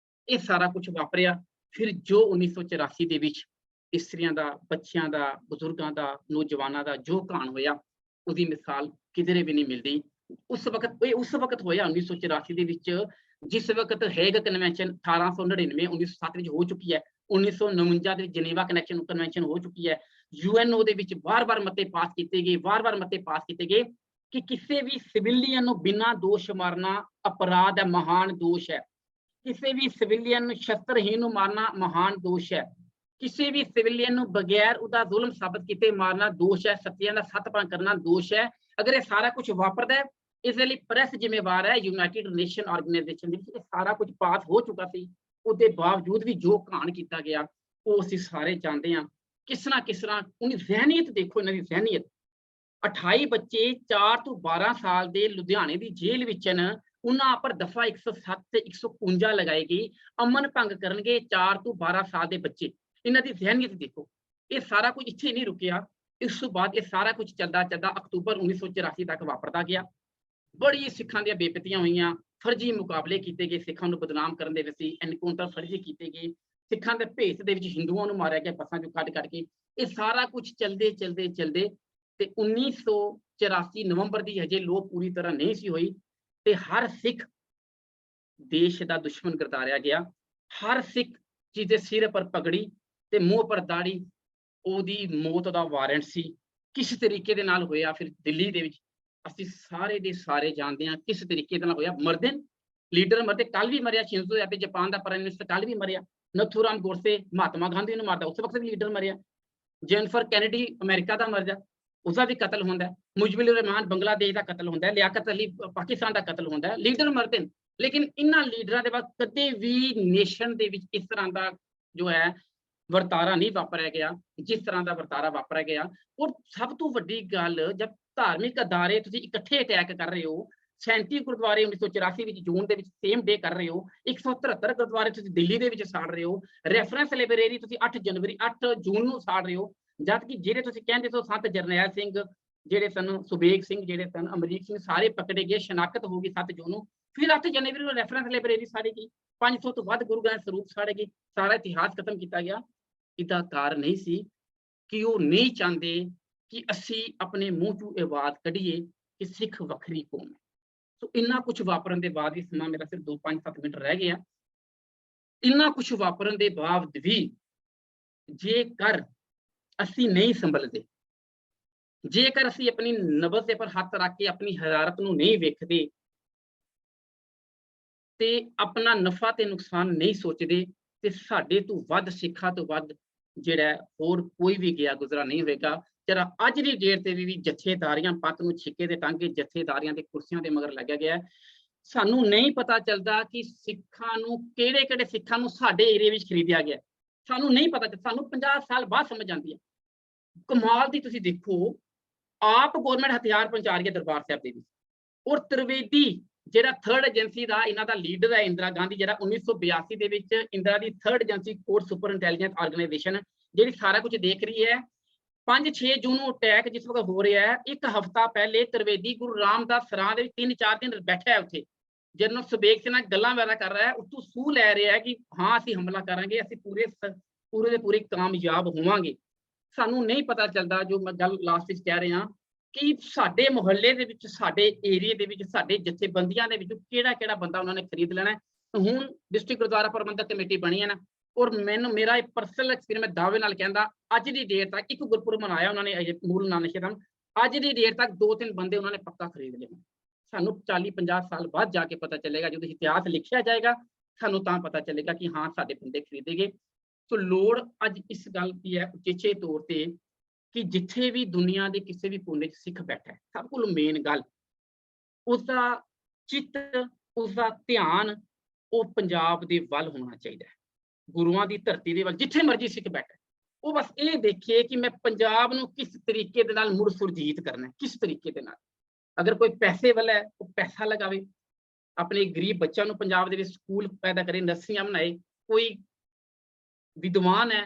ਇਹ ਸਾਰਾ ਕੁਝ ਵਾਪਰਿਆ। ਫਿਰ ਜੋ 1984 ਦੇ ਵਿੱਚ ਇਸਤਰੀਆਂ ਦਾ, ਬੱਚਿਆਂ ਦਾ, ਬਜ਼ੁਰਗਾਂ ਦਾ, ਨੌਜਵਾਨਾਂ ਦਾ ਜੋ ਘਾਣ ਹੋਇਆ ਉਹਦੀ ਮਿਸਾਲ ਕਿਧਰੇ ਵੀ ਨਹੀਂ ਮਿਲਦੀ। ਉਸ ਵਕਤ ਹੋਇਆ 1984 ਦੇ ਵਿੱਚ, ਜਿਸ ਵਕਤ ਹੈਗ ਕਨਵੈਨਸ਼ਨ 1899 1907 ਵਿੱਚ ਹੋ ਚੁੱਕੀ ਹੈ, 1949 ਦੇ ਵਿੱਚ ਜਨੇਵਾ ਕਨਵੈਨਸ਼ਨ ਹੋ ਚੁੱਕੀ ਹੈ। UNO ਦੇ ਵਿੱਚ ਵਾਰ-ਵਾਰ ਮਤੇ ਪਾਸ ਕੀਤੇ ਗਏ ਕਿ ਕਿਸੇ ਵੀ ਸਿਵਿਲੀਅਨ ਨੂੰ ਬਿਨਾਂ ਦੋਸ਼ ਮਾਰਨਾ ਅਪਰਾਧ ਹੈ, ਮਹਾਨ ਦੋਸ਼ ਹੈ। ਕਿਸੇ ਵੀ ਸਿਵਿਲੀਅਨ ਨੂੰ ਸ਼ਸਤਰਹੀਨ ਨੂੰ ਮਾਰਨਾ ਮਹਾਨ ਦੋਸ਼ ਹੈ। ਕਿਸੇ ਵੀ ਸਿਵਿਲੀਅਨ ਨੂੰ ਬਗੈਰ ਉਹਦਾ ਜ਼ੁਲਮ ਸਾਬਤ ਕੀਤੇ ਮਾਰਨਾ ਦੋਸ਼ ਹੈ। ਸੱਤਿਆਂ ਦਾ ਸੱਤਪਾਂ ਕਰਨਾ ਦੋਸ਼ ਹੈ। ਅਗਰ ਇਹ ਸਾਰਾ ਕੁਝ ਵਾਪਰਦਾ ਹੈ, ਇਸ ਲਈ ਪ੍ਰੈਸ ਜ਼ਿੰਮੇਵਾਰ ਹੈ। ਯੂਨਾਈਟਿਡ ਨੇਸ਼ਨ ਆਰਗੇਨਾਈਜੇਸ਼ਨ ਦੇ ਵਿੱਚ ਇਹ ਸਾਰਾ ਕੁਝ ਪਾਸ ਹੋ ਚੁੱਕਾ ਸੀ, ਉਹਦੇ ਬਾਵਜੂਦ ਵੀ ਜੋ ਘਾਣ ਕੀਤਾ ਗਿਆ ਉਹ ਅਸੀਂ ਸਾਰੇ ਜਾਣਦੇ ਹਾਂ। ਕਿਸ ਤਰ੍ਹਾਂ ਉਹਦੀ ਜ਼ਹਿਨੀਅਤ ਦੇਖੋ, ਇਹਨਾਂ ਦੀ ਜ਼ਹਿਨੀਅਤ। 28 ਬੱਚੇ 4 ਤੋਂ 12 ਸਾਲ ਦੇ ਲੁਧਿਆਣੇ ਦੀ ਜੇਲ੍ਹ ਵਿੱਚ ਹਨ। ਉਹਨਾਂ ਉੱਪਰ ਦਫਾ 107 ਤੇ 151 ਲਗਾਈ ਗਈ। ਅਮਨ ਭੰਗ ਕਰਨਗੇ 4 ਤੋਂ 12 ਸਾਲ ਦੇ ਬੱਚੇ। ਇਹਨਾਂ ਦੀ ਜ਼ਹਿਨੀਅਤ ਦੇਖੋ। ਇਹ ਸਾਰਾ ਕੁਝ ਇੱਥੇ ਨਹੀਂ ਰੁਕਿਆ। ਇਸ ਤੋਂ ਬਾਅਦ ਇਹ ਸਾਰਾ ਕੁਝ ਚੱਲਦਾ ਅਕਤੂਬਰ 1984 ਤੱਕ ਵਾਪਰਦਾ ਗਿਆ। ਬੜੀ ਸਿੱਖਾਂ ਦੀਆਂ ਬੇਪਤੀਆਂ ਹੋਈਆਂ, ਫਰਜ਼ੀ ਮੁਕਾਬਲੇ ਕੀਤੇ ਗਏ, ਸਿੱਖਾਂ ਨੂੰ ਬਦਨਾਮ ਕਰਨ ਦੇ ਵਿੱਚ ਐਨਕਾਊਂਟਰ ਫਰਜ਼ੀ ਕੀਤੇ ਗਏ, ਸਿੱਖਾਂ ਦੇ ਭੇਸ ਦੇ ਵਿੱਚ ਹਿੰਦੂਆਂ ਨੂੰ ਮਾਰਿਆ ਗਿਆ ਬੱਸਾਂ ਚੋਂ ਕੱਢ ਕੇ। ਇਹ ਸਾਰਾ ਕੁਝ ਚਲਦੇ ਤੇ 1984 ਨਵੰਬਰ ਦੀ ਹਜੇ ਲੋਅ ਪੂਰੀ ਤਰ੍ਹਾਂ ਨਹੀਂ ਸੀ ਹੋਈ ਤੇ ਹਰ ਸਿੱਖ ਦੇਸ਼ ਦਾ ਦੁਸ਼ਮਣ ਗਰਦਾਰਿਆ ਗਿਆ। ਹਰ ਸਿੱਖ ਜਿਹਦੇ ਸਿਰ ਪਰ ਪਗੜੀ ਤੇ ਮੂੰਹ ਪਰ ਦਾੜੀ, ਉਹਦੀ ਮੌਤ ਦਾ ਵਾਰੰਟ ਸੀ। ਕਿਸ ਤਰੀਕੇ ਦੇ ਨਾਲ ਹੋਇਆ ਫਿਰ ਦਿੱਲੀ ਦੇ ਵਿੱਚ ਅਸੀਂ ਸਾਰੇ ਦੇ ਸਾਰੇ ਜਾਣਦੇ ਹਾਂ ਕਿਸ ਤਰੀਕੇ ਦੇ ਨਾਲ ਹੋਇਆ। ਮਰਦੇ ਲੀਡਰ ਮਰਦੇ, ਕੱਲ ਵੀ ਮਰਿਆ ਸ਼ਿੰਜ਼ੋ ਐਬੇ ਜਾਪਾਨ ਦਾ ਪ੍ਰਾਈਮ ਮਿਨਿਸਟਰ, ਕੱਲ ਵੀ ਮਰਿਆ। ਨਥੂਰਾਮ ਗੋਡਸੇ ਮਹਾਤਮਾ ਗਾਂਧੀ ਨੂੰ ਮਾਰਦਾ, ਉਸ ਵਕਤ ਵੀ ਲੀਡਰ ਮਰਿਆ। ਜੈਨਫਰ ਕੈਨੇਡੀ ਅਮਰੀਕਾ ਦਾ ਮਰਦਾ, ਉਸਦਾ ਵੀ ਕਤਲ ਹੁੰਦਾ। ਮੁਜਬਿਲ ਰਹਿਮਾਨ ਬੰਗਲਾਦੇਸ਼ ਦਾ ਕਤਲ ਹੁੰਦਾ, ਲਿਆਕਤ ਅਲੀ ਪਾਕਿਸਤਾਨ ਦਾ ਕਤਲ ਹੁੰਦਾ। ਲੀਡਰ ਮਰਦੇ ਨੇ, ਲੇਕਿਨ ਇਹਨਾਂ ਲੀਡਰਾਂ ਦੇ ਬਾਅਦ ਕਦੇ ਵੀ ਨੇਸ਼ਨ ਦੇ ਵਿੱਚ ਇਸ ਤਰ੍ਹਾਂ ਦਾ ਜੋ ਹੈ ਵਰਤਾਰਾ ਨਹੀਂ ਵਾਪਰਿਆ ਗਿਆ ਜਿਸ ਤਰ੍ਹਾਂ ਦਾ ਵਰਤਾਰਾ ਵਾਪਰਿਆ ਗਿਆ। ਔਰ ਸਭ ਤੋਂ ਵੱਡੀ ਗੱਲ, ਜਦ ਧਾਰਮਿਕ ਅਦਾਰੇ ਤੁਸੀਂ ਇਕੱਠੇ ਅਟੈਕ ਕਰ ਰਹੇ ਹੋ, 37 ਗੁਰਦੁਆਰੇ 1984 ਵਿੱਚ ਜੂਨ ਦੇ ਵਿੱਚ ਸੇਮ ਡੇ ਕਰ ਰਹੇ ਹੋ, 173 ਗੁਰਦੁਆਰੇ ਤੁਸੀਂ ਦਿੱਲੀ ਦੇ ਵਿੱਚ ਸਾੜ ਰਹੇ ਹੋ, ਰੈਫਰੈਂਸ ਲਾਇਬ੍ਰੇਰੀ ਤੁਸੀਂ 8 ਜੂਨ ਨੂੰ ਸਾੜ ਰਹੇ ਹੋ, ਜਦ ਕਿ ਜਿਹੜੇ ਤੁਸੀਂ ਕਹਿੰਦੇ ਸੋ ਸੰਤ ਜਰਨੈਲ ਸਿੰਘ ਜਿਹੜੇ ਸਨ, ਸੁਬੇਗ ਸਿੰਘ ਜਿਹੜੇ ਸਨ, ਅਮਰੀਕ ਸਿੰਘ, ਸਾਰੇ ਪਕੜੇ ਗਏ, ਸ਼ਨਾਖਤ ਹੋ ਗਈ 7 ਜੂਨ ਨੂੰ। ਫਿਰ 8 ਜਨਵਰੀ ਨੂੰ ਰੈਫਰੈਂਸ ਲਾਇਬ੍ਰੇਰੀ ਸਾੜੀ ਗਈ, 500 ਤੋਂ ਵੱਧ ਗੁਰੂ ਗ੍ਰੰਥ ਸਰੂਪ ਸਾੜੇ ਗਏ, ਸਾਰਾ ਇਤਿਹਾਸ ਖਤਮ ਕੀਤਾ ਗਿਆ। ਇਹਦਾ ਕਾਰਨ ਨਹੀਂ ਸੀ ਕਿ ਉਹ ਨਹੀਂ ਚਾਹੁੰਦੇ ਕਿ ਅਸੀਂ ਆਪਣੇ ਮੂੰਹ ਚੋਂ ਇਹ ਬਾਤ ਕੱਢੀਏ ਕਿ ਸਿੱਖ ਵੱਖਰੀ ਕੌਮ ਹੈ। ਸੋ ਇੰਨਾ ਕੁਝ ਵਾਪਰਨ ਦੇ ਬਾਅਦ ਵੀ, ਸਮਾਂ ਮੇਰਾ ਸਿਰਫ 2-5-7 ਮਿੰਟ ਰਹਿ ਗਿਆ, ਇੰਨਾ ਕੁਝ ਵਾਪਰਨ ਦੇ ਬਾਵਜੂਦ ਵੀ ਜੇਕਰ ਅਸੀਂ ਨਹੀਂ ਸੰਭਲਦੇ, ਜੇਕਰ ਅਸੀਂ ਆਪਣੀ ਨਬਜ਼ ਦੇ ਪਰ ਹੱਥ ਰੱਖ ਕੇ ਆਪਣੀ ਹਰਾਰਤ ਨੂੰ ਨਹੀਂ ਵੇਖਦੇ ਤੇ ਆਪਣਾ ਨਫਾ ਤੇ ਨੁਕਸਾਨ ਨਹੀਂ ਸੋਚਦੇ, ਤੇ ਸਾਡੇ ਤੋਂ ਵੱਧ ਸਿੱਖਾਂ ਤੋਂ ਵੱਧ ਜਿਹੜਾ ਹੋਰ ਕੋਈ ਵੀ ਗਿਆ ਗੁਜ਼ਰਾ ਨਹੀਂ ਹੋਵੇਗਾ। ਜਰਾ ਅੱਜ ਦੀ ਡੇਟ ਤੇ ਵੀ ਜਥੇਦਾਰੀਆਂ ਪੰਥ ਨੂੰ ਛਿੱਕੇ ਦੇ ਟੰਗੇ, ਜਥੇਦਾਰੀਆਂ ਦੇ ਕੁਰਸੀਆਂ ਦੇ ਮਗਰ ਲੱਗਿਆ ਗਿਆ। ਸਾਨੂੰ ਨਹੀਂ ਪਤਾ ਚੱਲਦਾ ਕਿ ਸਿੱਖਾਂ ਨੂੰ ਕਿਹੜੇ ਸਿੱਖਾਂ ਨੂੰ ਸਾਡੇ ਏਰੀਏ ਵਿੱਚ ਖਰੀਦਿਆ ਗਿਆ। ਸਾਨੂੰ ਨਹੀਂ ਪਤਾ, ਸਾਨੂੰ 50 ਸਾਲ ਬਾਅਦ ਸਮਝ ਆਉਂਦੀ ਹੈ। ਕਮਾਲ ਦੀ ਤੁਸੀਂ ਦੇਖੋ, ਆਪ ਗੌਰਮੈਂਟ ਹਥਿਆਰ ਪਹੁੰਚਾ ਰਹੀ ਹੈ ਦਰਬਾਰ ਸਾਹਿਬ ਦੇ ਵਿੱਚ, ਔਰ ਤ੍ਰਿਵੇਦੀ ਜਿਹੜਾ ਥਰਡ ਏਜੰਸੀ ਦਾ ਇਹਨਾਂ ਦਾ ਲੀਡਰ ਹੈ ਇੰਦਰਾ ਗਾਂਧੀ, ਜਿਹੜਾ 1982 ਦੇ ਵਿੱਚ ਇੰਦਰਾ ਦੀ third agency core super intelligence organisation ਜਿਹੜੀ ਸਾਰਾ ਕੁਝ ਦੇਖ ਰਹੀ ਹੈ। 5-6 ਜੂਨ ਨੂੰ ਅਟੈਕ ਜਿਸ ਵਕਤ ਹੋ ਰਿਹਾ ਹੈ, ਇੱਕ ਹਫ਼ਤਾ ਪਹਿਲੇ ਤ੍ਰਿਵੇਦੀ ਗੁਰੂ ਰਾਮਦਾਸ ਸਰਾਂ ਦੇ 3-4 ਦਿਨ ਬੈਠਾ ਹੈ ਉੱਥੇ, ਜਨਰਲ ਸੁਬੇਗ ਸਿੰਘ ਨਾਲ ਗੱਲਾਂ ਵਗੈਰਾ ਕਰ ਰਿਹਾ ਹੈ, ਉੱਤੋਂ ਸੂਹ ਲੈ ਰਿਹਾ ਹੈ ਕਿ ਹਾਂ ਅਸੀਂ ਹਮਲਾ ਕਰਾਂਗੇ, ਅਸੀਂ ਪੂਰੇ ਦੇ ਪੂਰੇ ਕਾਮਯਾਬ ਹੋਵਾਂਗੇ। ਸਾਨੂੰ ਨਹੀਂ ਪਤਾ ਚੱਲਦਾ, ਜੋ ਮੈਂ ਗੱਲ ਲਾਸਟ ਵਿੱਚ ਕਹਿ ਰਿਹਾ ਕਿ ਸਾਡੇ ਮੁਹੱਲੇ ਦੇ ਵਿੱਚ, ਸਾਡੇ ਏਰੀਏ ਦੇ ਵਿੱਚ, ਸਾਡੇ ਜਥੇਬੰਦੀਆਂ ਦੇ ਵਿੱਚ ਕਿਹੜਾ ਬੰਦਾ ਉਹਨਾਂ ਨੇ ਖਰੀਦ ਲੈਣਾ ਹੈ। ਹੁਣ ਡਿਸਟ੍ਰਿਕਟ ਗੁਰਦੁਆਰਾ ਪ੍ਰਬੰਧਕ ਕਮੇਟੀ ਬਣੀ ਹੈ ਨਾ, ਔਰ ਮੈਨੂੰ ਮੇਰਾ ਇੱਕ ਪਰਸਨਲ ਐਕਸਪੀਰੀਅੰਸ, ਮੈਂ ਦਾਅਵੇ ਨਾਲ ਕਹਿੰਦਾ, ਅੱਜ ਦੀ ਡੇਟ ਤੱਕ ਇੱਕ ਗੁਰਪੁਰਬ ਮਨਾਇਆ ਉਹਨਾਂ ਨੇ ਮੂਲ ਨਾਨਕ ਸ਼ਰਮ, ਅੱਜ ਦੀ ਡੇਟ ਤੱਕ 2-3 ਬੰਦੇ ਉਹਨਾਂ ਨੇ ਪੱਕਾ ਖਰੀਦ ਲਏ। ਸਾਨੂੰ 40-50 ਸਾਲ ਬਾਅਦ ਜਾ ਕੇ ਪਤਾ ਚੱਲੇਗਾ, ਜਦੋਂ ਇਤਿਹਾਸ ਲਿਖਿਆ ਜਾਏਗਾ ਸਾਨੂੰ ਤਾਂ ਪਤਾ ਚੱਲੇਗਾ ਕਿ ਹਾਂ ਸਾਡੇ ਬੰਦੇ ਖਰੀਦੇ ਗਏ। ਸੋ ਲੋੜ ਅੱਜ ਇਸ ਗੱਲ ਦੀ ਹੈ ਉਚੇਚੇ ਤੌਰ ਤੇ ਕਿ ਜਿੱਥੇ ਵੀ ਦੁਨੀਆ ਦੇ ਕਿਸੇ ਵੀ ਕੋਨੇ 'ਚ ਸਿੱਖ ਬੈਠਾ ਹੈ, ਸਭ ਕੋਲ ਮੇਨ ਗੱਲ ਉਸਦਾ ਚਿੱਤ, ਉਸਦਾ ਧਿਆਨ ਉਹ ਪੰਜਾਬ ਦੇ ਵੱਲ ਹੋਣਾ ਚਾਹੀਦਾ ਹੈ, ਗੁਰੂਆਂ ਦੀ ਧਰਤੀ ਦੇ ਵੱਲ। ਜਿੱਥੇ ਮਰਜ਼ੀ ਸਿੱਖ ਬੈਠਾ ਉਹ ਬਸ ਇਹ ਦੇਖੇ ਕਿ ਮੈਂ ਪੰਜਾਬ ਨੂੰ ਕਿਸ ਤਰੀਕੇ ਦੇ ਨਾਲ ਮੁੜ ਸੁਰਜੀਤ ਕਰਨਾ, ਕਿਸ ਤਰੀਕੇ ਦੇ ਨਾਲ। ਅਗਰ ਕੋਈ ਪੈਸੇ ਵਾਲਾ ਹੈ ਉਹ ਪੈਸਾ ਲਗਾਵੇ, ਆਪਣੇ ਗਰੀਬ ਬੱਚਿਆਂ ਨੂੰ ਪੰਜਾਬ ਦੇ ਵਿੱਚ ਸਕੂਲ ਪੈਦਾ ਕਰੇ, ਨਰਸਰੀਆਂ ਬਣਾਏ। ਕੋਈ ਵਿਦਵਾਨ ਹੈ,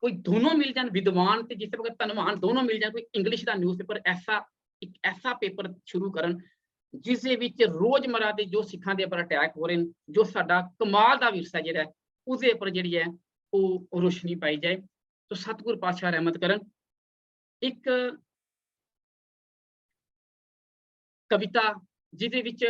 ਕੋਈ ਦੋਨੋਂ ਮਿਲ ਜਾਣ, ਵਿਦਵਾਨ ਤੇ ਜਿਸ ਵਕਤ ਧਨਵਾਨ ਦੋਨੋਂ ਮਿਲ ਜਾਣ, ਕੋਈ ਇੰਗਲਿਸ਼ ਦਾ ਨਿਊਜ਼ਪੇਪਰ ਇੱਕ ਐਸਾ ਪੇਪਰ ਸ਼ੁਰੂ ਕਰਨ ਜਿਸ ਦੇ ਵਿੱਚ ਰੋਜ਼ਮਰਾ ਦੇ ਜੋ ਸਿੱਖਾਂ ਦੇ ਉੱਪਰ ਅਟੈਕ ਹੋ ਰਹੇ ਨੇ, ਜੋ ਸਾਡਾ ਕਮਾਲ ਦਾ ਵਿਰਸਾ ਜਿਹੜਾ ਹੈ ਉਹਦੇ ਉੱਪਰ ਜਿਹੜੀ ਹੈ ਉਹ ਰੋਸ਼ਨੀ ਪਾਈ ਜਾਏ। तो सतगुर पातशाह रहमत करन। एक कविता जिहदे विच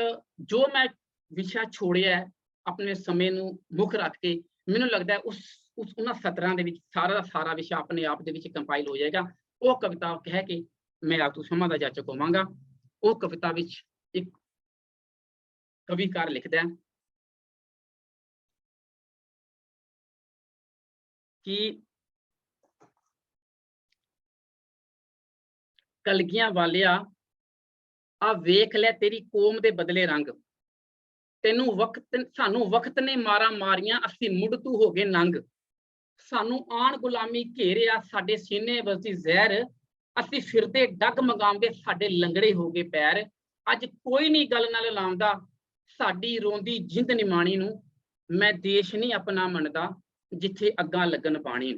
जो मैं विषय छोड़िया है अपने समय नूं मुख रख के, मैनूं लगदा है उस उन्हां सतरां दे विच सारा दा सारा विषय अपने आप दे विच कंपाइल हो जाएगा। वो कविता कह के मैं आप तो समा दा जाचक होवांगा। वो कविता विच एक कविकार लिखदा है कि कलगियां वालिया आ वेख लै तेरी कौम दे बदले रंग, तेनू वक्त सानू वक्त ने मारा मारियां असी मुड़ तू हो गए नंग, सानू आन गुलामी घेरिया साडे सीने वसदी जहर, असी फिरदे डग मंगांदे साडे लंगड़े हो गए पैर। अज कोई नहीं गल नाल लांदा साडी रोंदी जिंद निमाणी नू, मैं देश नहीं अपना मनदा जिथे अग्गां लगन पानी।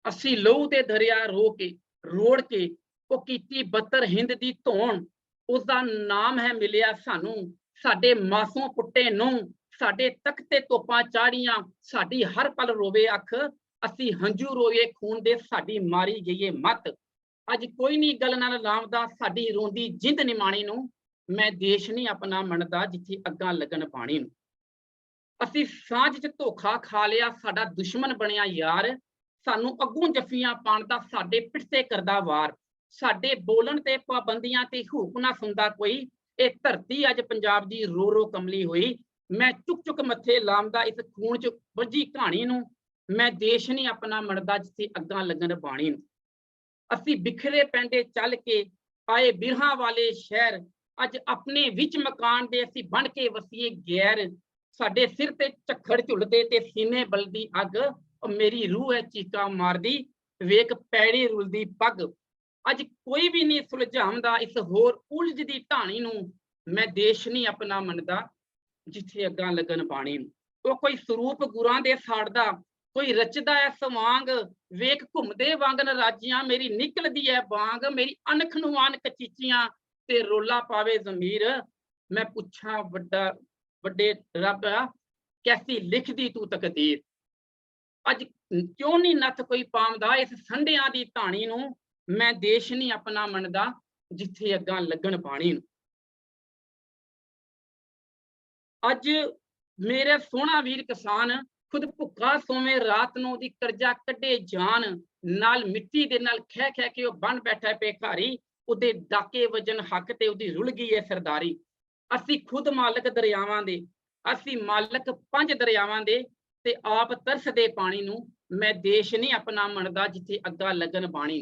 असी लहू ते दरिया रोड़ के वो कीती बत्तर हिंद दी धौण, उसदा नाम है मिलिया सानू साडे मासूम पुट्टे नूं, साडे तख्ते तोपां चाड़ियां साडी हर पल रोवे अख, असी हंझू रोए खून दे साडी मारी गई मत। अज कोई नहीं गल नाल लावदा साडी रोंदी जिंद निमाणी नूं, मैं देश नहीं अपना मनदा जिथे अग्गां लगन पानी। असी सांझ च धोखा खा लिया साडा दुश्मन बनिया यार, सानू अगों जफियां पाण दा साडे पिठ ते करदा वार, साडे बोलन ते पाबंदियां ते हुक ना सुनदा कोई, ए धरती अज पंजाब दी रो रो कमली हुई। मैं चुक चुक मथे लामदा इस खून च वजी कहानी नूं, मैं देश नहीं अपना मनदा जिथे अग्गां लगन बाणी। असी बिखरे पैंडे चल के आए बिरहां वाले शहर, अज अपने विच मकान दे असी बन के वसीए गैर, साडे सिर ते झक्खड़ झुलदे ते सीने बलदी अग, मेरी रूह है चीका मारदी वेख पैड़ी रुलदी पग। अज कोई भी नहीं सुलझाउंदा इस होर उलझदी ढाणी नूं, मैं देश नहीं अपना मनदा जिथे अग्गां लगन पाणी। वो कोई स्वरूप गुरां दे साड़दा, कोई रचदा है सवांग, वेख घुमदे वांगन राजियां मेरी निकलदी है बांग, मेरी अनख नूं अनख चीचियां ते रोला पावे जमीर। मैं पुछां वड्डा वड्डे रब कैसी लिखदी तू तकदीर, अज क्यों नहीं नथ कोई पावदा इस संडियां दी धाणी नूं, मैं देश नहीं अपना मनदा जिथे अग्गां लगन पाणी। अज मेरे सोहना वीर किसान खुद भुक्खा सोवे रात नूं दी करजा कड्डे जान, नाल मिट्टी दे नाल खह खह के ओह बन बैठा पेखारी, उहदे डाके वजन हक ते उहदी रुल गई है सरदारी। असी खुद मालक दरियावां दे, असी मालक 5 दरियावां दे ते आप तरसदे पानी नूं, मैं देश नहीं अपना मनदा जिथे अग्गां लगन बाणी।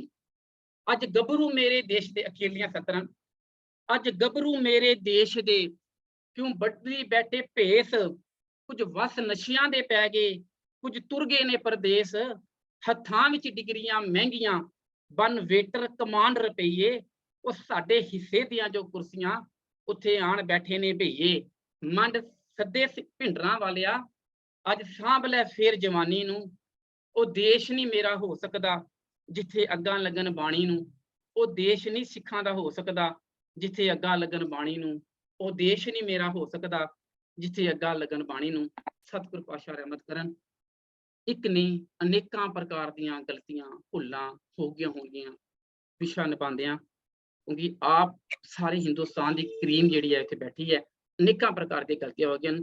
अज गबरू मेरे देश दे अकेलियां सतरां, अज गबरू मेरे देश दे क्यों बदली बैठे भेस, कुछ वस नशियां दे पै गए कुछ तुर गए ने परदेस, हत्थां विच डिग्रियां महंगियां बन वेटर कमान रुपईए, वो साडे हिस्से दियां जो कुर्सियां ਉੱਥੇ ਆਣ ਬੈਠੇ ਨੇ ਭਈਏ, ਮੰਡ ਸੱਦੇ ਭਿੰਡਰਾਂ ਵਾਲਿਆ, ਅੱਜ ਸਾਂਭ ਲੈ ਫੇਰ ਜਵਾਨੀ ਨੂੰ। ਉਹ ਦੇਸ਼ ਨਹੀਂ ਮੇਰਾ ਹੋ ਸਕਦਾ ਜਿੱਥੇ ਅੱਗਾਂ ਲੱਗਣ ਬਾਣੀ ਨੂੰ। ਉਹ ਦੇਸ਼ ਨਹੀਂ ਸਿੱਖਾਂ ਦਾ ਹੋ ਸਕਦਾ ਜਿੱਥੇ ਅੱਗਾਂ ਲੱਗਣ ਬਾਣੀ ਨੂੰ। ਉਹ ਦੇਸ਼ ਨਹੀਂ ਮੇਰਾ ਹੋ ਸਕਦਾ ਜਿੱਥੇ ਅੱਗਾਂ ਲੱਗਣ ਬਾਣੀ ਨੂੰ। ਸਤਿਗੁਰ ਪਾਤਸ਼ਾਹ ਰਹਿਮਤ ਕਰਨ। ਇੱਕ ਨਹੀਂ, ਅਨੇਕਾਂ ਪ੍ਰਕਾਰ ਦੀਆਂ ਗਲਤੀਆਂ ਭੁੱਲਾਂ ਹੋ ਗਈਆਂ ਹੋਣਗੀਆਂ ਵਿਸ਼ਾ ਨਿਭਾਉਂਦਿਆਂ, ਕਿਉਂਕਿ ਆਪ ਸਾਰੇ ਹਿੰਦੁਸਤਾਨ ਦੀ ਕਰੀਮ ਜਿਹੜੀ ਹੈ ਇੱਥੇ ਬੈਠੀ ਹੈ। ਅਨੇਕਾਂ ਪ੍ਰਕਾਰ ਦੀਆਂ ਗਲਤੀਆਂ ਹੋ ਗਈਆਂ।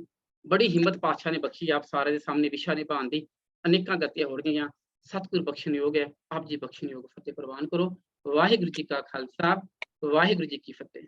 ਬੜੀ ਹਿੰਮਤ ਪਾਤਸ਼ਾਹ ਨੇ ਬਖਸ਼ੀ ਆਪ ਸਾਰੇ ਦੇ ਸਾਹਮਣੇ ਵਿਸ਼ਾ ਨਿਭਾਉਣ ਦੀ। ਅਨੇਕਾਂ ਗਲਤੀਆਂ ਹੋ ਗਈਆਂ, ਸਤਿਗੁਰ ਬਖਸ਼ਣਯੋਗ ਹੈ, ਆਪ ਜੀ ਬਖਸ਼ਣਯੋਗ। ਫਤਿਹ ਪ੍ਰਵਾਨ ਕਰੋ। ਵਾਹਿਗੁਰੂ ਜੀ ਕਾ ਖਾਲਸਾ, ਵਾਹਿਗੁਰੂ ਜੀ ਕੀ ਫਤਿਹ।